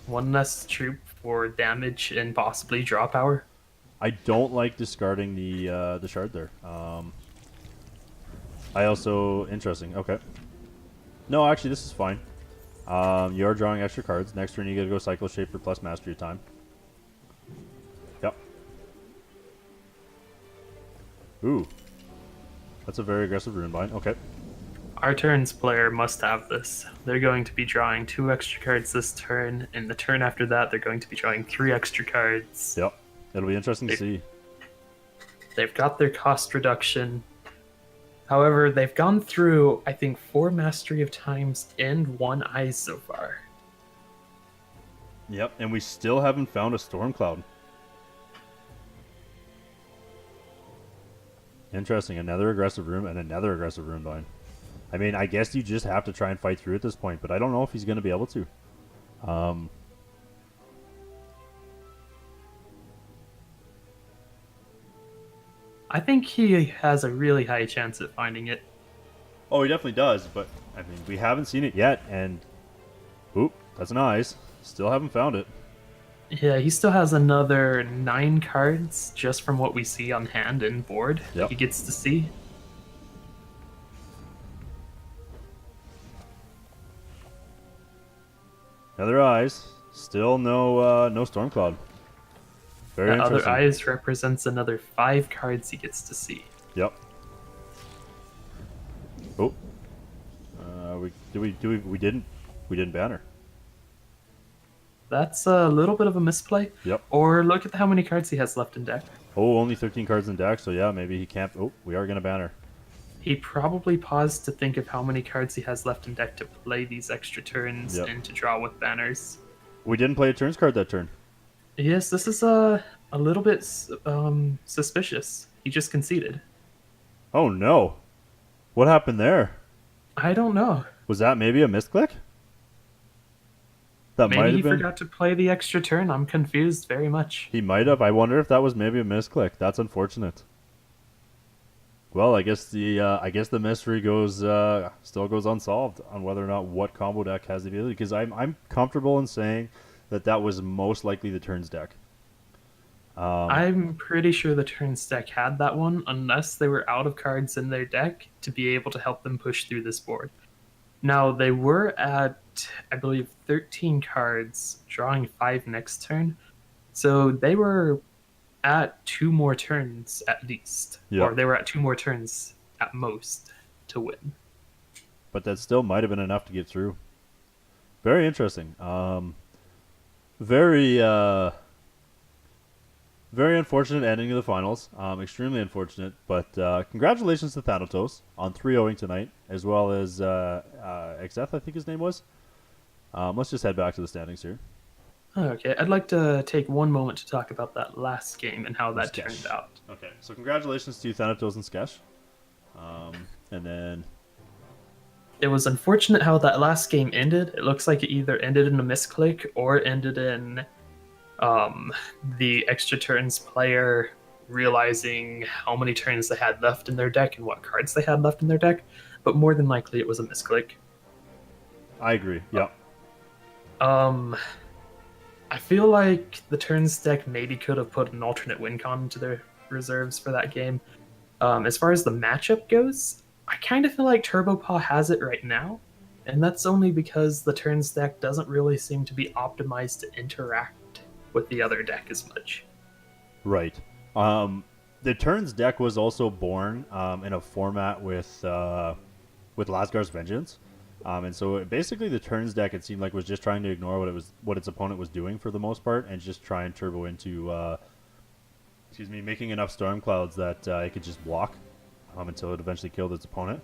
One less troop for damage and possibly draw power. I don't like discarding the shard there. I also interesting. Okay. No, actually, this is fine. You are drawing extra cards. Next turn, you get to go Cycle Shaper plus Mastery of Time. Yep. Ooh. That's a very aggressive Runebind. Okay. Our turns player must have this. They're going to be drawing 2 extra cards this turn, and the turn after that, they're going to be drawing 3 extra cards. Yep. It'll be interesting to see. They've got their cost reduction. However, they've gone through, I think, 4 Mastery of Times and 1 Eyes so far. Yep, and we still haven't found a Stormcloud. Interesting. Another aggressive room and another aggressive Runebind. I mean, I guess you just have to try and fight through at this point, but I don't know if he's going to be able to. I think he has a really high chance at finding it. Oh, he definitely does, but I mean, we haven't seen it yet, and oop, that's an eyes. Still haven't found it. Yeah, he still has another 9 cards just from what we see on hand and board that Yep. he gets to see. Another eyes. Still no Stormcloud. Very That other interesting. eyes represents another 5 cards he gets to see. Yep. Oh, we didn't ban her. That's a little bit of a misplay. Yep. Or look at how many cards he has left in deck. Oh, only 13 cards in deck, so yeah, maybe he can't. Oh, we are gonna ban her. He probably paused to think of how many cards he has left in deck to play these extra turns Yep. and to draw with banners. We didn't play a turns card that turn. Yes, this is a little bit suspicious. He just conceded. Oh no! What happened there? I don't know. Was that maybe a misclick? That Maybe might he have been. forgot to play the extra turn. I'm confused very much. He might have. I wonder if that was maybe a misclick. That's unfortunate. Well, I guess the mystery goes still goes unsolved on whether or not what combo deck has the ability. Because I'm comfortable in saying that was most likely the turns deck. I'm pretty sure the turns deck had that one, unless they were out of cards in their deck to be able to help them push through this board. Now, they were at, I believe, 13 cards, drawing 5 next turn. So they were at 2 more turns at least. Yeah. Or they were at 2 more turns at most to win. But that still might have been enough to get through. Very interesting. Very very unfortunate ending of the finals. Extremely unfortunate. But congratulations to Thanatos on 3-0ing tonight, as well as Exeth, I think his name was. Let's just head back to the standings here. Okay, I'd like to take one moment to talk about that last game and how that Skesh. turned out. Okay, so congratulations to Thanatos and Skesh. And then It was unfortunate how that last game ended. It looks like it either ended in a misclick or ended in the extra turns player realizing how many turns they had left in their deck and what cards they had left in their deck, but more than likely it was a misclick. I agree. Yeah. I feel like the turns deck maybe could have put an alternate win con into their reserves for that game. As far as the matchup goes, I kind of feel like Turbo Paw has it right now, and that's only because the turns deck doesn't really seem to be optimized to interact with the other deck as much. Right. The turns deck was also born in a format with Lasgar's Vengeance. And so basically the turns deck, it seemed like, was just trying to ignore what its opponent was doing for the most part, and just try and turbo into making enough storm clouds that it could just block until it eventually killed its opponent.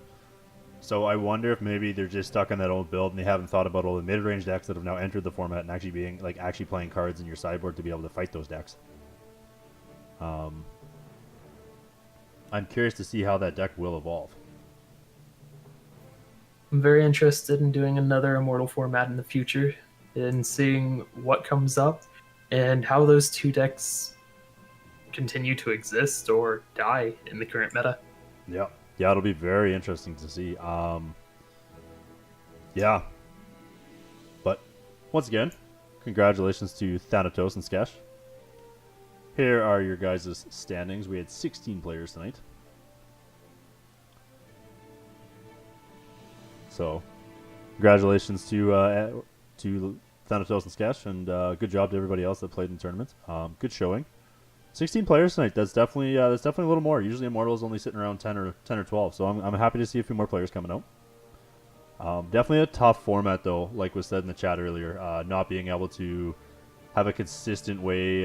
So I wonder if maybe they're just stuck on that old build and they haven't thought about all the mid-range decks that have now entered the format and actually playing cards in your sideboard to be able to fight those decks. I'm curious to see how that deck will evolve. I'm very interested in doing another Immortal format in the future and seeing what comes up and how those two decks continue to exist or die in the current meta. Yeah. Yeah, it'll be very interesting to see. Yeah. But once again, congratulations to Thanatos and Skesh. Here are your guys' standings. We had 16 players tonight. So, congratulations to Thanatos and Skesh, and good job to everybody else that played in the tournament. Good showing. 16 players tonight. That's definitely a little more. Usually Immortal is only sitting around 10 or 12. So I'm happy to see a few more players coming out. Definitely a tough format though, like was said in the chat earlier. Not being able to have a consistent way,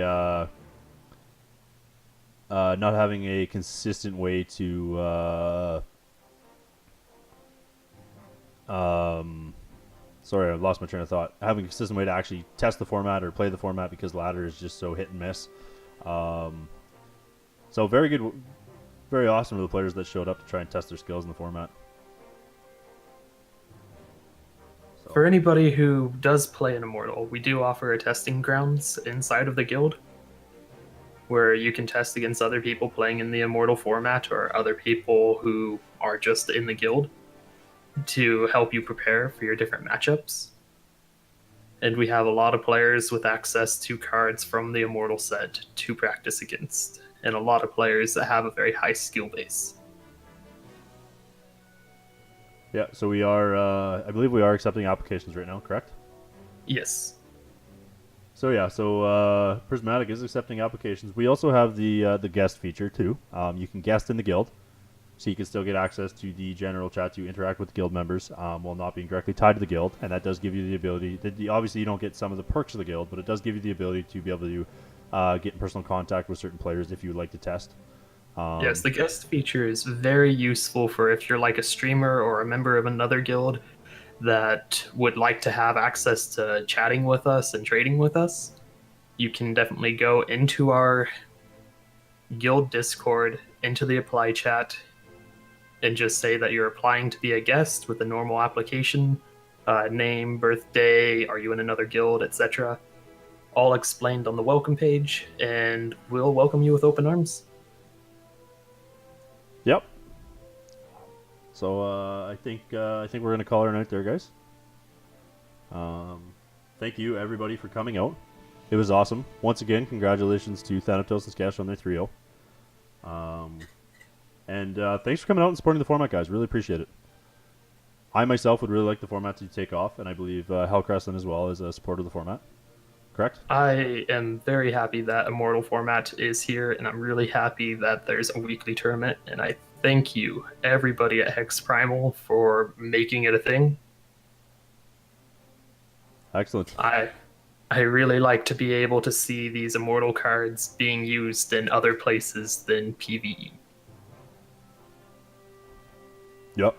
not having a consistent way to. Sorry, I lost my train of thought. Having a consistent way to actually test the format or play the format because ladder is just so hit and miss. So very good, very awesome for the players that showed up to try and test their skills in the format. So. For anybody who does play an Immortal, we do offer a testing grounds inside of the guild. where you can test against other people playing in the Immortal format or other people who are just in the guild to help you prepare for your different matchups. And we have a lot of players with access to cards from the Immortal set to practice against, and a lot of players that have a very high skill base. Yeah, so we are, I believe we are accepting applications right now, correct? Yes. So yeah, Prismatic is accepting applications. We also have the guest feature too. You can guest in the guild, so you can still get access to the general chat to interact with the guild members while not being directly tied to the guild, and that does give you the ability. Obviously, you don't get some of the perks of the guild, but it does give you the ability to be able to get in personal contact with certain players if you would like to test. Yes, the guest feature is very useful for if you're like a streamer or a member of another guild that would like to have access to chatting with us and trading with us. You can definitely go into our guild Discord, into the apply chat, and just say that you're applying to be a guest with a normal application, name, birthday, are you in another guild, etc. All explained on the welcome page, and we'll welcome you with open arms. Yep. So I think we're gonna call her a night there, guys. Thank you everybody for coming out. It was awesome. Once again, congratulations to Thanatos and Skash on their 3-0. And thanks for coming out and supporting the format, guys. Really appreciate it. I myself would really like the format to take off, and I believe Hellcrescent as well is a supporter of the format. Correct? I am very happy that Immortal format is here, and I'm really happy that there's a weekly tournament. And I thank you, everybody at Hex Primal, for making it a thing. Excellent. I really like to be able to see these Immortal cards being used in other places than PvE. Yep.